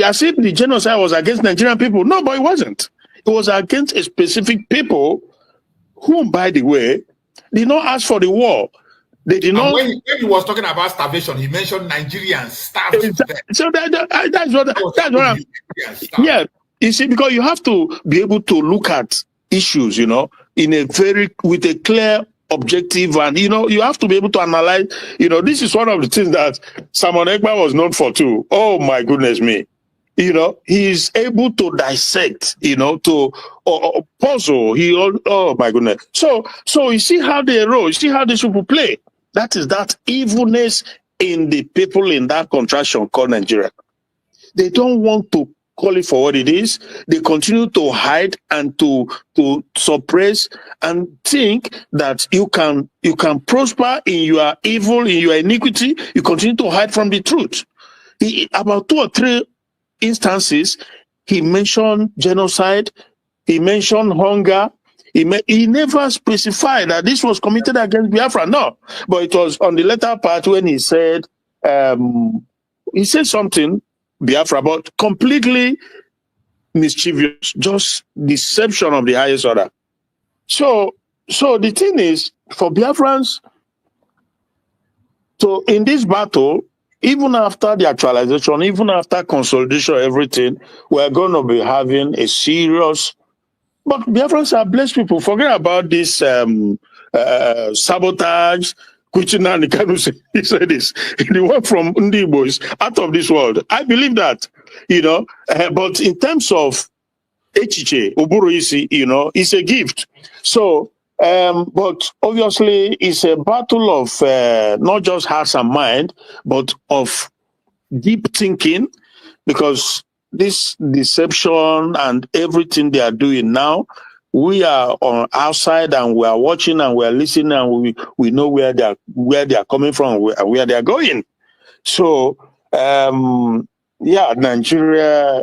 as if the genocide was against Nigerian people. No, but it wasn't. It was against a specific people whom, by the way, did not ask for the war. They did not. When he was talking about starvation, he mentioned Nigerians starved to death. So that's what yeah. You see, because you have to be able to look at issues, in a with a clear objective, and you have to be able to analyze. This is one of the things that Simon Ekpa was known for too. Oh my goodness me. He's able to dissect, to puzzle. Oh my goodness. So you see how they roll, you see how these people play. That is that evilness in the people in that contraction called Nigeria. They don't want to call it for what it is. They continue to hide and to suppress and think that you can prosper in your evil, in your iniquity. You continue to hide from the truth. About 2 or 3 instances, he mentioned genocide, he mentioned hunger. He never specified that this was committed against Biafra. No, but it was on the latter part when he said something, Biafra, but completely mischievous, just deception of the highest order. So the thing is, for Biafrans, so in this battle, even after the actualization, even after consolidation, everything, we're going to be having a serious. But Biafrans are blessed people. Forget about this sabotage. He said this. The word from Ndibo is out of this world. I believe that, but in terms of Echiche, Uburu Isi, it's a gift. So, but obviously it's a battle of not just hearts and mind, but of deep thinking, because this deception and everything they are doing now, we are on outside and we are watching and we are listening and we know where they are coming from, where they are going. So Nigeria,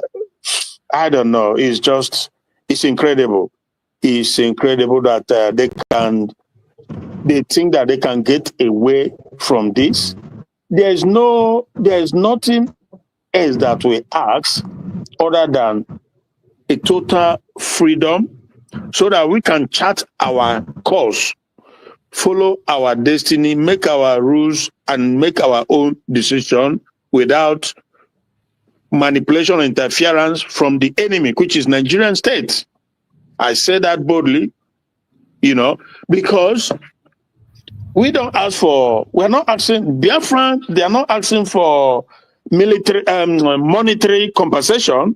I don't know, it's incredible. It's incredible that they think that they can get away from this. There's nothing else that we ask other than a total freedom so that we can chart our course, follow our destiny, make our rules, and make our own decision without manipulation or interference from the enemy, which is Nigerian state. I say that boldly, because we're not asking, Biafra, they are not asking for military, monetary compensation.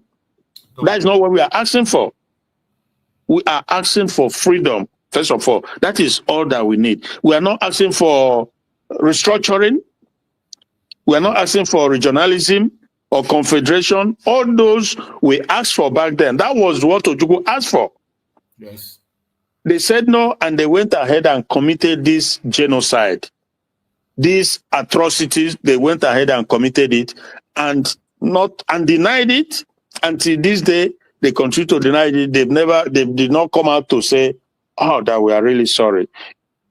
That is not what we are asking for. We are asking for freedom, first of all. That is all that we need. We are not asking for restructuring. We are not asking for regionalism or confederation. All those we asked for back then. That was what Ojukwu asked for. Yes. They said no, and they went ahead and committed this genocide. These atrocities, they went ahead and committed it and denied it until this day. They continue to deny it. They did not come out to say, that we are really sorry.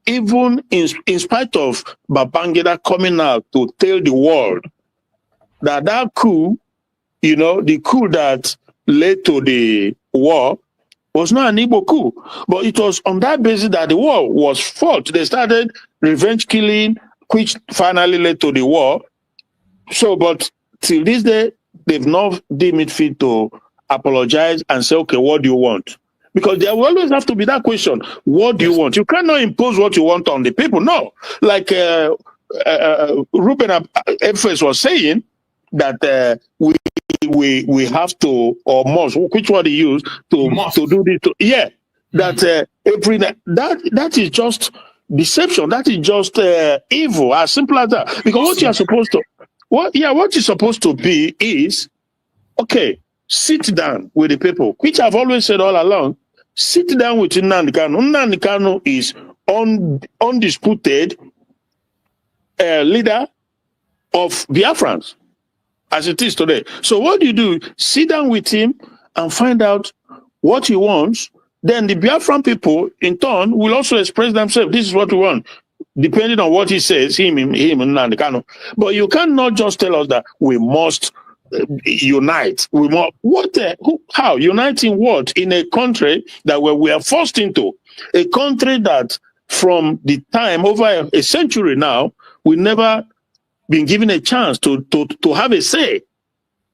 Even in spite of Babangida coming out to tell the world that coup, the coup that led to the war was not an Igbo coup, but it was on that basis that the war was fought. They started revenge killing, which finally led to the war. So, but till this day, they've not deemed it fit to apologize and say, okay, what do you want? Because there will always have to be that question, what do you want? You cannot impose what you want on the people. No. Like Ruben Efes was saying, that we have to, or must, which one he used, to do this. That is just deception. That is just evil, as simple as that. Because what you're supposed to be is, okay, sit down with the people, which I've always said all along. Sit down with Nnamdi Kanu. Nnamdi Kanu is undisputed leader of Biafrans, as it is today. So what do? Sit down with him and find out what he wants then the Biafran people, in turn, will also express themselves. This is what we want, depending on what he says, him, and Kano. But you cannot just tell us that we must unite. We must, how? Uniting what? In a country that we are forced into. A country that from the time, over a century now, we never been given a chance to have a say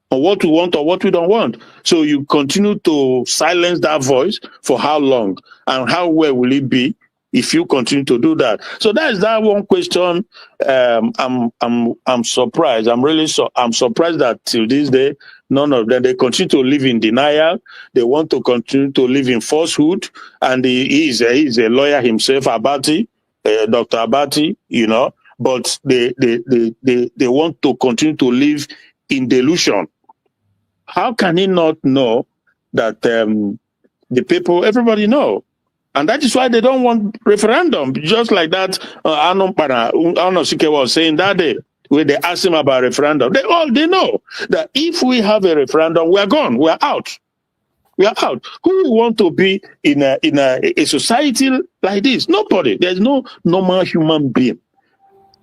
on what we want or what we don't want. So you continue to silence that voice for how long, and how well will it be if you continue to do that? So that is that one question. I'm surprised. I'm surprised that till this day, none of them, they continue to live in denial. They want to continue to live in falsehood. And he is a lawyer himself, Abati, Dr. Abati, but they want to continue to live in delusion. How can he not know that the people, everybody know? And that is why they don't want referendum. Just like that, Anosike was saying that day, when they asked him about referendum, they know that if we have a referendum, we are gone, we are out. We are out. Who want to be in a society like this? Nobody. There's no normal human being.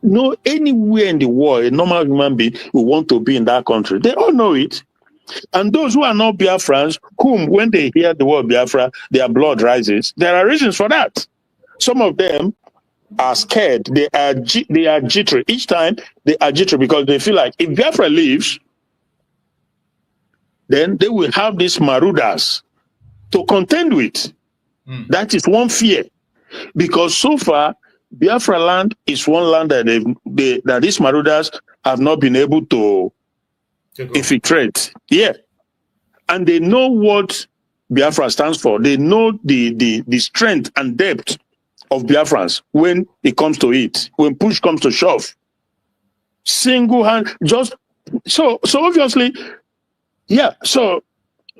No, anywhere in the world, a normal human being will want to be in that country. They all know it. And those who are not Biafrans, whom when they hear the word Biafra, their blood rises, there are reasons for that. Some of them are scared. They are jittery. Each time they are jittery because they feel like if Biafra leaves, then they will have these marauders to contend with. That is one fear. Because so far, Biafra land is one land that these marauders have not been able to infiltrate. Yeah. And they know what Biafra stands for. They know the strength and depth of Biafrans when it comes to it, when push comes to shove. Single hand, just so obviously, yeah. So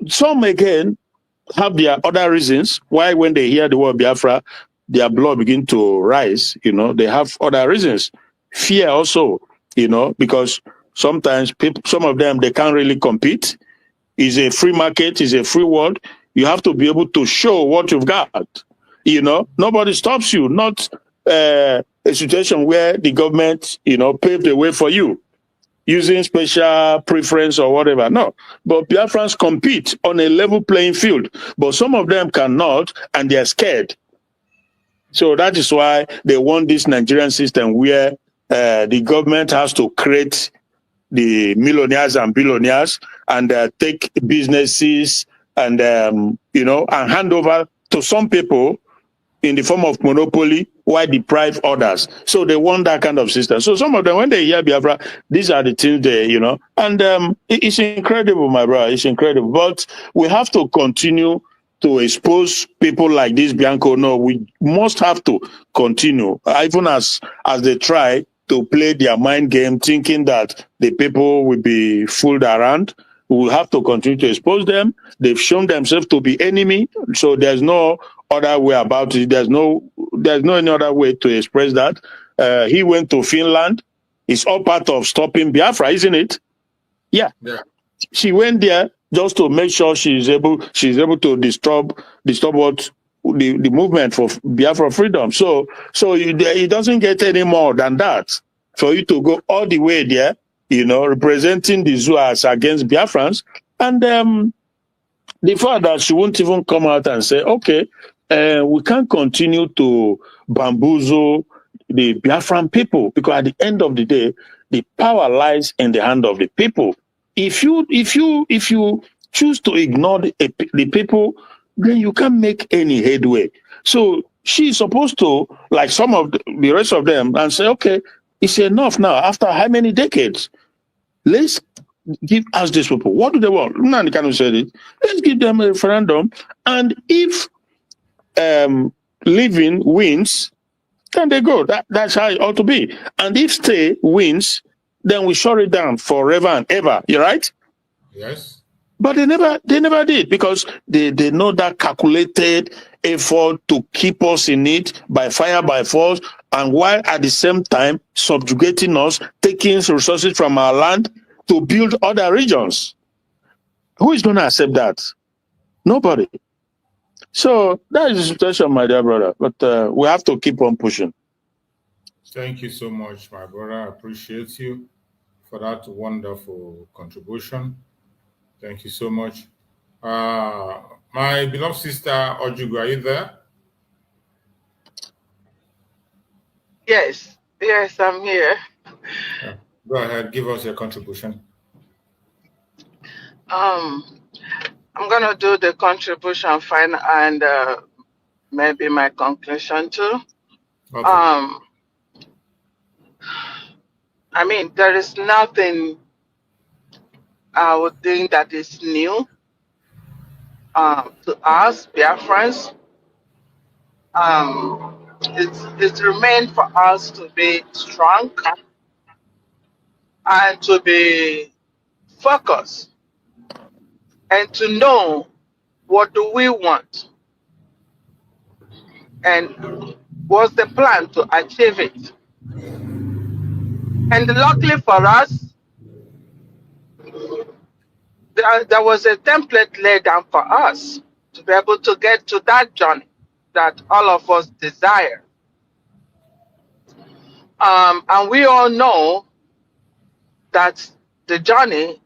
some again have their other reasons why when they hear the word Biafra, their blood begin to rise. They have other reasons. Fear also, because sometimes some of them, they can't really compete. It's a free market, it's a free world. You have to be able to show what you've got. Nobody stops you. Not a situation where the government, paved the way for you using special preference or whatever. No. But Biafrans compete on a level playing field. But some of them cannot, and they're scared. So that is why they want this Nigerian system where the government has to create the millionaires and billionaires and take businesses and, and hand over to some people in the form of monopoly while deprive others. So they want that kind of system. So some of them, when they hear Biafra, these are the things they, and it's incredible, my brother. It's incredible. But we have to continue to expose people like this, Bianco. No, we must have to continue, even as they try to play their mind game, thinking that the people will be fooled around. We will have to continue to expose them. They've shown themselves to be enemy, so there's no other way about it. There's no any other way to express that. He went to Finland. It's all part of stopping Biafra, isn't it? Yeah. She went there just to make sure she's able to disturb what the movement for Biafra freedom. So it doesn't get any more than that for you to go all the way there, representing the Zuas against Biafrans. And the fact that she won't even come out and say, okay, we can't continue to bamboozle the Biafran people, because at the end of the day, the power lies in the hand of the people. If you choose to ignore the people, then you can't make any headway. So she's supposed to, like some of the rest of them, and say, okay, it's enough now. After how many decades? Let's ask these people, what do they want? None can say it. Let's give them a referendum. And if living wins, then they go. That's how it ought to be. And if stay wins, then we shut it down forever and ever. You're right? Yes. But they never did, because they know that calculated effort to keep us in it by fire, by force, and while at the same time subjugating us, taking resources from our land to build other regions. Who is going to accept that? Nobody. So that is the situation, my dear brother. But we have to keep on pushing. Thank you so much, my brother. I appreciate you for that wonderful contribution. Thank you so much. My beloved sister Ojugu, are you there? Yes, yes, I'm here. Go ahead, give us your contribution. I'm gonna do the contribution fine and maybe my conclusion too. Okay. I mean, there is nothing I would think that is new to us, Biafrans. It's remained for us to be strong and to be focused and to know what do we want and what's the plan to achieve it. And luckily for us, there was a template laid down for us to be able to get to that journey that all of us desire. And we all know that the journey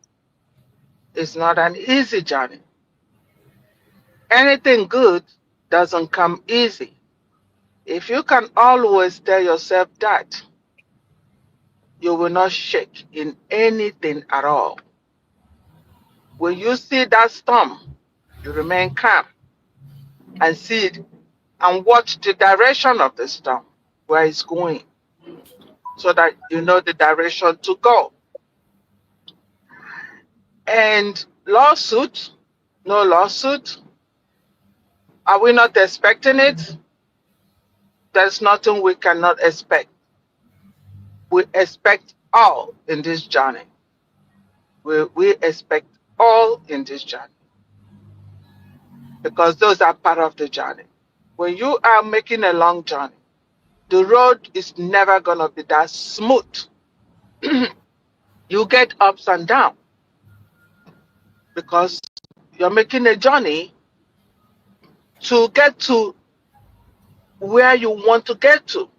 is not an easy journey. Anything good doesn't come easy. If you can always tell yourself that, you will not shake in anything at all. When you see that storm, you remain calm and see it and watch the direction of the storm, where it's going, so that you know the direction to go. And lawsuit, no lawsuit, are we not expecting it? There's nothing we cannot expect. We expect all in this journey. We expect all in this journey, because those are part of the journey. When you are making a long journey, the road is never going to be that smooth. You get ups and downs because you're making a journey to get to where you want to get to.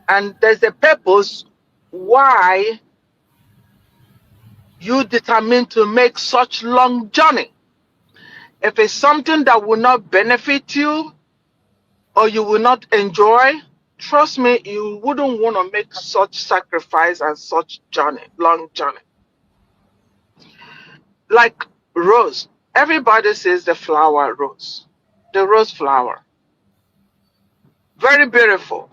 And there's a purpose why you determine to make such long journey. If it's something that will not benefit you or you will not enjoy, trust me, you wouldn't want to make such sacrifice and such journey, long journey. Like rose, everybody says the flower rose, the rose flower. Very beautiful,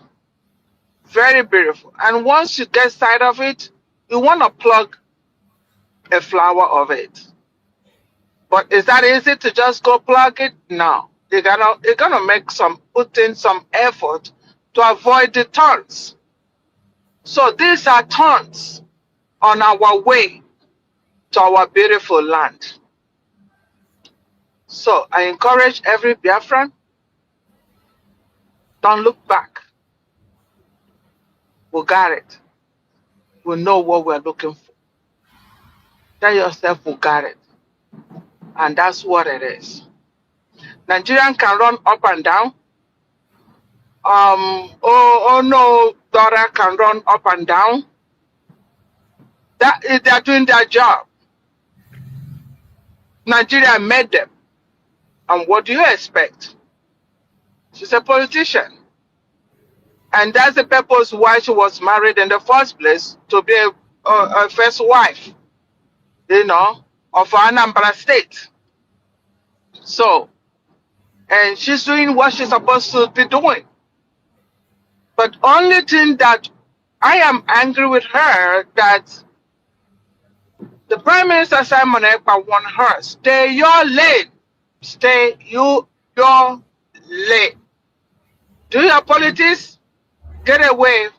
very beautiful. And once you get sight of it, you want to plug a flower of it. But is that easy to just go plug it? No. You're gonna make put in some effort to avoid the thorns. So these are thorns on our way to our beautiful land. So I encourage every Biafran, don't look back. We got it. We know what we're looking for. Tell yourself we got it. And that's what it is. Nigerian can run up and down. Oh no, Dora can run up and down. They're doing their job. Nigeria made them. And what do you expect? She's a politician. And that's the purpose why she was married in the first place, to be a first wife, of Anambra State. So, and she's doing what she's supposed to be doing. But only thing that I am angry with her, that the Prime Minister Simon Ekpa want her, stay your lane. Stay your lane. Do your politics, get away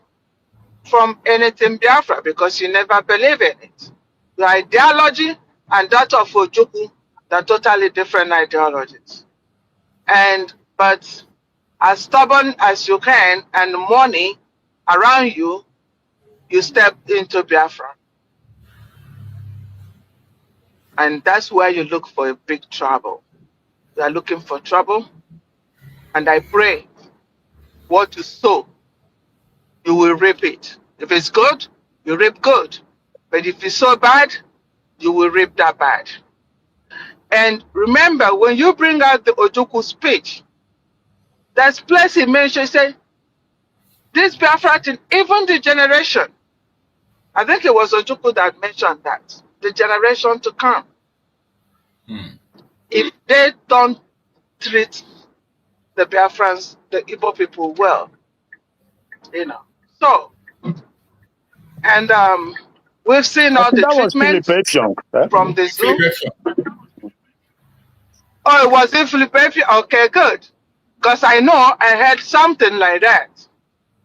from anything Biafra, because you never believe in it. Your ideology and that of Ojukwu, they're totally different ideologies. But as stubborn as you can and money around you, you step into Biafra. And that's where you look for a big trouble. You are looking for trouble. And I pray what you sow, you will reap it. If it's good, you reap good. But if it's so bad, you will reap that bad. And remember, when you bring out the Ojukwu speech, there's place he mentioned, say, this Biafra thing, even the generation, I think it was Ojukwu that mentioned that, the generation to come, if they don't treat the Biafrans, the Igbo people well, So, and we've seen I all think the that was Philip treatment Young. Eh? from the Zoom. Oh, it was in Philippines? Okay, good. Because I know I heard something like that.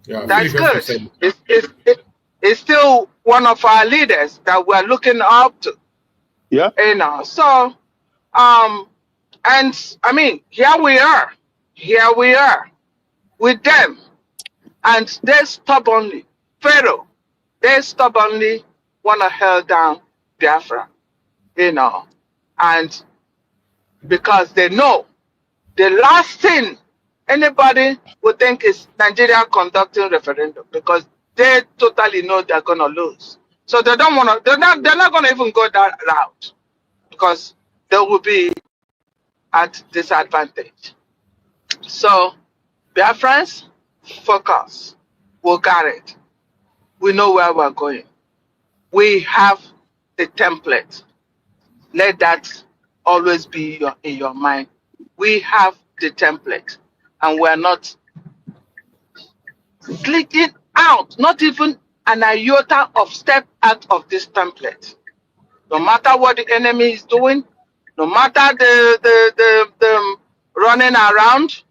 Yeah, That's good. said It's still one of our leaders that we're looking up to. Yeah. So, and I mean, here we are with them, and they stubbornly, Pharaoh, they stubbornly want to hold down Biafra, and because they know the last thing anybody would think is Nigeria conducting referendum, because they totally know they're gonna lose. So they don't wanna. They're not gonna even go that route because they will be at disadvantage. So, Biafrans, focus. We got it. We know where we're going. We have the template. Let that always be in your mind. We have the template, and we're not clicking out, not even an iota of step out of this template. No matter what the enemy is doing, no matter the running around,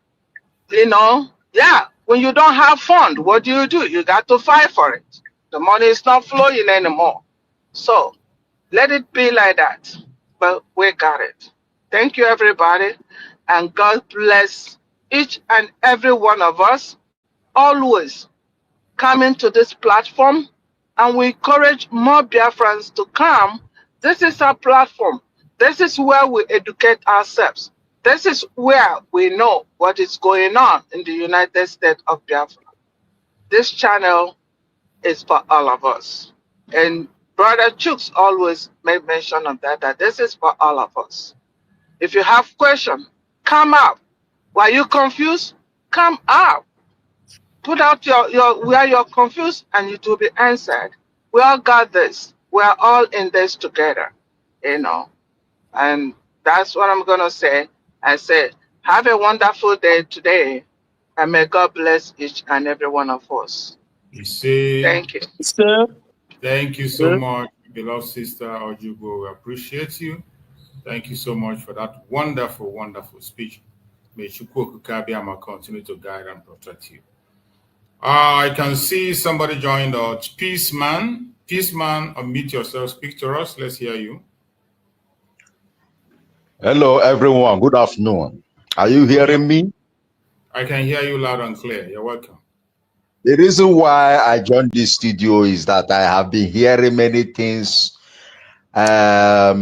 when you don't have fund, what do? You got to fight for it. The money is not flowing anymore. So let it be like that. But we got it. Thank you, everybody. And God bless each and every one of us. Always coming to this platform, and we encourage more Biafrans to come. This is our platform. This is where we educate ourselves. This is where we know what is going on in the United States of Biafra. This channel is for all of us. And Brother Chooks always made mention of that this is for all of us. If you have questions, come up. Were you confused? Come up. Put out your where you're confused, and it will be answered. We all got this. We're all in this together, And that's what I'm gonna say. I said, have a wonderful day today, and may God bless each and every one of us. You see, Thank you. Thank you so much, beloved sister Ojugo. We appreciate you. Thank you so much for that wonderful, wonderful speech. May Chukwu Okike continue to guide and protect you. I can see somebody joined us. Peaceman, unmute yourself, speak to us. Let's hear you. Hello, everyone. Good afternoon. Are you hearing me? I can hear you loud and clear. You're welcome. The reason why I joined this studio is that I have been hearing many things about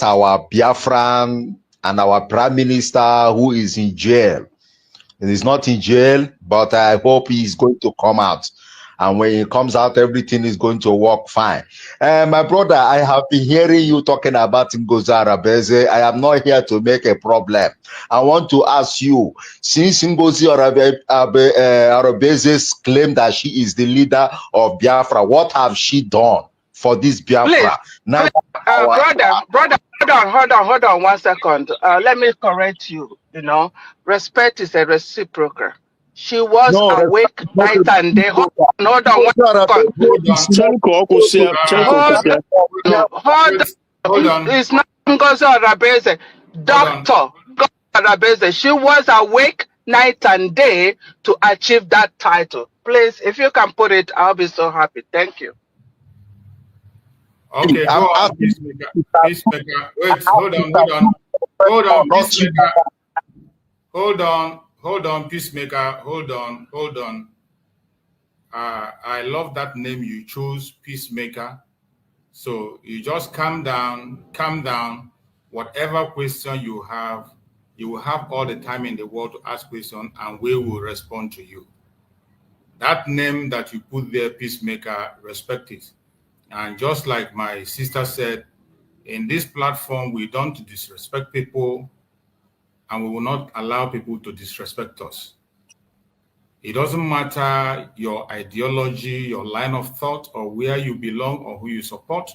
our Biafran and our Prime Minister who is in jail. He's not in jail, but I hope he's going to come out. And when he comes out, everything is going to work fine. My brother, I have been hearing you talking about Ngozi Arabeze. I am not here to make a problem. I want to ask you, since Ngozi Arabeze's claim that she is the leader of Biafra, what have she done for this Biafra? Please, brother, hold on 1 second. Let me correct you. Respect is a reciprocal. She was awake night and day. Hold on 1 second. Hold on. It's not Ngozi Arabeze. Doctor Arabeze. She was awake night and day to achieve that title. Please, if you can put it, I'll be so happy. Thank you. Okay, go on, Peacemaker. Peacemaker. Wait, hold on, Peacemaker. Hold on, Peacemaker. Hold on. I love that name you chose, Peacemaker. So you just calm down. whatever question you will have all the time in the world to ask questions, and we will respond to you. That name that you put there, Peacemaker, respect it. And just like my sister said, in this platform, we don't disrespect people, and we will not allow people to disrespect us. It doesn't matter your ideology, your line of thought, or where you belong or who you support.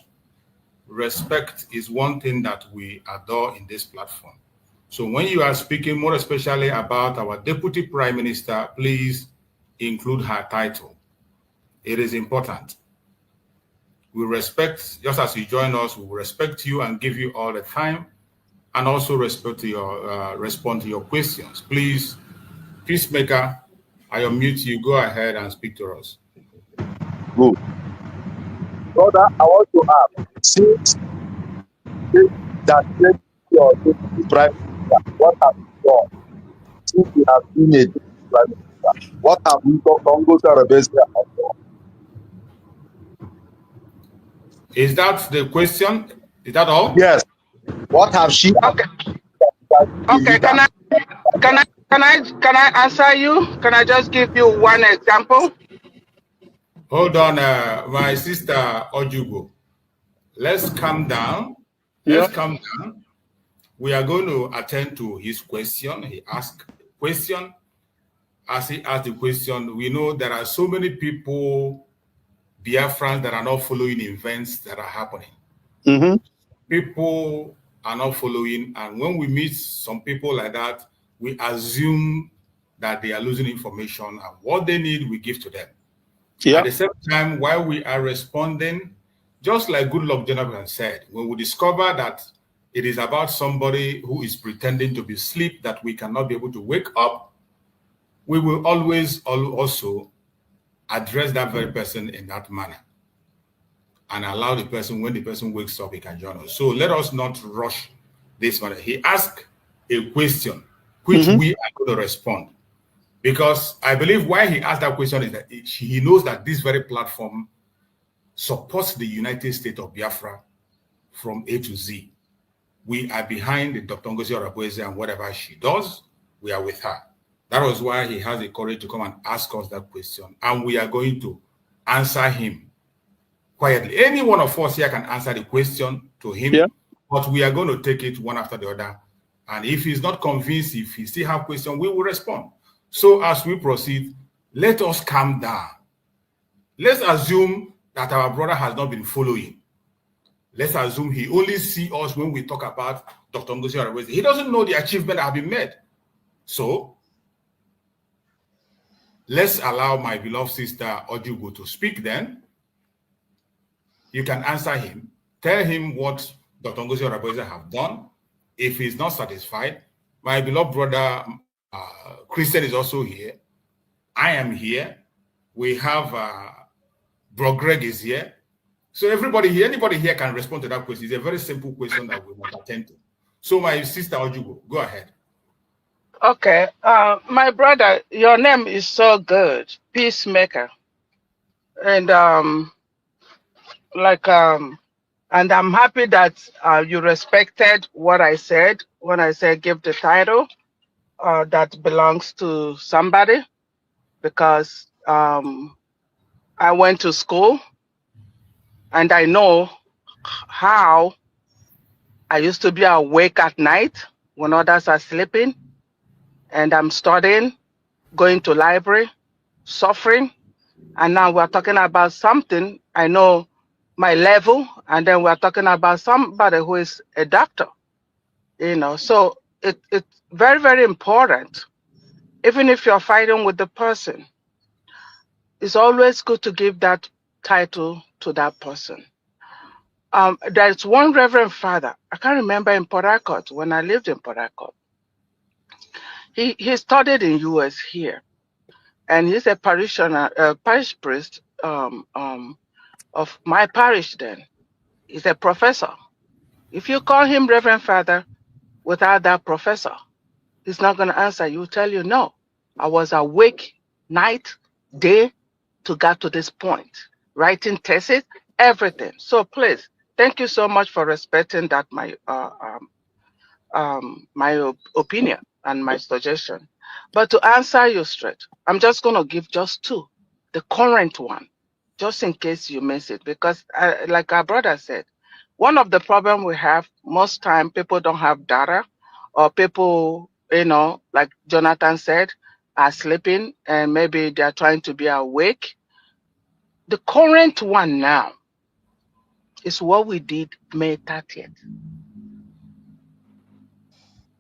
Respect is one thing that we adore in this platform. So when you are speaking more especially about our Deputy Prime Minister, please include her title. It is important. We respect, just as you join us, we will respect you and give you all the time, and also respond to your questions. Please, Peacemaker, I unmute you. Go ahead and speak to us. Good. Brother, I want to ask, since that your prime minister, what have you done? Since you have been a prime minister, what have you done? Congo Sarabesca have done? Is that the question? Is that all? Yes. What have she? Okay. Okay. Can I answer you? Can I just give you one example? Hold on, my sister Ojugo. Let's calm down. Let's calm down. We are going to attend to his question. He asked a question. As he asked the question, we know there are so many people, Biafrans, that are not following events that are happening. Mm-hmm. People are not following, and when we meet some people like that, we assume that they are losing information, and what they need, we give to them. At the same time, while we are responding, just like Goodluck Jonathan said, when we discover that it is about somebody who is pretending to be asleep, that we cannot be able to wake up, we will always also address that very person in that manner and allow the person, when the person wakes up, he can join us. So let us not rush this matter. He asked a question which we are going to respond, because I believe why he asked that question is that he knows that this very platform supports the United States of Biafra from A to Z. We are behind Dr. Ngozi Orabueze, and whatever she does, we are with her. That was why he has the courage to come and ask us that question, and we are going to answer him quietly. Any one of us here can answer the question to him, but we are going to take it one after the other. And if he's not convinced, if he still have questions, we will respond. So as we proceed, let us calm down. Let's assume that our brother has not been following. Let's assume he only sees us when we talk about Dr. Ngozi Orabueze. He doesn't know the achievement that have been made. So let's allow my beloved sister Ojugo to speak then. You can answer him. Tell him what Dr. Ngozi Orabueze have done. If he's not satisfied, my beloved brother Christian is also here. I am here. We have Bro Greg is here. So everybody here, anybody here can respond to that question. It's a very simple question that we must attend to. So my sister Ojugo, go ahead. Okay. My brother, your name is so good, Peacemaker. And and I'm happy that you respected what I said when I said give the title that belongs to somebody, because I went to school and I know how I used to be awake at night when others are sleeping, and I'm studying, going to library, suffering, and now we're talking about something I know my level, and then we're talking about somebody who is a doctor, so it's very, very important. Even if you're fighting with the person, it's always good to give that title to that person. There's one Reverend Father, I can't remember, in Port Harcourt, when I lived in Port Harcourt. He studied in US here, and he's a parishioner, parish priest of my parish then. He's a professor. If you call him Reverend Father without that professor, he's not going to answer. He'll tell you, no, I was awake night, day to get to this point, writing thesis, everything. So please, thank you so much for respecting that, my my opinion and my suggestion. But to answer you straight, I'm just going to give just two. The current one, just in case you miss it, because like our brother said, one of the problem we have, most time people don't have data, or people, like Jonathan said, are sleeping and maybe they're trying to be awake. The current one now is what we did May 30th.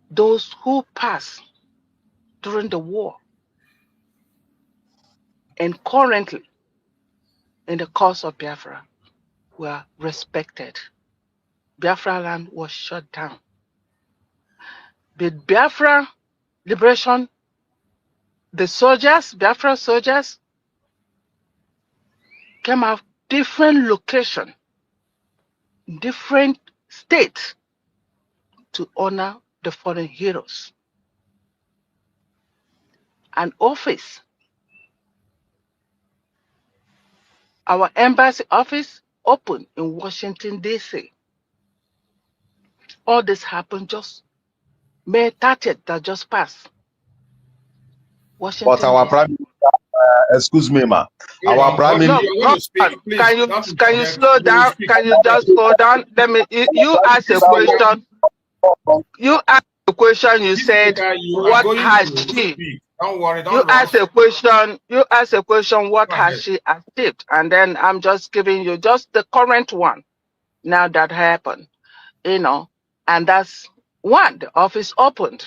Those who passed during the war and currently in the cause of Biafra were respected. Biafra land was shut down. The Biafra liberation, the soldiers, Biafra soldiers, came out different location, different states to honor the fallen heroes. An office, our embassy office, open in Washington, D.C. All this happened just May 30th that just passed. Washington, But our prime minister, excuse me, ma. Our prime minister. Can you slow down? Can you just slow down? Let me. You asked a question. You asked a question. You said, "What has she?" Don't worry. You asked a question. You asked a question. What has she achieved? And then I'm just giving you just the current one. Now that happened, and that's one. The office opened.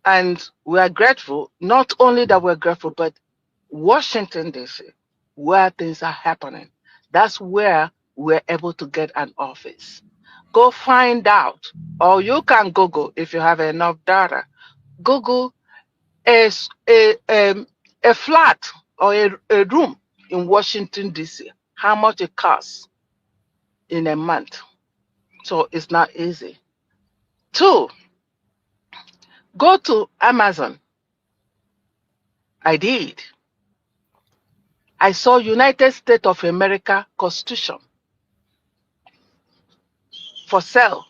And we are grateful, not only that we're grateful, but Washington, D.C., where things are happening, that's where we're able to get an office. Go find out, or you can Google if you have enough data. Google a flat or a room in Washington, D.C., how much it costs in a month. So it's not easy. 2, go to Amazon. I did. I saw United States of America Constitution for sale.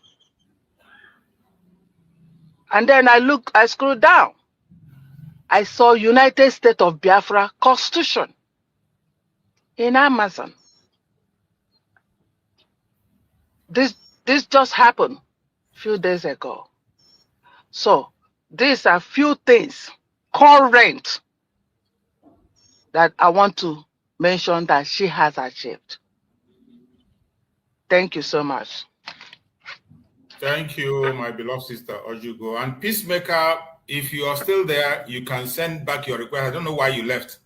And then I scrolled down. I saw United States of Biafra Constitution in Amazon. This just happened a few days ago. So these are few things current that I want to mention that she has achieved. Thank you so much. Thank you, my beloved sister Ojugo. And Peacemaker, if you are still there, you can send back your request. I don't know why you left.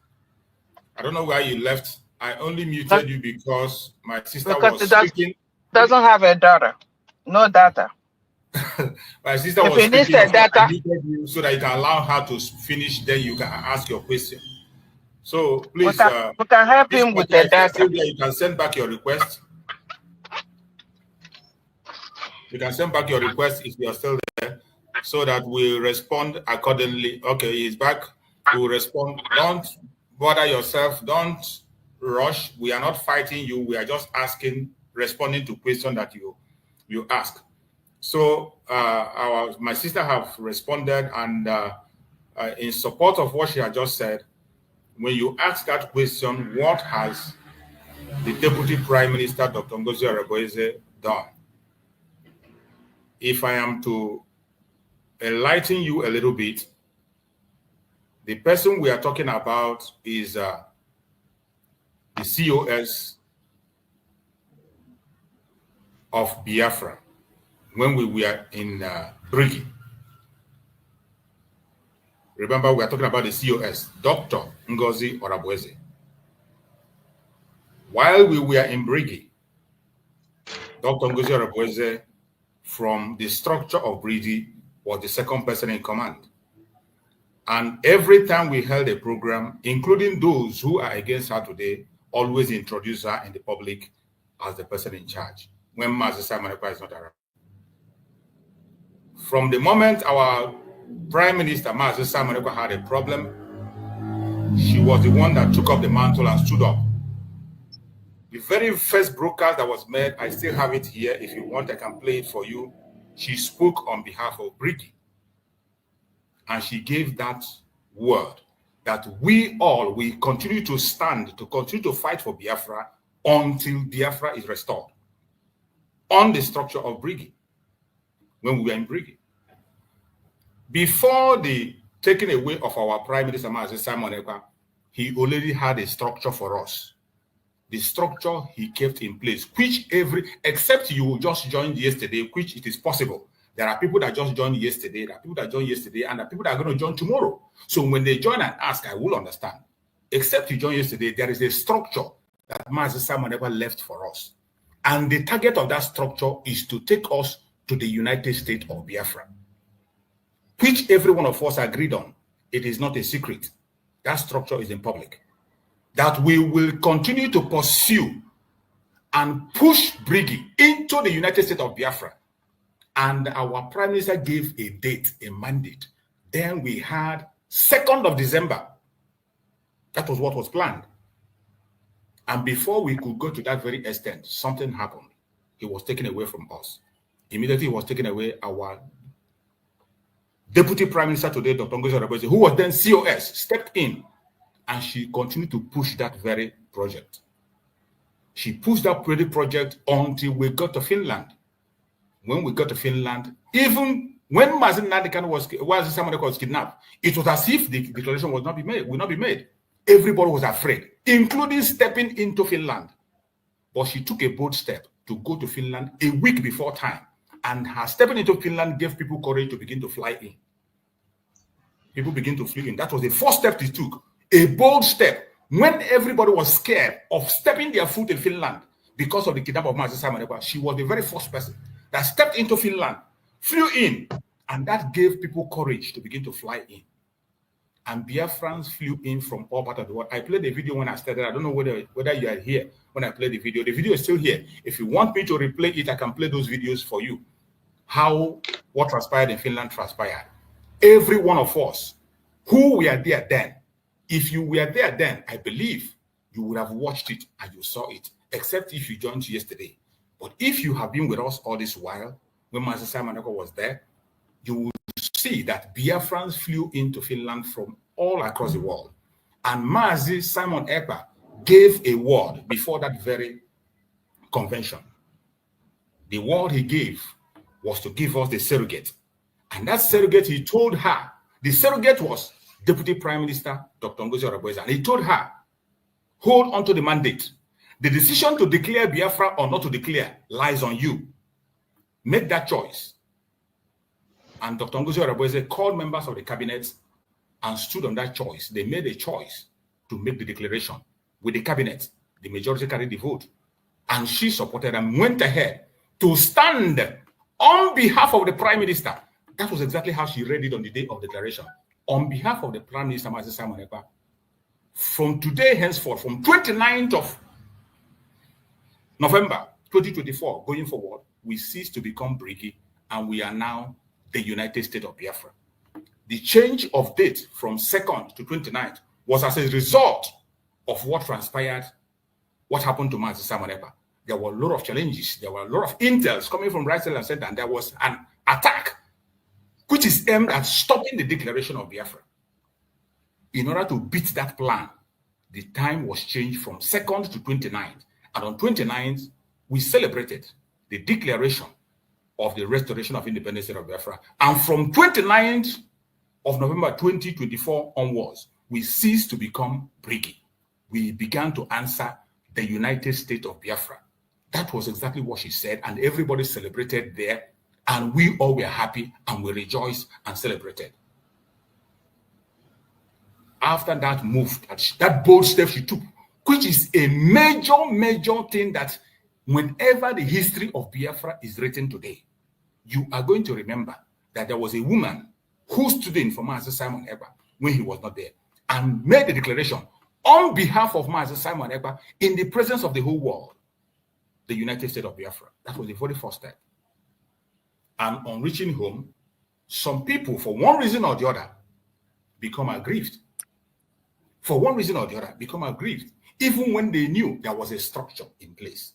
I only muted you because my sister was speaking. Doesn't have a data. No data. My sister was speaking. I muted you so that you can allow her to finish, then you can ask your question. So please, we can help him with the data. You can send back your request. You can send back your request if you are still there, so that we'll respond accordingly. Okay, he's back. We'll respond. Don't bother yourself. Don't rush. We are not fighting you. We are just responding to questions that you ask. So my sister have responded, and in support of what she had just said, when you ask that question, what has the Deputy Prime Minister, Dr. Ngozi Oreboweze, done? If I am to enlighten you a little bit, the person we are talking about is the COS of Biafra when we were in Briggy. Remember, we are talking about the COS, Dr. Ngozi Oreboweze. While we were in Briggy, Dr. Ngozi Oreboweze, from the structure of Briggy, was the second person in command. And every time we held a program, including those who are against her today, always introduce her in the public as the person in charge when Mazi Simon Ekpa is not around. From the moment our Prime Minister, Mazi Simon Ekpa, had a problem, she was the one that took up the mantle and stood up. The very first broadcast that was made, I still have it here. If you want, I can play it for you. she spoke on behalf of Briggy. And she gave that word that we all will continue to stand, to continue to fight for Biafra until Biafra is restored on the structure of Briggy, when we were in Briggy. Before the taking away of our Prime Minister, Simon Ekpa, he already had a structure for us. The structure he kept in place, which except you just joined yesterday, which it is possible. There are people that just joined yesterday, there are people that joined yesterday, and there are people that are going to join tomorrow. So when they join and ask, I will understand. Except you joined yesterday, there is a structure that Mazi Simon Ekpa left for us. And the target of that structure is to take us to the United States of Biafra, which every one of us agreed on. It is not a secret. That structure is in public. That we will continue to pursue and push Briggy into the United States of Biafra. And our Prime Minister gave a date, a mandate. Then we had 2nd of December. That was what was planned. And before we could go to that very extent, something happened. He was taken away from us. Immediately, he was taken away. Our Deputy Prime Minister today, Dr. Ngozi Orebeze, who was then COS, stepped in. And she continued to push that very project. She pushed that very project until we got to Finland. When we got to Finland, even when Mazi Nadikan was kidnapped, it was as if the declaration would not be made. Everybody was afraid, including stepping into Finland. But she took a bold step to go to Finland a week before time. And her stepping into Finland gave people courage to begin to fly in. People begin to fly in. That was the first step she took. A bold step when everybody was scared of stepping their foot in Finland because of the kidnapping of Mazi Simon Ekpa. She was the very first person that stepped into Finland, flew in, and that gave people courage to begin to fly in. And Biafrans flew in from all parts of the world. I played the video when I started. I don't know whether you are here when I played the video. The video is still here. If you want me to replay it, I can play those videos for you. What transpired in Finland transpired. Every one of us who were there then, if you were there then, I believe you would have watched it and you saw it, except if you joined yesterday. But if you have been with us all this while, when Mazi Simon Ekpa was there, you will see that Biafrans flew into Finland from all across the world. And Mazi Simon Ekpa gave a word before that very convention. The word he gave was to give us the surrogate. And that surrogate, he told her, the surrogate was Deputy Prime Minister Dr. Ngozi Orebeze, and he told her, hold on to the mandate. The decision to declare Biafra or not to declare lies on you. Make that choice. And Dr. Ngozi Orebeze called members of the cabinet and stood on that choice. They made a choice to make the declaration with the cabinet. The majority carried the vote. And she supported and went ahead to stand on behalf of the Prime Minister. That was exactly how she read it on the day of declaration. On behalf of the Prime Minister, Mazi Simon Ekpa, from today henceforth, from 29th of November 2024 going forward, we cease to become Briggy and we are now the United States of Biafra. The change of date from 2nd to 29th was as a result of what transpired, what happened to Mazi Simon Ekpa. There were a lot of challenges. There were a lot of intels coming from right, and center, and there was an attack which is aimed at stopping the declaration of Biafra. In order to beat that plan, the time was changed from 2nd to 29th. And on 29th, we celebrated the declaration of the restoration of independence of Biafra. And from 29th of November 2024 onwards, we ceased to become Briggy. We began to answer the United States of Biafra. That was exactly what she said, and everybody celebrated there. And we all were happy and we rejoiced and celebrated. After that move, that bold step she took, which is a major thing that whenever the history of Biafra is written today, you are going to remember that there was a woman who stood in for Mazi Simon Ekpa when he was not there and made the declaration on behalf of Mazi Simon Ekpa in the presence of the whole world, the United States of Biafra. That was the very first step. And on reaching home, some people, for one reason or the other, become aggrieved. For one reason or the other, become aggrieved, even when they knew there was a structure in place.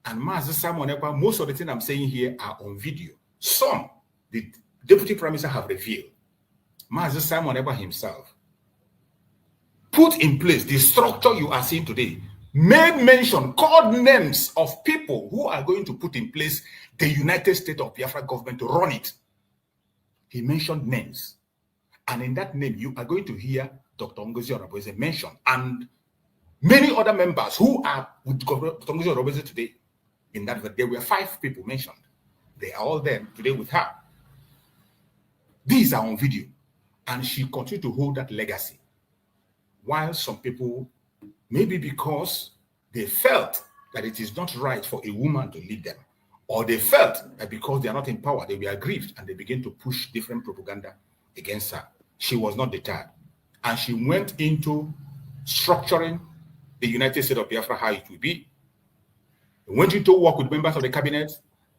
And Mazi Simon Ekpa, most of the things I'm saying here are on video. Some, the Deputy Prime Minister have revealed, Master Simon Ekpa himself put in place the structure you are seeing today, made mention, called names of people who are going to put in place the United States of Biafra government to run it. He mentioned names. And in that name, you are going to hear Dr. Ngozi Oronebose mentioned, and many other members who are with Dr. Ngozi Oronebose today. In that, there were 5 people mentioned. They are all there today with her. These are on video. And she continued to hold that legacy. While some people, maybe because they felt that it is not right for a woman to lead them, or they felt that because they are not in power, they were aggrieved and they began to push different propaganda against her. She was not deterred. And she went into structuring the United States of Biafra how it will be. Went into work with members of the cabinet.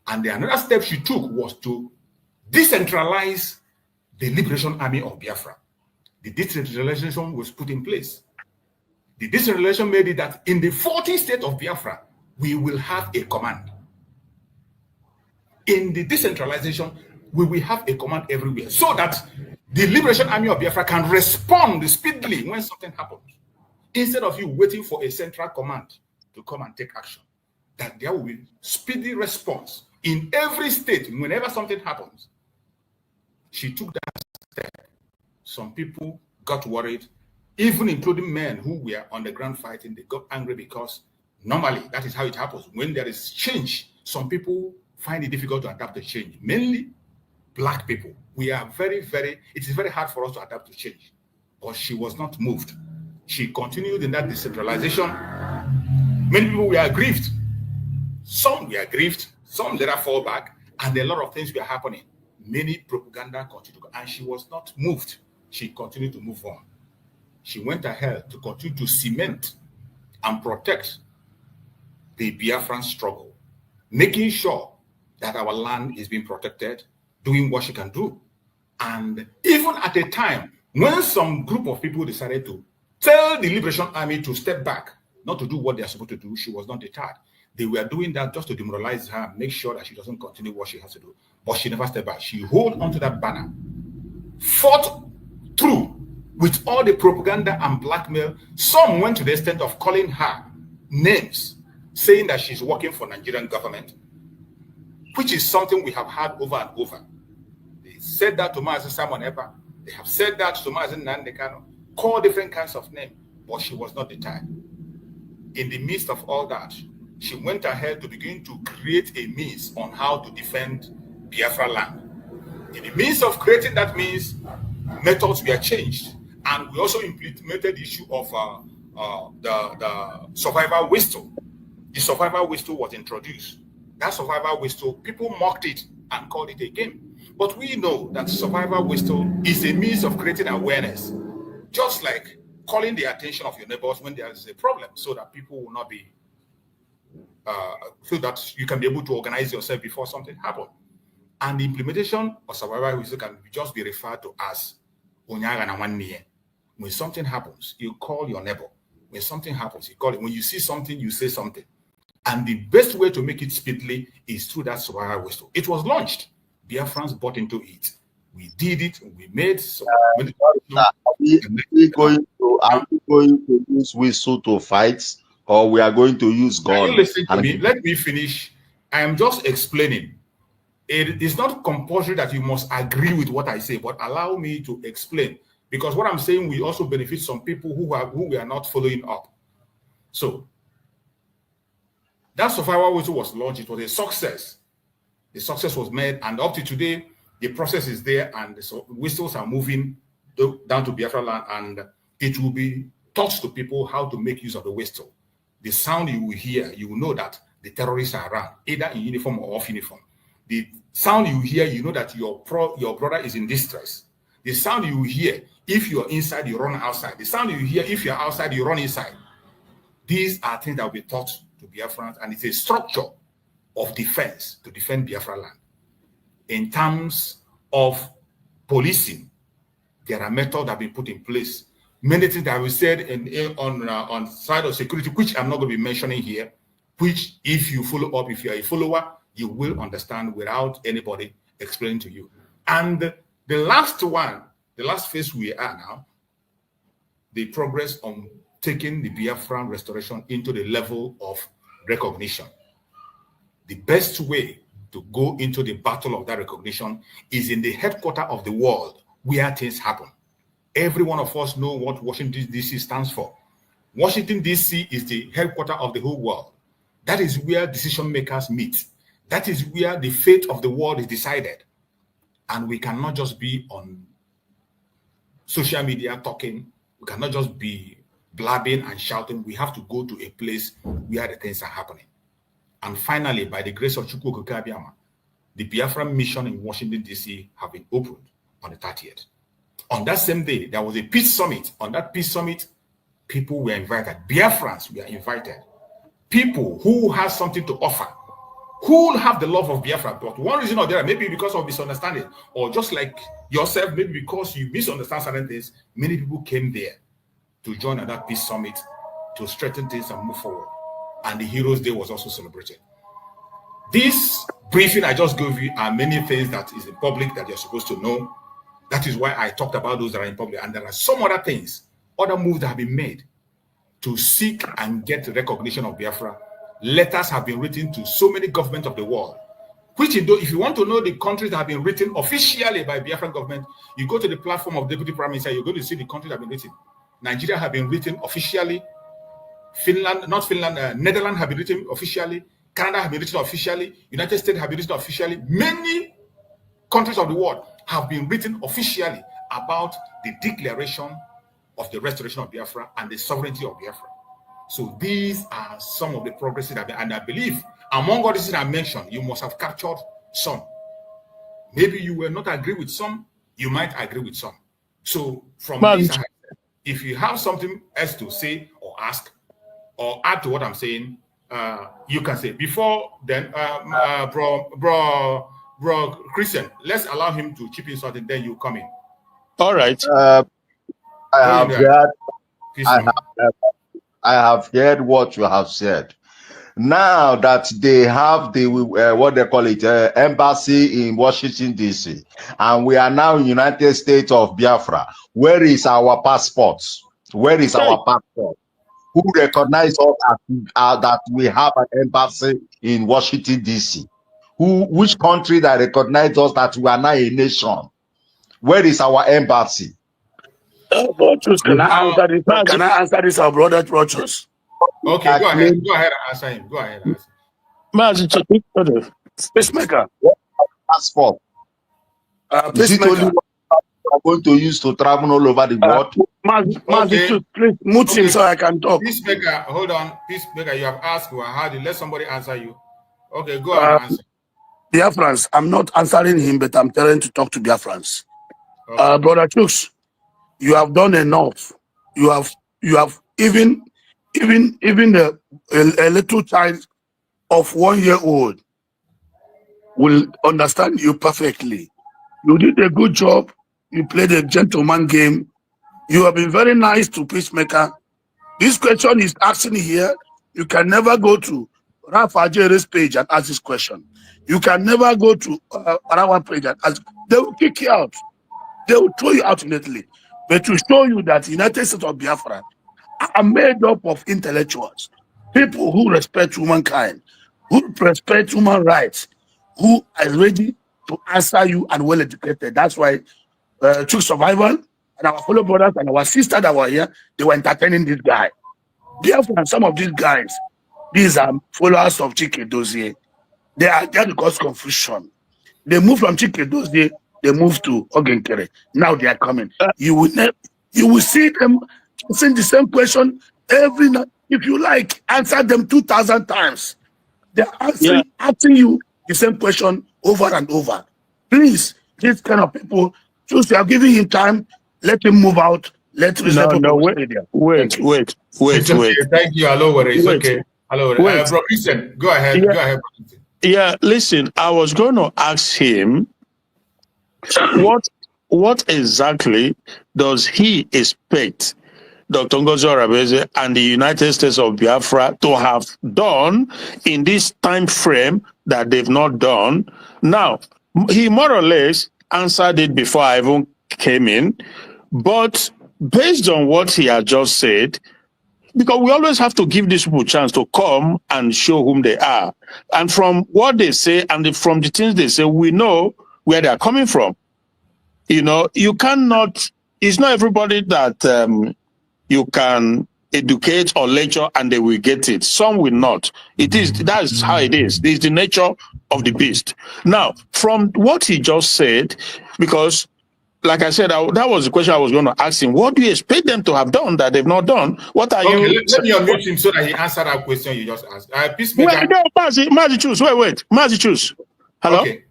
And the another step she took was to decentralize the Liberation Army of Biafra. The decentralization was put in place. The decentralization made it that in the 40 states of Biafra, we will have a command. In the decentralization, we will have a command everywhere so that the Liberation Army of Biafra can respond speedily when something happens. Instead of you waiting for a central command to come and take action, that there will be speedy response in every state whenever something happens. She took that step. Some people got worried, even including men who were on the ground fighting. They got angry because normally that is how it happens. When there is change, some people find it difficult to adapt to change. Mainly black people. We are it is very hard for us to adapt to change. But she was not moved. She continued in that decentralization. Many people were aggrieved. Some were aggrieved, some later fall back, and a lot of things were happening. Many propaganda continued, and she was not moved. She continued to move on. She went ahead to continue to cement and protect the Biafran struggle, making sure that our land is being protected, doing what she can do. And even at a time when some group of people decided to tell the Liberation Army to step back, not to do what they are supposed to do, she was not deterred. They were doing that just to demoralize her, make sure that she doesn't continue what she has to do. But she never stepped back. She held onto that banner, fought through with all the propaganda and blackmail. Some went to the extent of calling her names, saying that she's working for Nigerian government, which is something we have had over and over. They said that to Mazi Simon Ekpa. They have said that to Mazi Nnamdi Kanu, called different kinds of names, but she was not deterred. In the midst of all that, she went ahead to begin to create a means on how to defend Biafra land. In the midst of creating that means, methods were changed, and we also implemented the issue of the survival whistle. The survival whistle was introduced. That survival whistle, people mocked it and called it a game. But we know that survival whistle is a means of creating awareness, just like calling the attention of your neighbors when there is a problem, so that people will not be, so that you can be able to organize yourself before something happens. And the implementation of survival whistle can just be referred to as Onyaga na Wanniye. When something happens, you call your neighbor. When something happens, you call it. When you see something, you say something. And the best way to make it speedily is through that survival whistle. It was launched. Biafrans bought into it. We did it. We made some. Are we going to use whistle to fight, or we are going to use gun? Can you listen to me? Let me finish. I am just explaining. It is not compulsory that you must agree with what I say, but allow me to explain. Because what I'm saying will also benefit some people who we are not following up. So, that survival whistle was launched. It was a success. The success was made, and up to today, the process is there, and the whistles are moving down to Biafra land, and it will be taught to people how to make use of the whistle. The sound you will hear, you will know that the terrorists are around, either in uniform or off uniform. The sound you hear, you know that your brother is in distress. The sound you hear, if you're inside, you run outside. The sound you hear, if you're outside, you run inside. These are things that will be taught to Biafrans, and it's a structure of defense to defend Biafra land. In terms of policing, there are methods that have been put in place. Many things that we said on side of security, which I'm not going to be mentioning here, which if you follow up, if you're a follower, you will understand without anybody explaining to you. And the last one, the last phase we are now, the progress on taking the Biafran restoration into the level of recognition. The best way to go into the battle of that recognition is in the headquarters of the world where things happen. Every one of us know what Washington, D.C. stands for. Washington, D.C. is the headquarters of the whole world. That is where decision makers meet. That is where the fate of the world is decided. And we cannot just be on social media talking. We cannot just be blabbing and shouting. We have to go to a place where the things are happening. And finally, by the grace of Chukwu Okike Abiama, the Biafra mission in Washington, D.C. have been opened on the 30th. On that same day, there was a peace summit. On that peace summit, people were invited. Biafrans were invited. People who have something to offer, who have the love of Biafra, but one reason or the other, maybe because of misunderstanding, or just like yourself, maybe because you misunderstand certain things, many people came there to join at that peace summit to strengthen things and move forward. And the Heroes Day was also celebrated. This briefing I just gave you are many things that is in public that you're supposed to know. That is why I talked about those that are in public. And there are some other things, other moves that have been made to seek and get recognition of Biafra. Letters have been written to so many governments of the world, which if you want to know the countries that have been written officially by Biafran government, you go to the platform of Deputy Prime Minister, you're going to see the countries that have been written. Nigeria have been written officially. Netherlands have been written officially. Canada have been written officially. United States have been written officially. Many countries of the world have been written officially about the declaration of the restoration of Biafra and the sovereignty of Biafra. So these are some of the progresses that, and I believe among all these I mentioned, you must have captured some. Maybe you will not agree with some, you might agree with some. So from this, if you have something else to say or ask or add to what I'm saying, you can say. Before then, bro Christian, let's allow him to chip in something, then you come in. All right. I have heard what you have said. Now that they have the what they call it embassy in Washington D.C. and we are now in United States of Biafra, where is our passports? Where is our passport? Who recognize us that we have an embassy in Washington D.C.? Which country that recognize us that we are now a nation? Where is our embassy? Can I answer this? Can I answer this, our brother Rochus? Okay, go ahead. Go ahead and answer him. Go ahead and answer him. Pacemaker. Passport. Is it only what we are going to use to travel all over the world? Okay. Please mute him so I can talk. Peacemaker, hold on. Peacemaker, you have asked, how did let somebody answer you? Okay, go ahead and answer. Biafrans, I'm not answering him, but I'm telling to talk to Biafrans. Okay. Brother Chooks, you have done enough. You have even a little child of 1 year old will understand you perfectly. You did a good job. You played a gentleman game. You have been very nice to Peacemaker. This question is asking here. You can never go to Rafa Jerry's page and ask this question. You can never go to our page and ask. They will kick you out. They will throw you out immediately. But to show you that the United States of Biafra are made up of intellectuals, people who respect humankind, who respect human rights, who are ready to answer you and well educated. That's why True Survival and our fellow brothers and our sisters that were here, they were entertaining this guy. Therefore, some of these guys, these are followers of Chike Dozie. They are there to cause confusion. They move from Chike Dozie, they move to Ogenkere. Now they are coming. You will see them asking the same question every night. If you like, answer them 2,000 times. They are asking you the same question over and over. Please, these kind of people, since you are giving him time, let him move out. Let wait. Thank you. Hello, it's okay. Hello, bro, listen. Go ahead. Yeah. Go ahead. Yeah, listen. I was going to ask him what exactly does he expect Dr. Ngozi Orebeze and the United States of Biafra to have done in this time frame that they've not done. Now, he more or less answered it before I even came in. But based on what he had just said, because we always have to give these people a chance to come and show whom they are. And from what they say and from the things they say, we know where they are coming from. You know, you cannot, it's not everybody that you can educate or lecture and they will get it. Some will not. That's how it is. It's the nature of the beast. Now, from what he just said, because like I said, that was the question I was going to ask him. What do you expect them to have done that they've not done? What are you... Let me unmute him so that he answer that question you just asked. Peacemaker. Wait, no, Mazi, choose. Wait. Mazi, choose. Hello? Okay.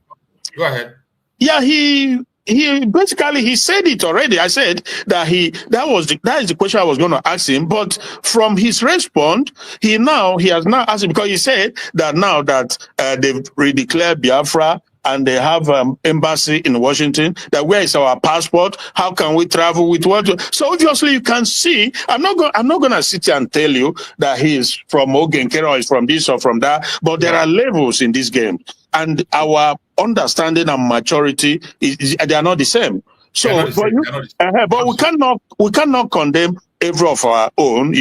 Go ahead. Yeah, he basically he said it already. I said that that is the question I was going to ask him. But from his response, he has now asked him, because he said that now that they've redeclared Biafra and they have embassy in Washington, that where is our passport? How can we travel with what? So obviously you can see, I'm not going to sit here and tell you that he is from Ogenkere or is from this or from that, but there are levels in this game. And our understanding and maturity they are not the same. So, but we cannot condemn every of our own,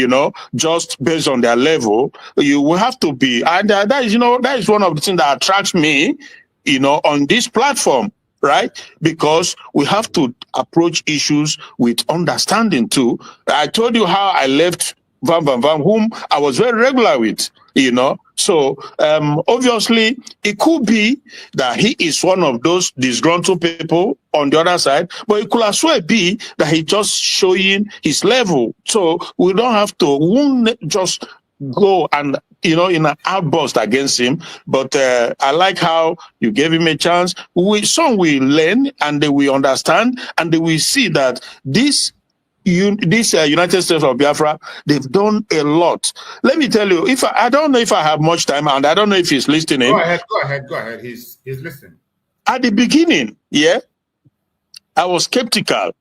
just based on their level. You will have to be, and that is one of the things that attracts me, on this platform, right? Because we have to approach issues with understanding too. I told you how I left Van, whom I was very regular with, So obviously it could be that he is one of those disgruntled people on the other side, but it could as well be that he just showing his level. So we don't have to just go and in an outburst against him. But I like how you gave him a chance. Some will learn and they will understand and they will see that this United States of Biafra, they've done a lot. Let me tell you, I don't know if I have much time, and I don't know if he's listening. Go ahead. He's listening. At the beginning, I was skeptical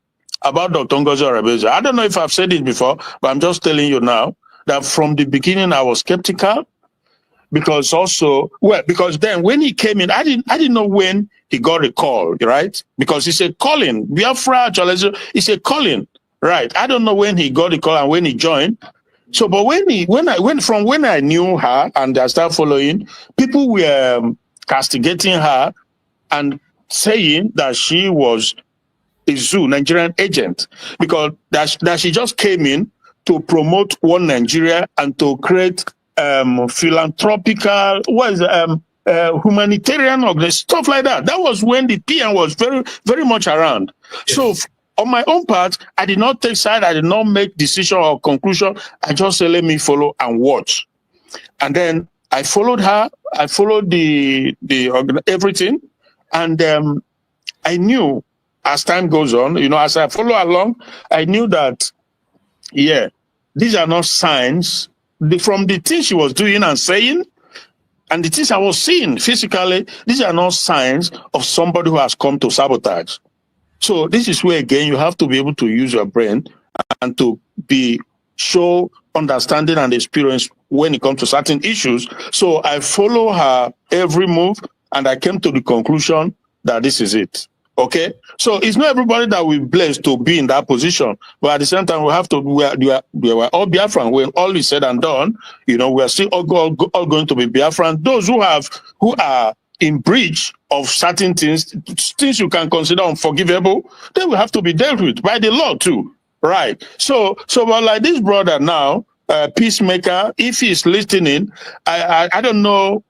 about Dr. Ngozi Orebeze. I don't know if I've said it before, but I'm just telling you now that from the beginning I was skeptical, because then when he came in, I didn't know when he got a call, right? Because he said calling Biafra, he said calling. Right. I don't know when he got the call and when he joined. So, but when I knew her and I started following, people were castigating her and saying that she was a Nigerian agent, because that she just came in to promote one Nigeria and to create philanthropical, humanitarian organization, stuff like that. That was when the PM was very, very much around. Yes. So on my own part, I did not take side. I did not make decision or conclusion. I just said, let me follow and watch. And then I followed her. I followed the everything. And I knew as time goes on, as I follow along, I knew that, these are not signs from the things she was doing and saying, and the things I was seeing physically. These are not signs of somebody who has come to sabotage. So this is where, again, you have to be able to use your brain and to show understanding and experience when it comes to certain issues. So I follow her every move, and I came to the conclusion that this is it. Okay? So it's not everybody that we're blessed to be in that position. But at the same time, we are all Biafran. When all is said and done, we are still all going to be Biafran. Those who are in breach of certain things you can consider unforgivable, they will have to be dealt with by the law too, right? So but like this brother now, Peacemaker, if he's listening, I don't know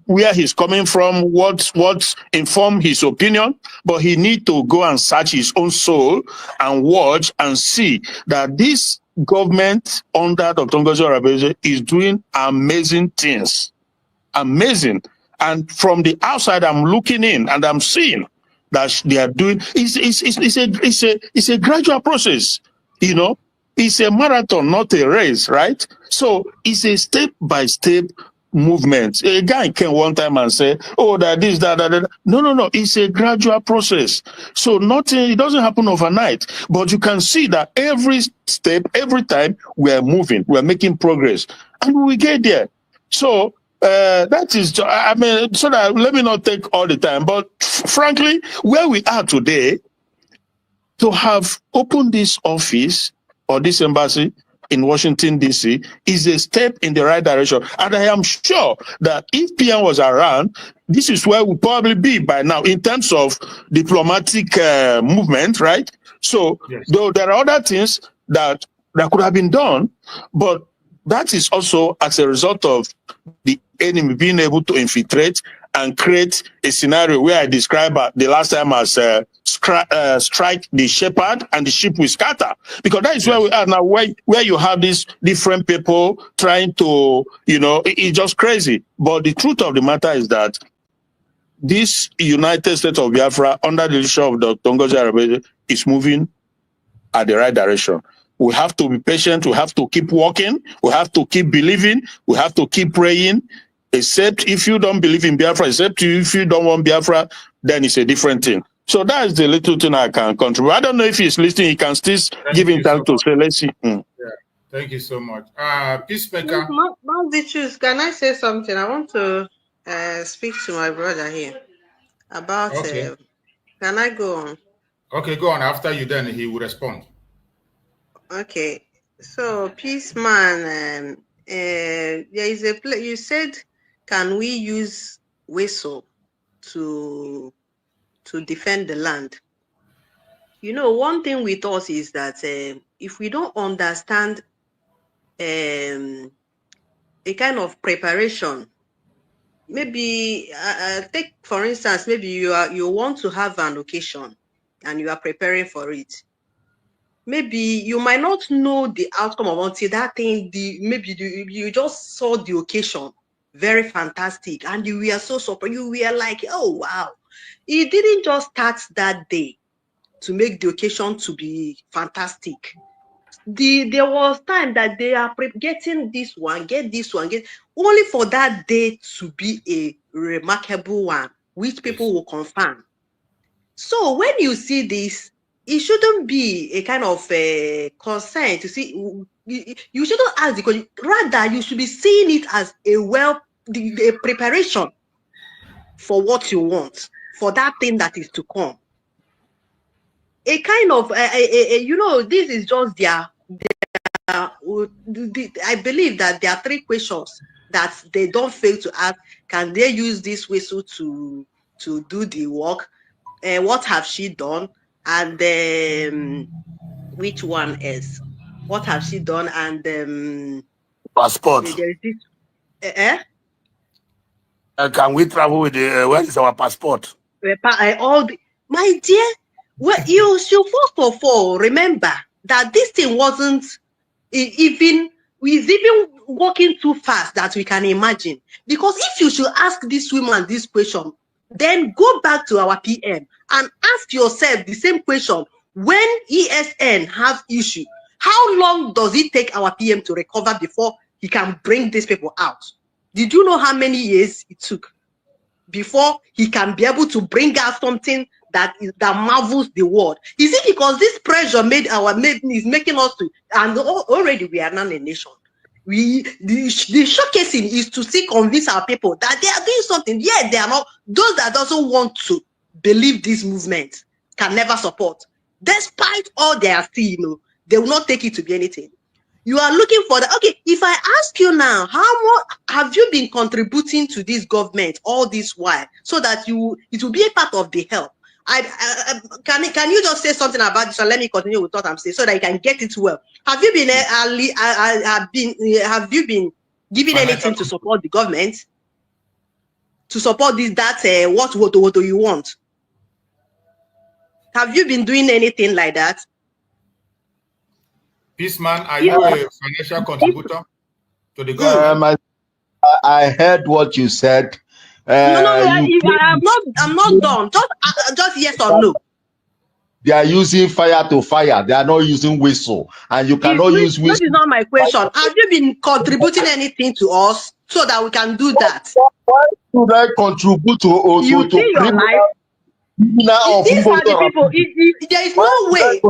where he's coming from, what informed his opinion, but he need to go and search his own soul and watch and see that this government under Dr. Ngozi Orebeze is doing amazing things. Amazing. And from the outside, I'm looking in and I'm seeing that they are doing. It's a gradual process, It's a marathon, not a race, right? So it's a step-by-step movement. A guy came one time and say, "Oh, that this, that." No. It's a gradual process. So it doesn't happen overnight. But you can see that every step, every time we are moving, we are making progress, and we get there. So That is, I mean, so that let me not take all the time, but frankly, where we are today, to have opened this office or this embassy in Washington, D.C. is a step in the right direction. And I am sure that if PM was around, this is where we'll probably be by now in terms of diplomatic movement, right? So, Yes. though there are other things that could have been done, but that is also as a result of the enemy being able to infiltrate and create a scenario where I described the last time as strike the shepherd and the sheep will scatter. Because that is where we are now, where you have these different people trying to, it's just crazy. But the truth of the matter is that this United States of Biafra, under the leadership of Dr. Ngozi Arabeze, is moving at the right direction. We have to be patient. We have to keep working. We have to keep believing. We have to keep praying. Except if you don't believe in Biafra, except if you don't want Biafra, then it's a different thing. So that's the little thing I can contribute. I don't know if he's listening. He can still give him time to say, let's see. Yeah. Thank you so much. Peacemaker. Choose. Can I say something? I want to speak to my brother here about. Okay. Can I go on? Okay, go on. After you, then he will respond. Okay. So, peace man. There is a place you said. Can we use whistle to defend the land? One thing with us is that if we don't understand a kind of preparation, maybe take for instance, maybe you want to have an occasion and you are preparing for it. Maybe you might not know the outcome of until that thing. Maybe you just saw the occasion very fantastic and you were so surprised. You were like, oh wow, it didn't just start that day to make the occasion to be fantastic. There was time that they are getting this one, get only for that day to be a remarkable one, which people will confirm. So when you see this, it shouldn't be a kind of concern to see. You shouldn't ask the question. Rather, you should be seeing it as a preparation for what you want, for that thing that is to come. A kind of, this is just I believe that there are three questions that they don't fail to ask. Can they use this whistle to do the work? What have she done? And which one is? What have she done? And passport. There is this. Can we travel with where is our passport? My dear, you should first of all remember that this thing wasn't even working too fast that we can imagine. Because if you should ask this woman this question, then go back to our PM and ask yourself the same question. When ESN have issue, how long does it take our PM to recover before he can bring these people out? Did you know how many years it took before he can be able to bring out something that marvels the world? Is it because this pressure is making us to, and already we are not a nation. The showcasing is to convince our people that they are doing something. Yeah, they are not. Those that doesn't want to believe this movement can never support. Despite all they are seeing, they will not take it to be anything. You are looking for that. Okay, if I ask you now, how much have you been contributing to this government all this while, so that it will be a part of the help? Can you just say something about this and let me continue with what I'm saying so that you can get it well? Have you been have you been giving anything to support the government? To support this, what do you want? Have you been doing anything like that? Peaceman, are you a financial contributor to the government? I heard what you said. I'm not done. Just yes or no. They are using fire to fire. They are not using whistle, and you cannot use whistle. This is not my question. Have you been contributing anything to us so that we can do that? Why should I contribute to you see your life? These are the people. There is no way.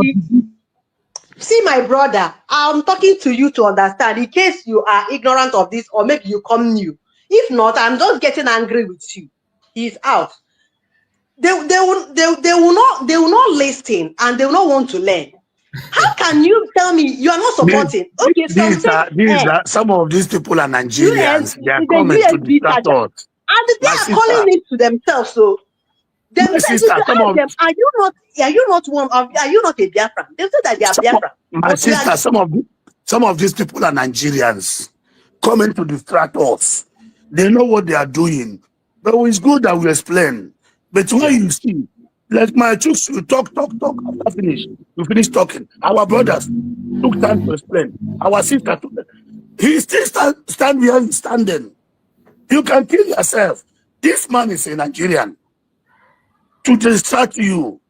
See, my brother, I'm talking to you to understand. In case you are ignorant of this, or maybe you come new, If not, I'm just getting angry with you. He's out. They will not listen and they will not want to learn. How can you tell me you are not supporting? Okay, some say, These are some of these people are US, Nigerians. They are the coming to USB distract charger, us. and they My are calling sister, it to themselves. So my themselves, you sister, should ask them, are you not one of, are you not a Biafran? They say that they are Biafran, my but we are. sister, some of these people are Nigerians coming to distract us. They know what they are doing. But it's good that we explain. But when you see, like my chooks, you talk. After finish, you finish talking. Our brothers took time to explain. Our sister took time. He still stand where he's standing. You can kill yourself. This man is a Nigerian to distract you.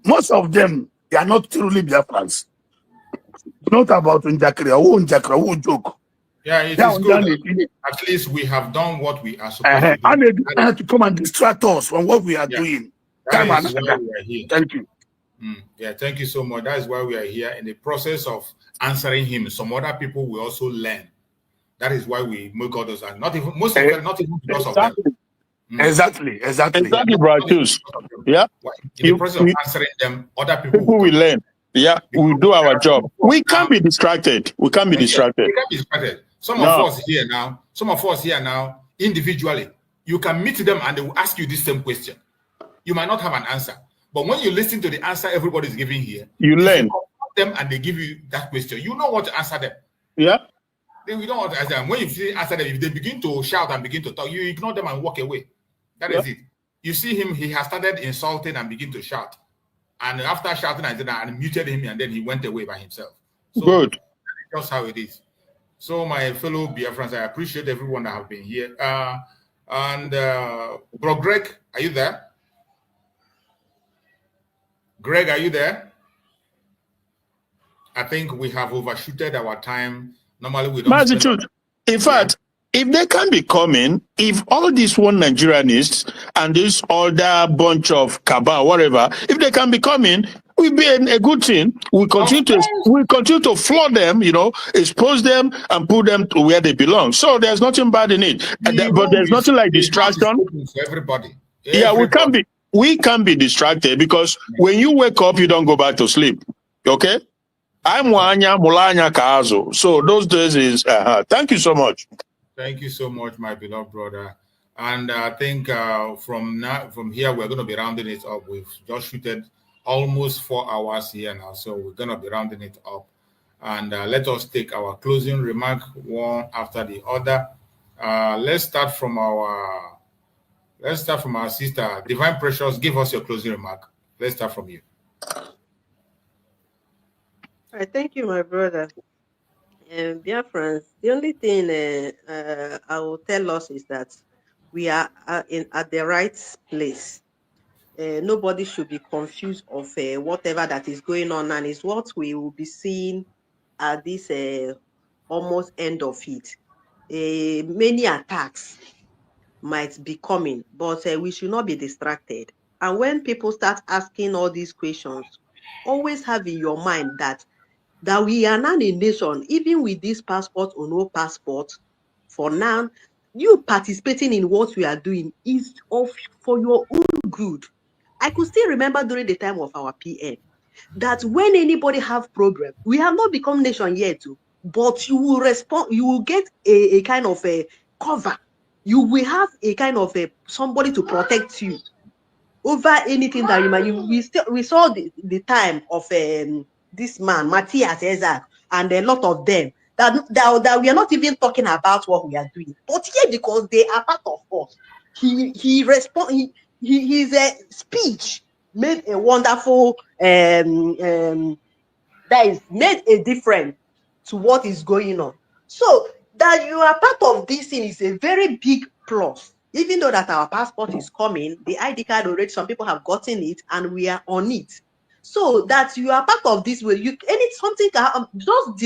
Most of them, they are not truly Biafrans. Not about Unjakra, who joke. Yeah, it Yeah, is good. At least we have done what we are supposed to do. and they have to come and distract us from what we are doing. That Time is and why again. we are here. Thank you. Yeah, thank you so much. That is why we are here. In the process of answering him, some other people will also learn. That is why we make all those. Not even most of them, not even because of them. Exactly, bro. Yeah. In the process of answering them, other people will learn. Yeah, we do our job. We can't be distracted. We can't be distracted. We can't be distracted. Some of us here now, individually, you can meet them and they will ask you this same question. You might not have an answer, but when you listen to the answer everybody is giving here, you learn. You them and they give you that question. You know what to answer them. Yeah. Then we don't want to answer them. When you answer them, if they begin to shout and begin to talk, you ignore them and walk away. That is it. You see him, he has started insulting and begin to shout. And after shouting, I muted him and then he went away by himself. So good. That's just how it is. So my fellow Biafrans, I appreciate everyone that have been here. Bro Greg, are you there? Greg, are you there? I think we have overshooted our time. Normally we don't. In fact, if they can be coming, if all these one Nigerianists and this other bunch of cabal, whatever, if they can be coming, we'll be a good thing. We continue to flood them, expose them and put them to where they belong. So there's nothing bad in it. But there's nothing like distraction. Everybody. Yeah, we can't be distracted because when you wake up, you don't go back to sleep. Okay? I'm Wanya Mulanya Kazo. So those days is thank you so much. Thank you so much, my beloved brother. And I think from here we're going to be rounding it up. We've just shooted almost 4 hours here now, so we're going to be rounding it up. And let us take our closing remark one after the other. Let's start from our sister, Divine Precious. Give us your closing remark. Let's start from you. I thank you, my brother. Biafrans, the only thing I will tell us is that we are at the right place. Nobody should be confused of whatever that is going on, and it's what we will be seeing at this almost end of it. Many attacks might be coming, but we should not be distracted. And when people start asking all these questions, always have in your mind that we are not a nation, even with this passport or no passport. For now, you participating in what we are doing is for your own good. I could still remember during the time of our PM that when anybody have problem, we have not become nation yet, but you will respond. You will get a kind of a cover. You will have a kind of a somebody to protect you over anything that you might. We saw the time of this man Matthias Ezak and a lot of them that we are not even talking about what we are doing, but here because they are part of us, his speech made a wonderful that is made a difference to what is going on. So that you are part of this thing is a very big plus. Even though that our passport is coming, the ID card already, some people have gotten it and we are on it. So that you are part of this way, something just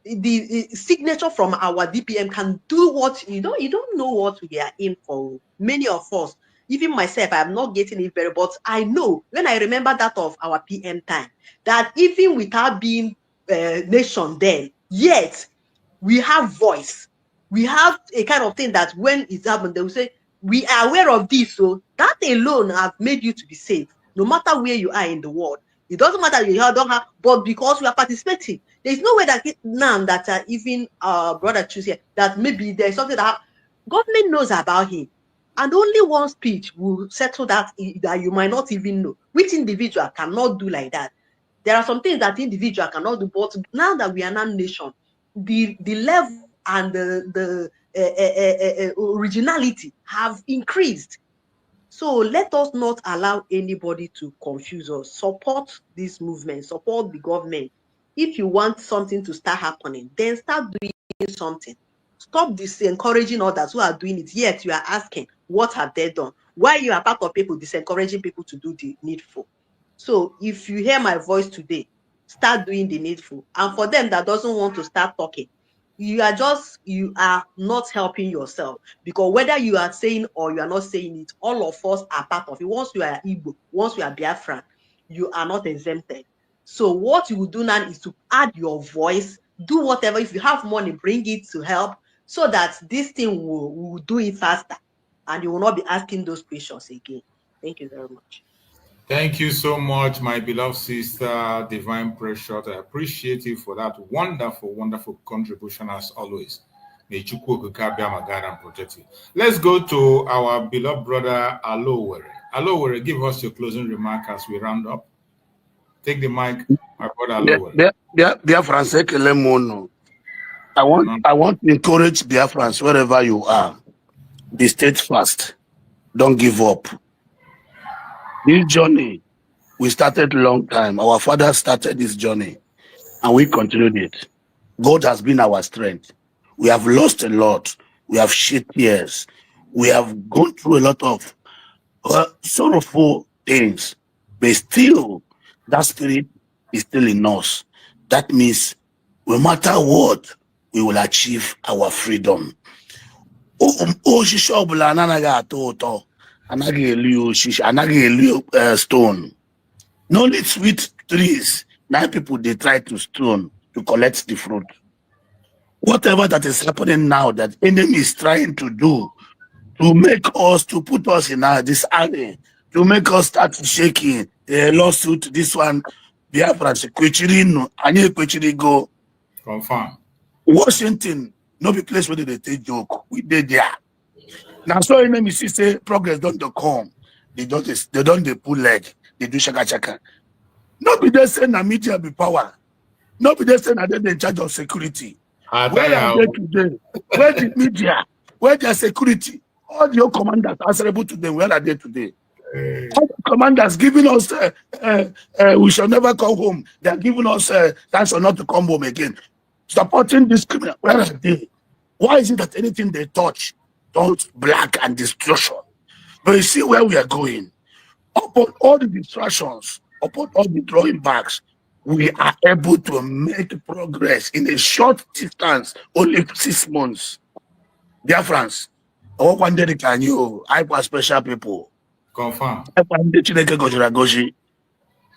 the signature from our DPM can do what you don't know what we are in for. Many of us, even myself, I'm not getting it very, but I know when I remember that of our PM time, that even without being nation then, yet we have voice. we have a kind of thing that when it's happened, they will say, we are aware of this, so that alone have made you to be safe, no matter where you are in the world. It doesn't matter you don't have, but because we are participating, there's no way that now that even brother choose here, that maybe there's something that government knows about him, and only one speech will settle that you might not even know, which individual cannot do like that. There are some things that individual cannot do, but now that we are now nation, the level and the originality have increased. So let us not allow anybody to confuse us. Support this movement, support the government. If you want something to start happening, then start doing something. Stop disencouraging others who are doing it, yet you are asking, what have they done? Why you are part of people disencouraging people to do the needful? So if you hear my voice today, start doing the needful. And for them that doesn't want to start talking, you are not helping yourself, because whether you are saying or you are not saying it, all of us are part of it. Once you are Igbo, once you are Biafran, you are not exempted. So what you will do now is to add your voice, do whatever. If you have money, bring it to help, so that this thing will do it faster, and you will not be asking those questions again. Thank you very much. Thank you so much, my beloved sister, Divine Precious. I appreciate you for that wonderful, wonderful contribution as always. May Chukwu guide and protect you. Let's go to our beloved brother, Alowere. Alowere, give us your closing remark as we round up. Take the mic, my brother Alowere. Biafrans, I want to encourage Biafrans wherever you are. Be steadfast. Don't give up. This journey, we started a long time. Our father started this journey, and we continued it. God has been our strength. We have lost a lot. We have shed tears. We have gone through a lot of sorrowful things, but still, that spirit is still in us. That means no matter what, we will achieve our freedom. Stone. No need sweet trees. Now people they try to stone to collect the fruit. Whatever that is happening now, that enemy is trying to do to make us, to put us in this army, to make us start shaking, the lawsuit, this one, Biafra, go. Confirm. Washington, no be place where they take joke. We did there. Now, so enemy see say progress don't come. They don't pull leg. They do shaka shaka. No be they say na media be power. No be they say na they in charge of security. Where are they today? Where the media? Where their security? All your commanders answerable to them. Where are they today? All the commanders giving us we shall never come home. They are giving us thanks or not to come home again. Supporting this criminal. Where are they? Why is it that anything they touch turns black and destruction? But you see where we are going. Upon all the distractions, upon all the drawing backs, we are able to make progress in a short distance, only 6 months. Dear friends, I want to can you, I was special people. Confirm.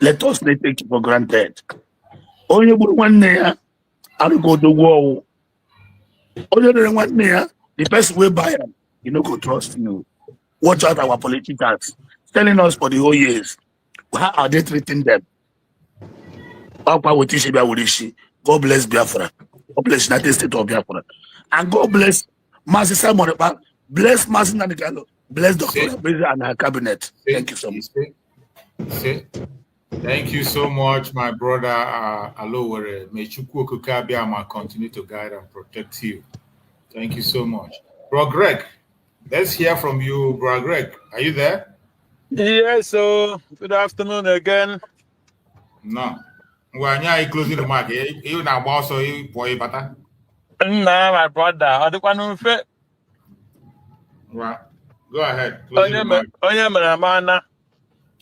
Let us not take it for granted. Only one day, I'll go to war. Only one day, the person will buy them. You know, go trust you. Watch out our politicians telling us for the whole years. How are they treating them? God bless Biafra. God bless United States of Biafra. And God bless Master Simon. Bless Master Nanikalo. Bless Dr. Beza and her cabinet. Thank you so much. Thank you so much, my brother Alowere. May Chukwu Kukabiama continue to guide and protect you. Thank you so much. Bro Greg, let's hear from you, Bro Greg. Are you there? Yes, so good afternoon again. No. When you closing the market, you now also you boy butter. Nah, my brother. I don't want to Right. Go ahead. Closing the market.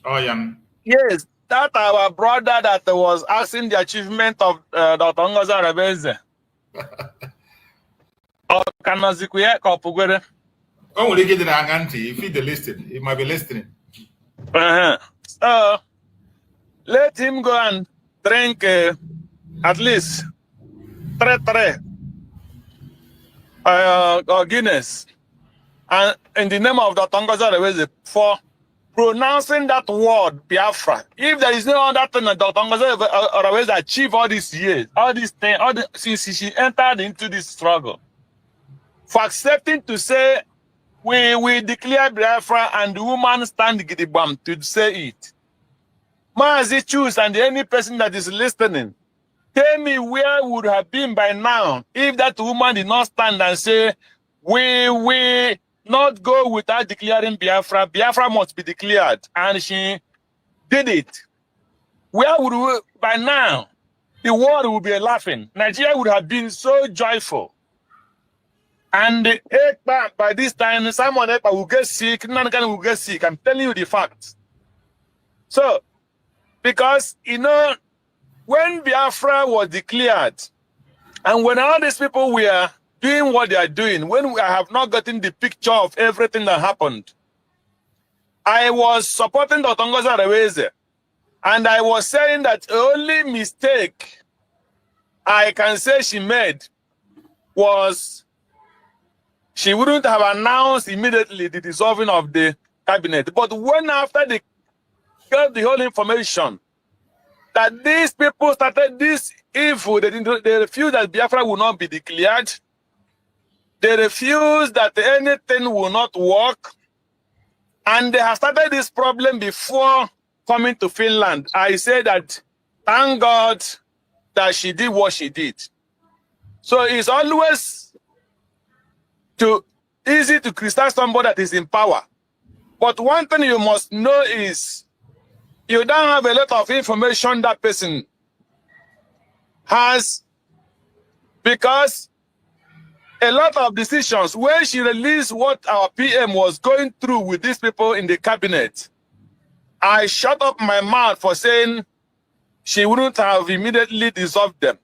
Oh, yeah. Yes, that our brother that was asking the achievement of Dr. Ngoza Rebeze. Oh, will you get an auntie? If he's listening, he might be listening. So let him go and drink at least 3. Guinness, and in the name of the Tongoza for pronouncing that word Biafra. If there is no other thing that Dr. Ngozi achieved all these years, all these things, since she entered into this struggle, for accepting to say we declare Biafra and the woman stand gidigam to say it. Mazi choose and any person that is listening, tell me where would have been by now if that woman did not stand and say, we not go without declaring Biafra. Biafra must be declared. And she did it. Where would we, by now, the world would be laughing. Nigeria would have been so joyful. And the Ekpa, by this time, someone Ekpa will get sick, Nankan will get sick. I'm telling you the facts. So, because, you know, when Biafra was declared, and when all these people were doing what they are doing, when I have not gotten the picture of everything that happened, I was supporting Dr. Ngozi Areweze, and I was saying that the only mistake I can say she made was she wouldn't have announced immediately the dissolving of the cabinet. But when after they got the whole information that these people started this evil, they refused that Biafra will not be declared. They refused that anything will not work. And they have started this problem before coming to Finland. I say that thank God that she did what she did. So it's always easy to criticize somebody that is in power. But one thing you must know is you don't have a lot of information that person has, because a lot of decisions, when she released what our PM was going through with these people in the cabinet, I shut up my mouth for saying she wouldn't have immediately dissolved them.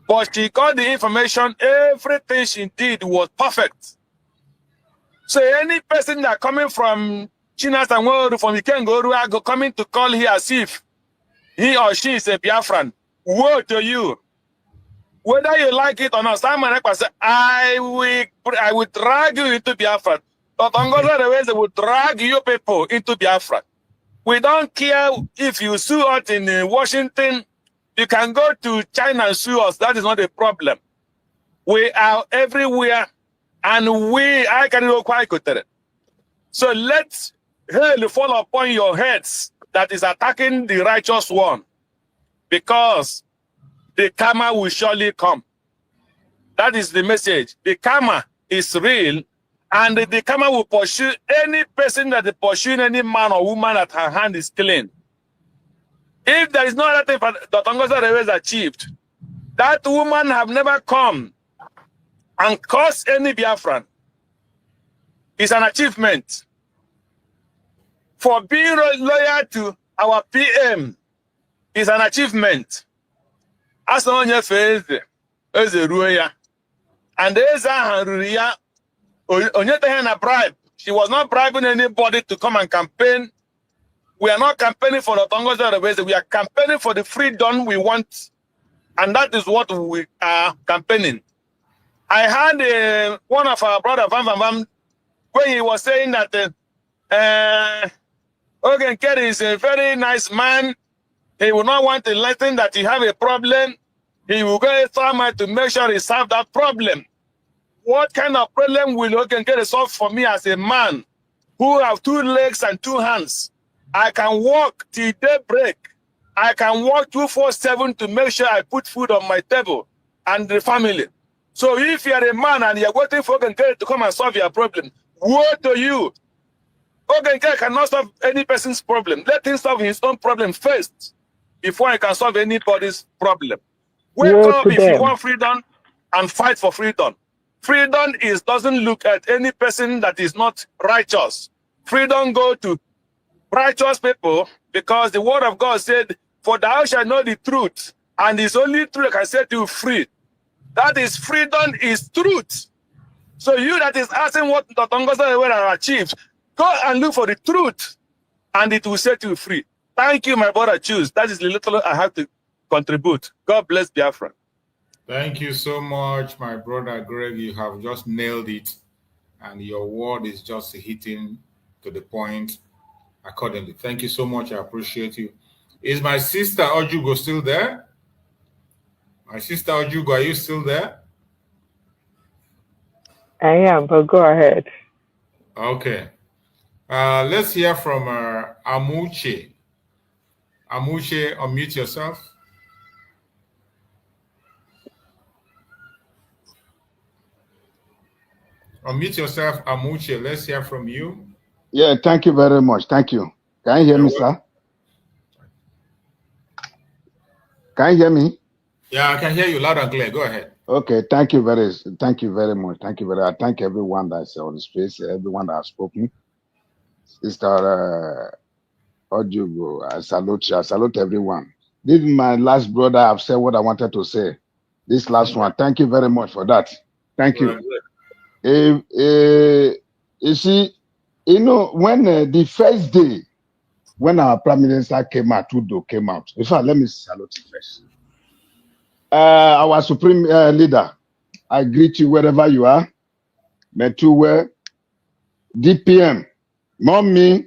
But she got the information, everything she did was perfect. So any person that coming from China, from Ikengoru, coming to call here as if he or she is a Biafran, woe to you. Whether you like it or not, Simon Ekpa said, I will drag you into Biafra. But Ngozi will drag you people into Biafra. We don't care if you sue us in Washington. You can go to China and sue us. That is not a problem. We are everywhere, and I can go quite good. So let hell fall upon your heads that is attacking the righteous one, because the karma will surely come. That is the message. The karma is real, and the karma will pursue any person that is pursuing any man or woman that her hand is clean. If there is no other thing that Ngozi Areweze achieved, that woman have never come and caused any Biafran. It's an achievement. For being loyal to our PM is an achievement. As long as Eze Ruya and Eze Ruya, Onyeta bribe. She was not bribing anybody to come and campaign. We are not campaigning for the Ngozi Areweze. We are campaigning for the freedom we want, and that is what we are campaigning. I had one of our brother Van when he was saying that Ogen Kerry is a very nice man. He will not want to listen that he have a problem. He will go somewhere to make sure he solve that problem. What kind of problem will Ogen Kerry solve for me as a man who have 2 legs and 2 hands? I can walk till daybreak. I can walk 247 to make sure I put food on my table and the family. So if you are a man and you are waiting for Ogen Kerry to come and solve your problem, woe to you. Ogen Kerry cannot solve any person's problem. Let him solve his own problem first before he can solve anybody's problem. Wake up if you want freedom and fight for freedom. Freedom doesn't look at any person that is not righteous. Freedom go to righteous people, because the word of God said, for thou shalt know the truth, and it's only truth that can set you free. That is, freedom is truth. So you that is asking what Dr. Ngozi Areweze achieved, go and look for the truth, and it will set you free. Thank you, my brother. Choose. That is the little I have to contribute. God bless Biafra. Thank you so much, my brother Greg. You have just nailed it, and your word is just hitting to the point accordingly. Thank you so much. I appreciate you. Is my sister Ojugo still there? My sister Ojugo, are you still there? I am, but go ahead. Okay. Let's hear from Amuche. Amuche, unmute yourself. Unmute yourself, Amuche. Let's hear from you. Yeah, thank you very much. Thank you. Can you hear me, sir? Can you hear me? Yeah, I can hear you loud and clear. Go ahead. Okay, thank you very much. Thank you very much. I thank everyone that's on the space, everyone that has spoken. Sister Ojugo, I salute you. I salute everyone. This is my last brother. I've said what I wanted to say. This last one. Thank you very much for that. Thank you. You see, you know, when the first day, when our Prime Minister came out, Trudeau came out. In fact, let me salute you first. Our Supreme Leader, I greet you wherever you are. Metuwe, DPM, Mommy,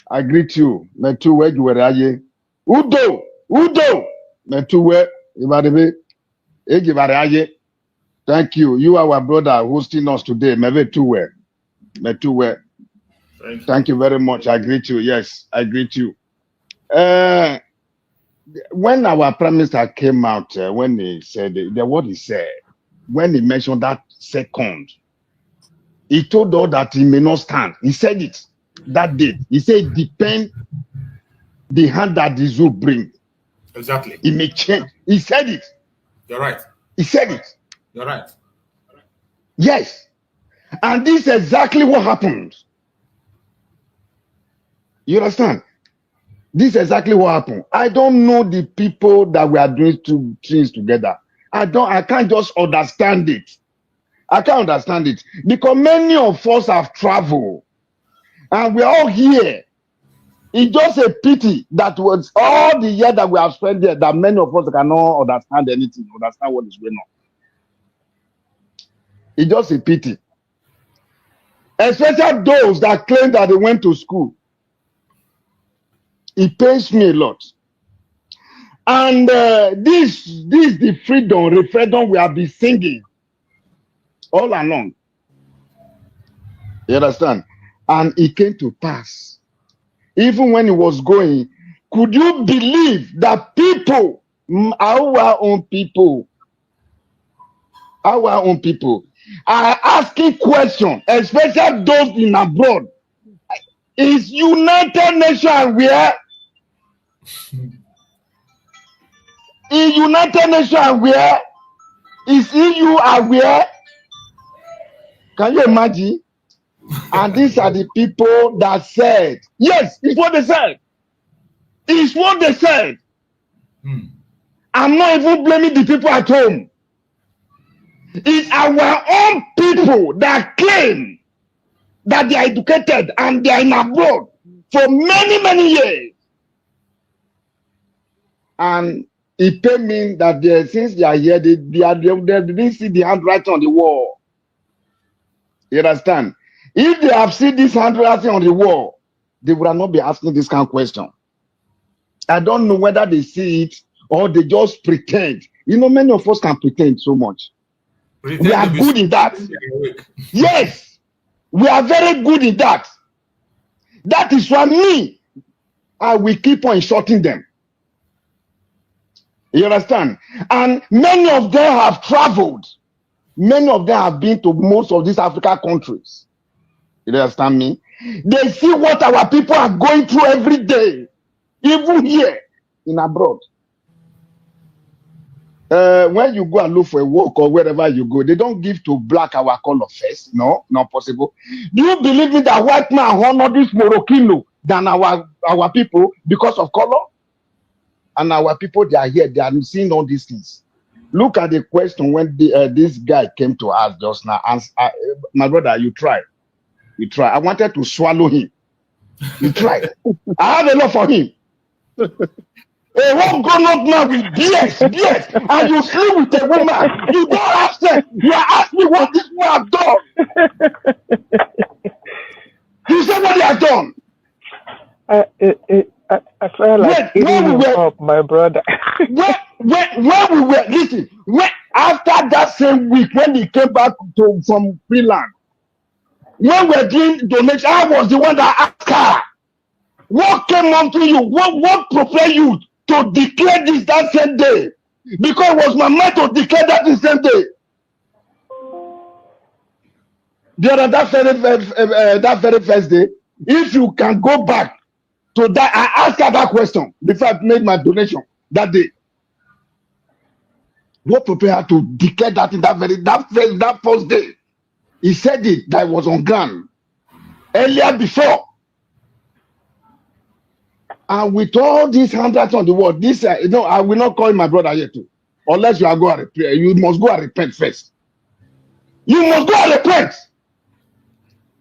I greet you. Metuwe, Juweraye. Udo, Metuwe, Ibadebe, Ejibaraye. Thank you. You are our brother hosting us today. Metuwe. Thank you very much. I greet you. Yes, I greet you. When our Prime Minister came out, when he said what he said, when he mentioned that second, he told all that he may not stand. He said it that day. He said, depend the hand that the zoo bring. Exactly. It may change. He said it. You're right. He said it. You're right. Yes. And this is exactly what happened. You understand? This is exactly what happened. I don't know the people that we are doing two things together. I can't just understand it. I can't understand it. Because many of us have traveled. And we're all here. It's just a pity that was all the year that we have spent there that many of us cannot understand anything, understand what is going on. It's just a pity. Especially those that claim that they went to school. It pains me a lot. And this the referendum we have been singing all along. You understand? And it came to pass. Even when it was going, could you believe that people, our own people, are asking questions, especially those in abroad? Is United Nations aware? Is United Nations aware? Is EU aware? Can you imagine? And these are the people that said, yes, it's what they said. It's what they said. I'm not even blaming the people at home. It's our own people that claim that they are educated and they are in abroad for many, many years. And it may mean that since they are here, they didn't see the handwriting on the wall. You understand? If they have seen this handwriting on the wall, they would not be asking this kind of question. I don't know whether they see it or they just pretend. You know, many of us can pretend so much. We are good in that. Yes, we are very good in that. That is why I will keep on insulting them. You understand? And many of them have traveled. Many of them have been to most of these African countries. You understand me? They see what our people are going through every day, even here in abroad. When you go and look for a work or wherever you go, they don't give to black our color first. No, not possible. Do you believe me that white man honor this Moroccan than our people because of color? And our people, they are here, they are seeing all these things. Look at the question when this guy came to us just now. My brother, you try. I wanted to swallow him. You tried. I have a lot for him. A whole grown-up man with BS, and you sleep with a woman. You don't have sex. You are asking me what this man have done. You say what he has done. I feel like eating him up, my brother. when we were listen, after that same week when he came back from Finland, when we were doing donation, I was the one that asked her, what came on to you? What propelled you to declare this that same day? Because it was my mind to declare that the same day. That very first day, if you can go back to that, I asked her that question before I made my donation that day. What prepared her to declare that in that first day? He said it that was on ground earlier before. And with all these handouts on the wall, I will not call him my brother yet too. Unless you are going to repent. You must go and repent first. You must go and repent.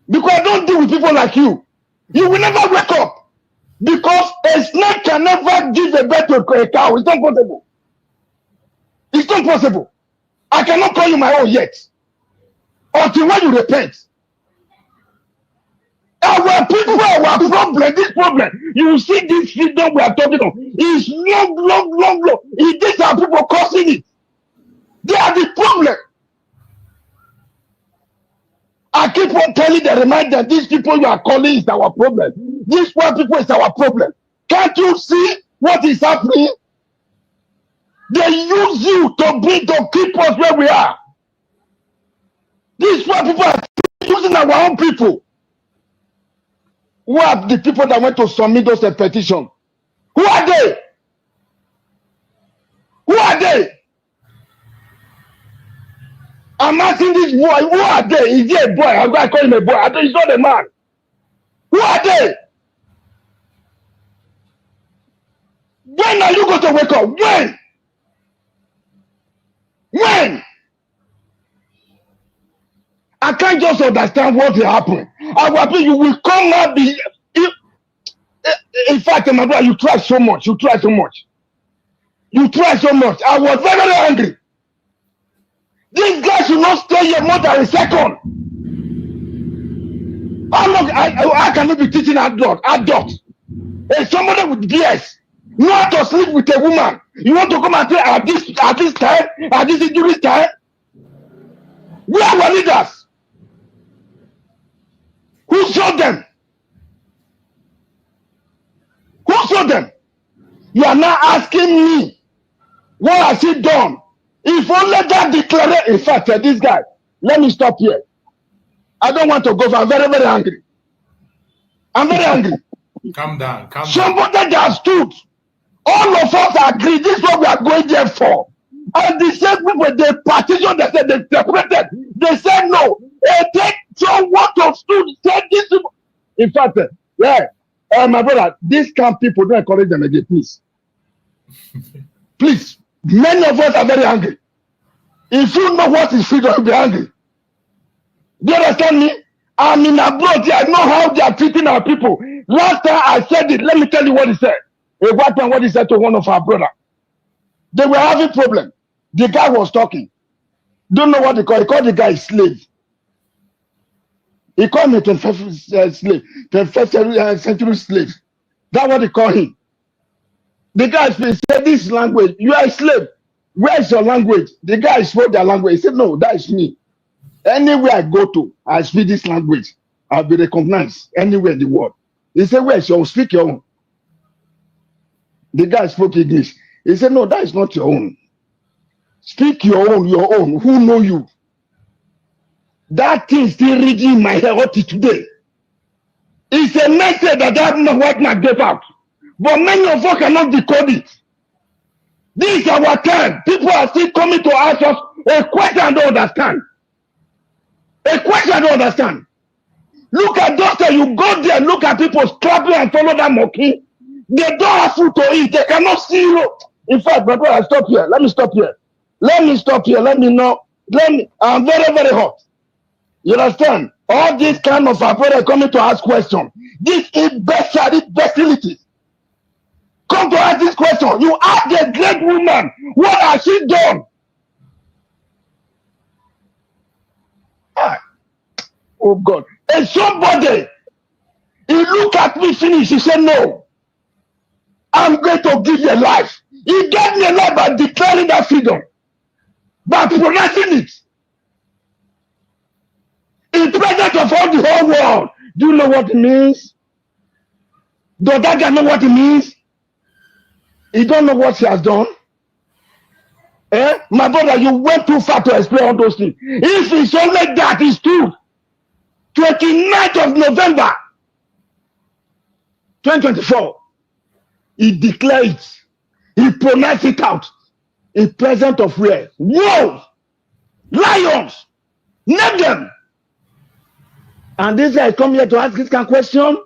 Because I don't deal with people like you. You will never wake up. Because a snake can never give a birth to a cow. It's not possible. It's not possible. I cannot call you my own yet. Until when you repent. Our people, our problem, this problem. You see this freedom we are talking of. It's long. These are people causing it. They are the problem. I keep on telling them, remind them, these people you are calling is our problem. These poor people is our problem. Can't you see what is happening? They use you to keep us where we are. These poor people are using our own people. Who are the people that went to submit those petitions? Who are they? Who are they? I'm asking this boy, who are they? Is he a boy? I'm going to call him a boy. I think he's not a man. Who are they? When are you going to wake up? When? When? I can't just understand what will happen. You will come and be. In fact, my brother, you try so much. You try so much. I was very, very angry. This guy should not stay here more than a second. I cannot be teaching adult. Somebody with BS. Not to sleep with a woman. You want to come and say at this time, at this injury time? We are our leaders. Who showed them? Who showed them? You are now asking me, what has he done? If only that declaration, in fact, this guy, let me stop here. I don't want to go, I'm very, very angry. I'm very angry. Calm down. Somebody that stood, all of us agree, this is what we are going there for. And the same people, they partition, they said they separated. They said no. So what of stood, said this. In fact, my brother, these camp people, don't encourage them again, please. Please. Many of us are very angry. If you know what is freedom, you'll be angry. Do you understand me? I'm in abroad. I know how they are treating our people. Last time I said it, let me tell you what he said. What he said to one of our brothers. They were having problem. The guy was talking. Don't know what he called the guy slave. He called me 21st slave, 21st century slave. That's what he called him. The guy said this language, you are a slave. Where's your language? The guy spoke their language. He said, no, that is me. Anywhere I go to, I speak this language. I'll be recognized anywhere in the world. He said, where's your own? Speak your own. The guy spoke English. He said, no, that is not your own. Speak your own, your own. Who know you? That thing still reading in my head up to today. It's a message that that white man gave out. But many of us cannot decode it. This is our time. People are still coming to ask us a question I don't understand. A question I don't understand. Look at doctor, you go there, look at people clapping and follow that mocking. They don't have food to eat. They cannot see you. In fact, my brother, stop here. Let me stop here. Let me know. I'm very, very hot. You understand? All these kind of our brother coming to ask questions. This imbecility. come to ask this question. You ask the great woman, what has she done? Ah, oh God. And somebody, he look at me finish, he said, no, I'm going to give you a life. He gave me a life by declaring that freedom, by pronouncing it in presence of all the whole world. Do you know what it means? Does that guy know what it means? He don't know what she has done. Eh? My brother, you went too far to explain all those things. If it's only that, it's true. 29th of November, 2024, he declared it. He pronounced it out in presence of where? Wolves, lions, name them. And this guy come here to ask this kind of question.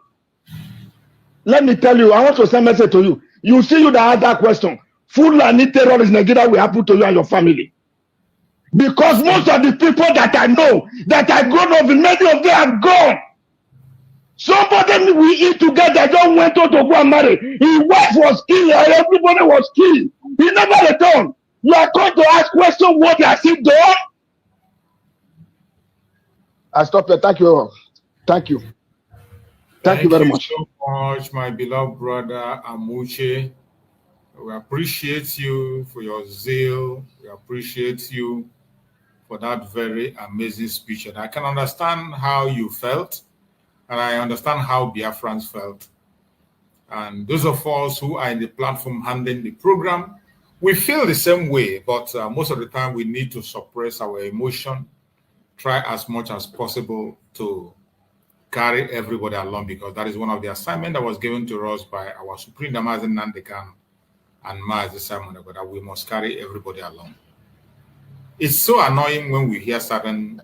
Let me tell you, I want to send a message to you. You see you that ask that question. Fulani terrorist Nigeria will happen to you and your family. Because most of the people that I know, that I grown up with, many of them are gone. Somebody we eat together just went out to go and marry. His wife was killed, and everybody was killed. He never returned. You are going to ask questions, what has he done? I stop there. Thank you. Thank you. Thank you very much. So much, my beloved brother Amuche. We appreciate you for your zeal. We appreciate you for that very amazing speech. And I can understand how you felt, and I understand how Biafrans felt. And those of us who are in the platform handling the program, we feel the same way, but most of the time we need to suppress our emotion, try as much as possible to carry everybody along, because that is one of the assignments that was given to us by our Supreme Damazin Nandekan and Mazi Simon, that we must carry everybody along. It's so annoying when we hear certain...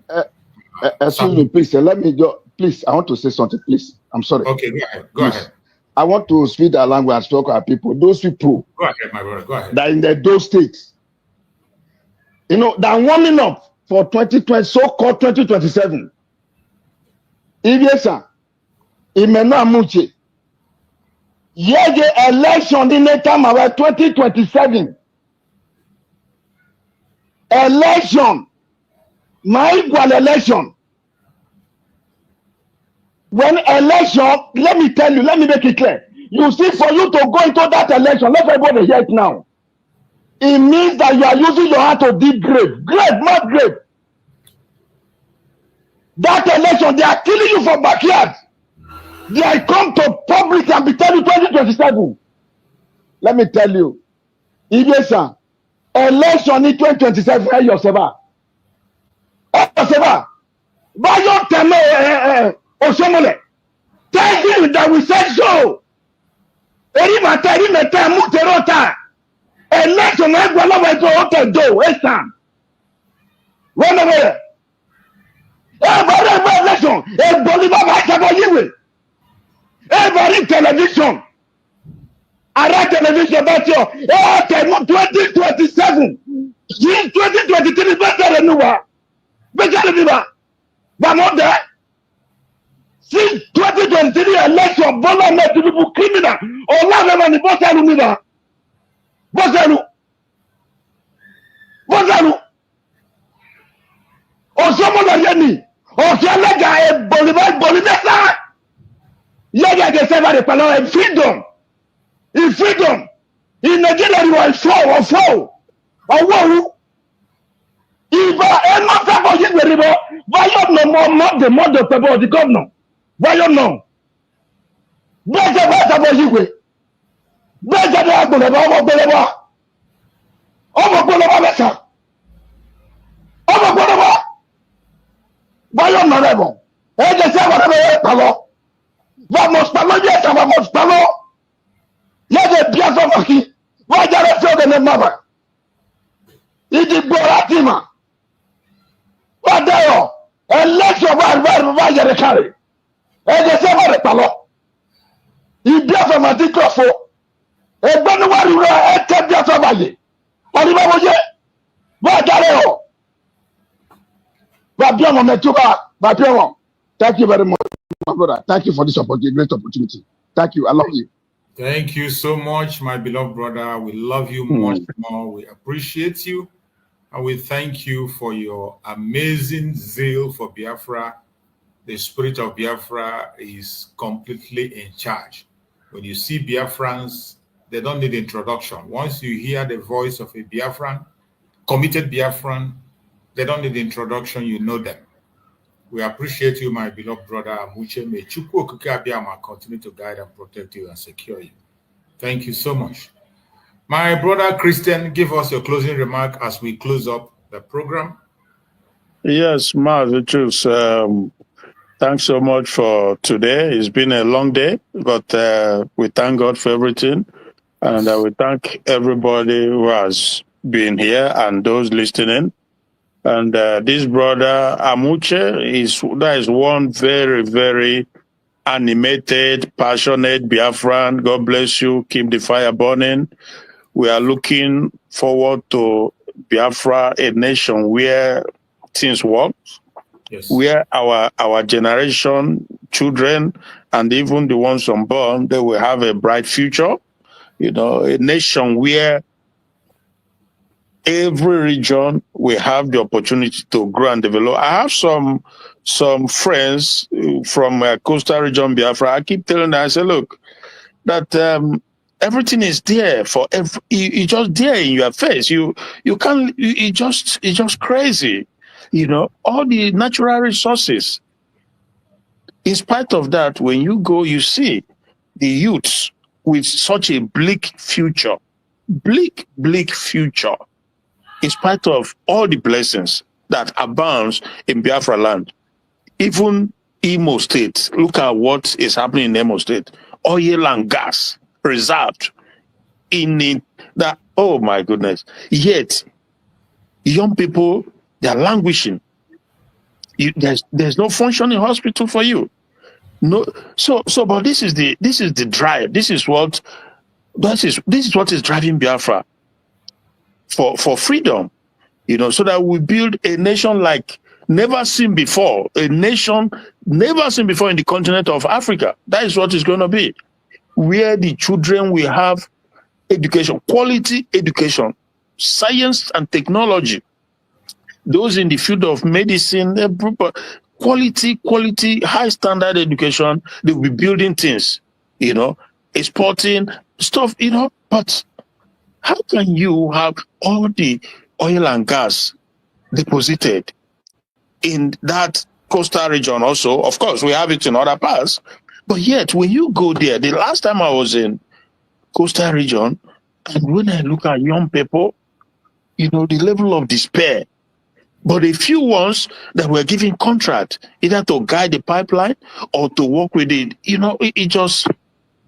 excuse me, please. Let me go. Please, I want to say something, please. I'm sorry. Okay, go ahead. Go ahead. I want to speak that language and talk to our people. Those people... Go ahead, my brother. Go ahead. That in those states, you know, that warming up for 2020, so-called 2027. Yes, sir. Imena Muche. Yeah, the election in the time of 2027. Election. My equal election. When election, let me tell you, let me make it clear. You see, for you to go into that election, let everybody hear it now. It means that you are using your hand to dig grave. Grave, not grave. That election, they are killing you from backyard. They are come to public and be telling you 2027. Let me tell you. Yes, sir. Election in 2027, where yourself. Yourself. By your time, Osomole. Tell him that we said so. Election, I go over to hotel do. Esam. Run away. Every election, a Bolivar every television. I write television about you. 2027. 2023 better than you are. Better than you are. But not there. Since 2023 election, Bola met people criminal. Or not even the Bosalu. Bosalu. Bosalu. Or someone like Yenny. Or Jalaga, Bolivar. Yeah, they say about the power in freedom. In freedom. In Nigeria, you are four. Or war. If I am not about you, why you no more not the mother about the governor? Why you know? Better about you. Better about why you not able? And they say whatever. Vamos palo. Ya de Biafra aquí. Vaya a hacer de mama. Y de Boratima. Vadeo. El lecho vaya de carry. El de se va de palo. Y Biafra maticofo. El bueno va a ser Biafra valle. Arriba voye. Vaya leo. Vabiamo metuba. Vabiamo. Thank you very much, my brother. Thank you for this opportunity, great opportunity. Thank you. I love you. Thank you so much, my beloved brother. We love you much more. We appreciate you. And we thank you for your amazing zeal for Biafra. The spirit of Biafra is completely in charge. When you see Biafrans, they don't need introduction. Once you hear the voice of a Biafran, committed Biafran, they don't need introduction, you know them. We appreciate you, my beloved brother Amuche. May Chukwu Okike Abiyama continue to guide and protect you and secure you. Thank you so much. My brother Christian, give us your closing remark as we close up the program. Yes, Mediocres. Thanks so much for today. It's been a long day, but we thank God for everything. And we thank everybody who has been here and those listening. And this brother Amuche is one very, very animated, passionate Biafran. God bless you. Keep the fire burning. We are looking forward to Biafra, a nation where things work, yes, where our generation, children, and even the ones unborn, they will have a bright future. You know, a nation where every region will have the opportunity to grow and develop. I have some friends from coastal region Biafra. I keep telling them, I say, look, that everything is there for it's just there in your face. You can't. It's just crazy. You know, all the natural resources. In spite of that, when you go, you see the youths with such a bleak future, bleak future. In spite of all the blessings that abounds in Biafra land, even Imo State, look at what is happening in Imo State. Oil and gas reserved in it. That, oh my goodness. Yet, young people, they're languishing. There's no functioning hospital for you. No, but this is the drive. This is what is driving Biafra for freedom. You know, so that we build a nation like never seen before, a nation never seen before in the continent of Africa. That is what it's going to be, where the children will have education, quality education, science and technology. Those in the field of medicine, quality, high standard education, they will be building things, you know, exporting stuff, you know, but how can you have all the oil and gas deposited in that coastal region also? Of course, we have it in other parts, but yet when you go there, the last time I was in coastal region, and when I look at young people, you know, the level of despair, but a few ones that were given contract either to guide the pipeline or to work with it, you know, it just,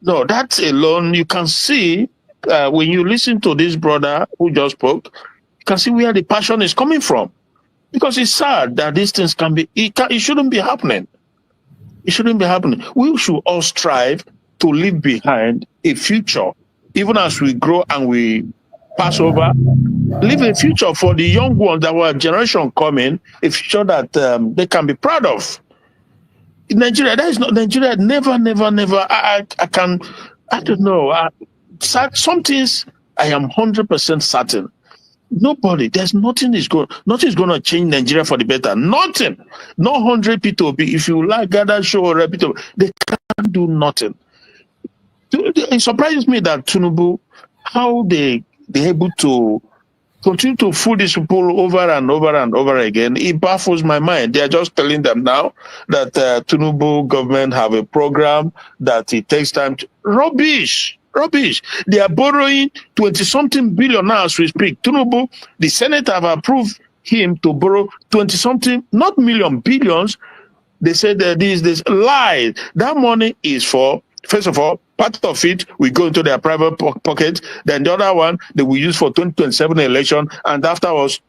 no, that alone, you can see when you listen to this brother who just spoke, you can see where the passion is coming from. Because it's sad that these things it shouldn't be happening. It shouldn't be happening. We should all strive to leave behind a future, even as we grow and we pass over, leave a future for the young ones that were generation coming, a future that they can be proud of. In Nigeria, that is not Nigeria. Never. I don't know. Some things I am 100% certain. Nobody, there's nothing's going to change Nigeria for the better. Nothing. No 100 people. If you like gather show or people, they can't do nothing. It surprises me that Tinubu, how they able to continue to fool these people over and over again. It baffles my mind. They are just telling them now that Tinubu government have a program that it takes time to rubbish. They are borrowing 20-something billion now as we speak. Tinubu, the Senate have approved him to borrow 20-something, not million, billions. They said that this lie. That money is for, first of all, part of it will go into their private pocket. Then the other one they will use for 2027 election. And afterwards,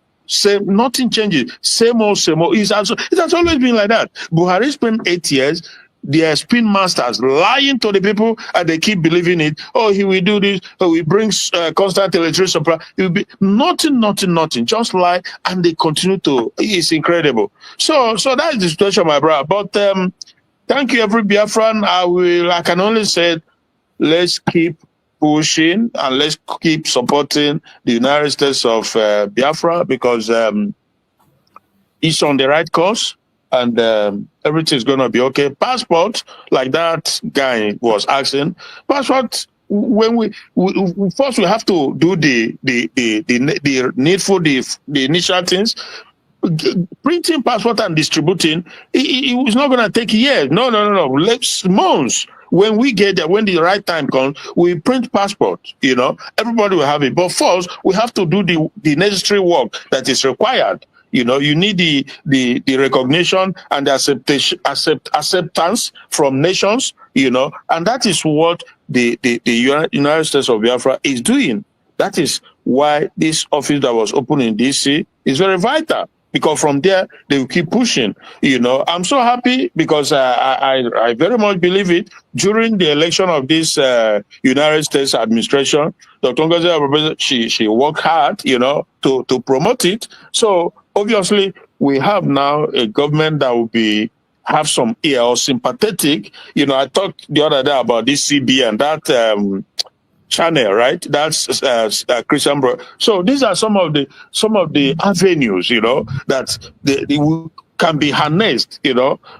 nothing changes. Same old. It has always been like that. Buhari spent 8 years. They are spin masters lying to the people, and they keep believing it. Oh, he will do this. Oh, he brings constant electricity supply. It will be nothing. Just lie, and they continue to. It's incredible. So that is the situation, my brother. But thank you, every Biafran. I can only say let's keep pushing and let's keep supporting the United States of Biafra, because it's on the right course, and everything's going to be okay. Passport, like that guy was asking, passport, when we first we have to do the needful, the initial things. Printing passport and distributing, it's not going to take years. No. Let's months. When we get there, when the right time comes, we print passport. Everybody will have it. But first, we have to do the necessary work that is required. You need the recognition and the acceptance from nations. And that is what the United States of Biafra is doing. That is why this office that was opened in DC is very vital, because from there they will keep pushing. I'm so happy because I very much believe it. During the election of this United States administration, Dr. Ngozi, she worked hard, to promote it. So obviously we have now a government that will have some ear or sympathetic. I talked the other day about this CB and that channel, right? That's Christian bro. So these are some of the avenues, that they can be harnessed,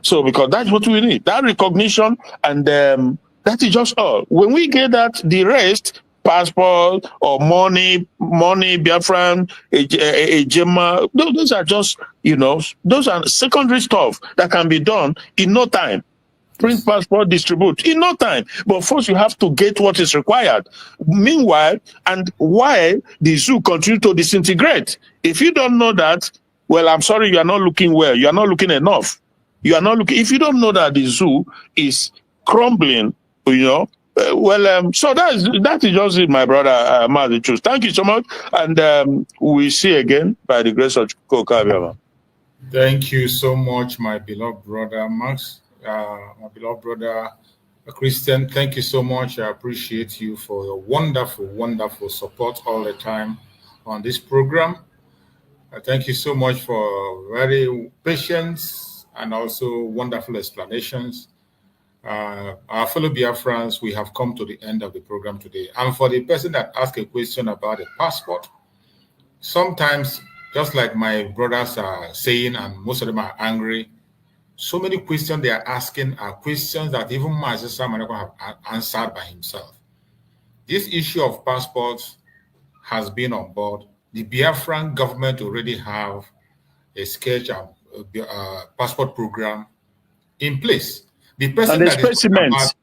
So because that's what we need, that recognition, and that is just all. When we get that, the rest, passport or money, Biafran, a Gemma, those are just, those are secondary stuff that can be done in no time. Print passport, distribute in no time. But first, you have to get what is required. Meanwhile, and while the zoo continue to disintegrate, if you don't know that, well, I'm sorry, you are not looking well. You are not looking enough. You are not looking. If you don't know that the zoo is crumbling, so that is just it, my brother Mazi. Thank you so much, and we see again by the grace of God. Thank you so much, my beloved brother Max. My beloved brother Christian, thank you so much. I appreciate you for your wonderful, wonderful support all the time on this program. Thank you so much for very patience and also wonderful explanations. Our fellow Biafrans, we have come to the end of the program today. And for the person that asked a question about a passport, sometimes, just like my brothers are saying, and most of them are angry, so many questions they are asking are questions that even Mazi Manekwa have answered by himself. This issue of passports has been on board. The Biafran government already have a sketch of passport program in place. The person that is talking about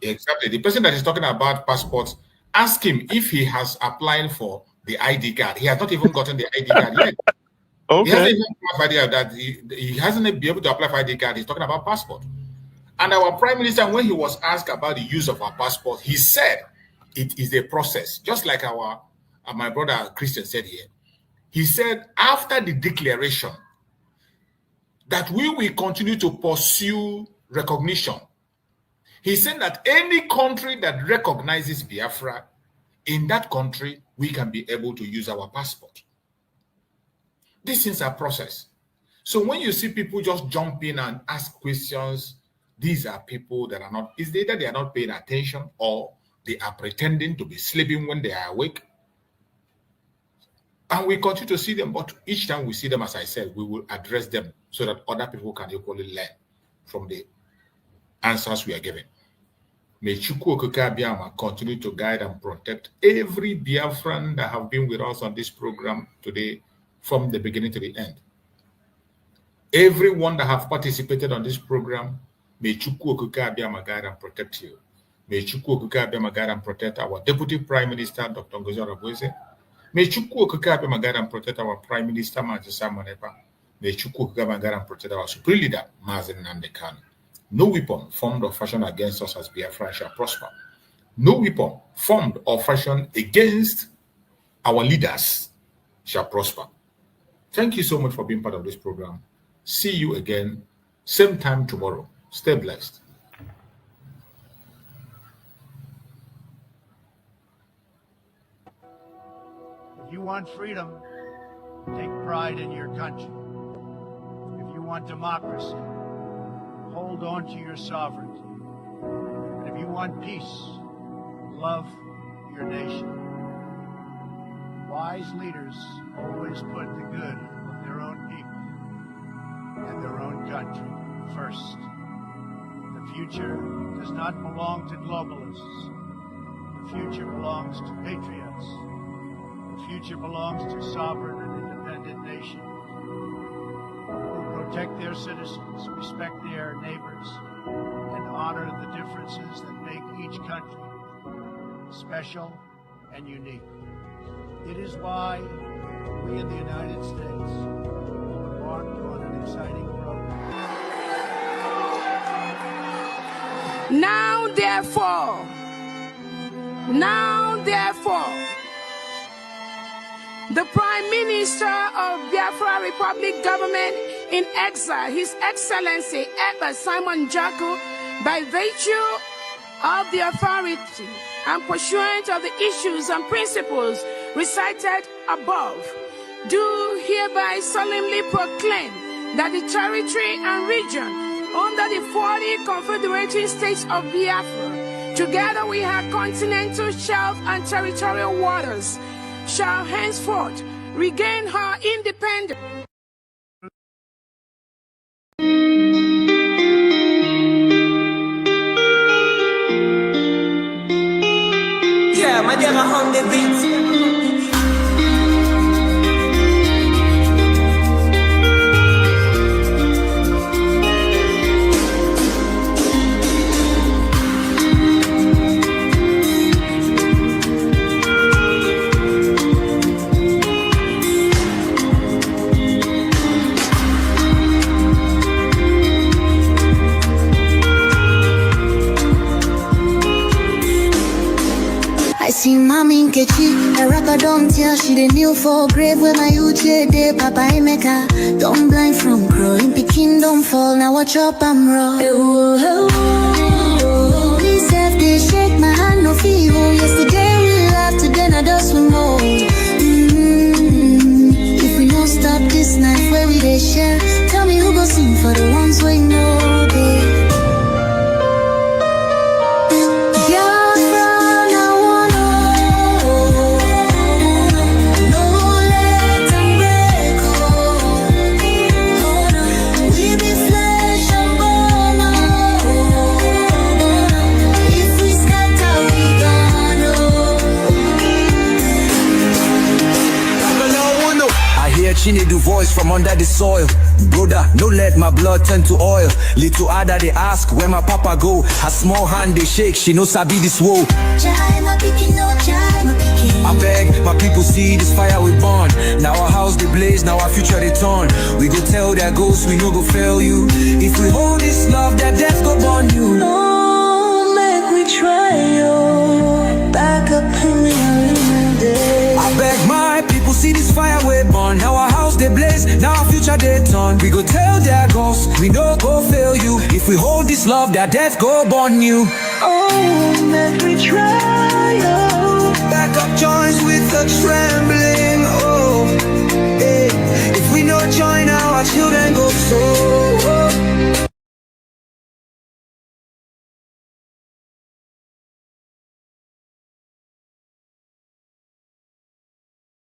exactly the person that is talking about passports, ask him if he has applied for the ID card. He has not even gotten the ID card yet. Okay. He hasn't even applied that he hasn't been able to apply for ID card. He's talking about passport. And our prime minister, when he was asked about the use of our passport, he said it is a process, just like my brother Christian said here. He said after the declaration that we will continue to pursue recognition. He said that any country that recognizes Biafra, in that country, we can be able to use our passport. This is a process. So when you see people just jump in and ask questions, these are people that are not, it's either they are not paying attention or they are pretending to be sleeping when they are awake. And we continue to see them, but each time we see them, as I said, we will address them so that other people can equally learn from the answers we are giving. May Chukwu Okike Abiyama continue to guide and protect every Biafran that have been with us on this program today from the beginning to the end. Everyone that have participated on this program, may Chukwu Okike Abiyama guide and protect you. May Chukwu Okike Abiyama guide and protect our Deputy Prime Minister, Dr. Ngozi Oronigwe. May Chukwu Okike Abiyama guide and protect our Prime Minister, Mazi Manekwa. May Chukwu Okike Abiyama guide and protect our Supreme Leader, Mazi Nnamdi Kanu. No weapon formed or fashioned against us as Biafra shall prosper. No weapon formed or fashioned against our leaders shall prosper. Thank you so much for being part of this program. See you again, same time tomorrow. Stay blessed. If you want freedom, take pride in your country. If you want democracy, hold on to your sovereignty. And if you want peace, love your nation. Wise leaders always put the good of their own people and their own country first. The future does not belong to globalists. The future belongs to patriots. The future belongs to sovereign and independent nations who protect their citizens, respect their neighbors, and honor the differences that make each country special and unique. It is why we in the United States embarked on an exciting program. Now therefore, the Prime Minister of Biafra Republic Government in exile, His Excellency Simon Jaku, by virtue of the authority and pursuant of the issues and principles recited above, do hereby solemnly proclaim that the territory and region under the 40 confederating states of Biafra, together with her continental shelf and territorial waters, shall henceforth regain her independence. Yeah, my dear, on the beat. I see mommy Nkechi, a rapper don't tell she dey kneel for grave when my youth here dey. Papa Emeka, don't blind from growing, pikin don't fall, now watch up I'm raw. Please have they shake my hand, no feel. Yesterday we laughed, today now dust we more. If we don't stop this night where we dey share, tell me who go sing for the ones we know they. She need the voice from under the soil. Brother, no let my blood turn to oil. Little Ada they ask where my papa go. Her small hand they shake, she no sabi this woe. I beg my people see this fire we burn. Now our house they blaze, now our future they turn. We go tell their ghosts we no go fail you. If we hold this love, that death go burn you. No, make we try, yo. Back up in the day. I beg my people see this fire we burn. Now our house they blaze, now our future they turn. We go tell their ghosts, we no go fail you. If we hold this love, that death go burn you. Oh, make we try, yo. Back up.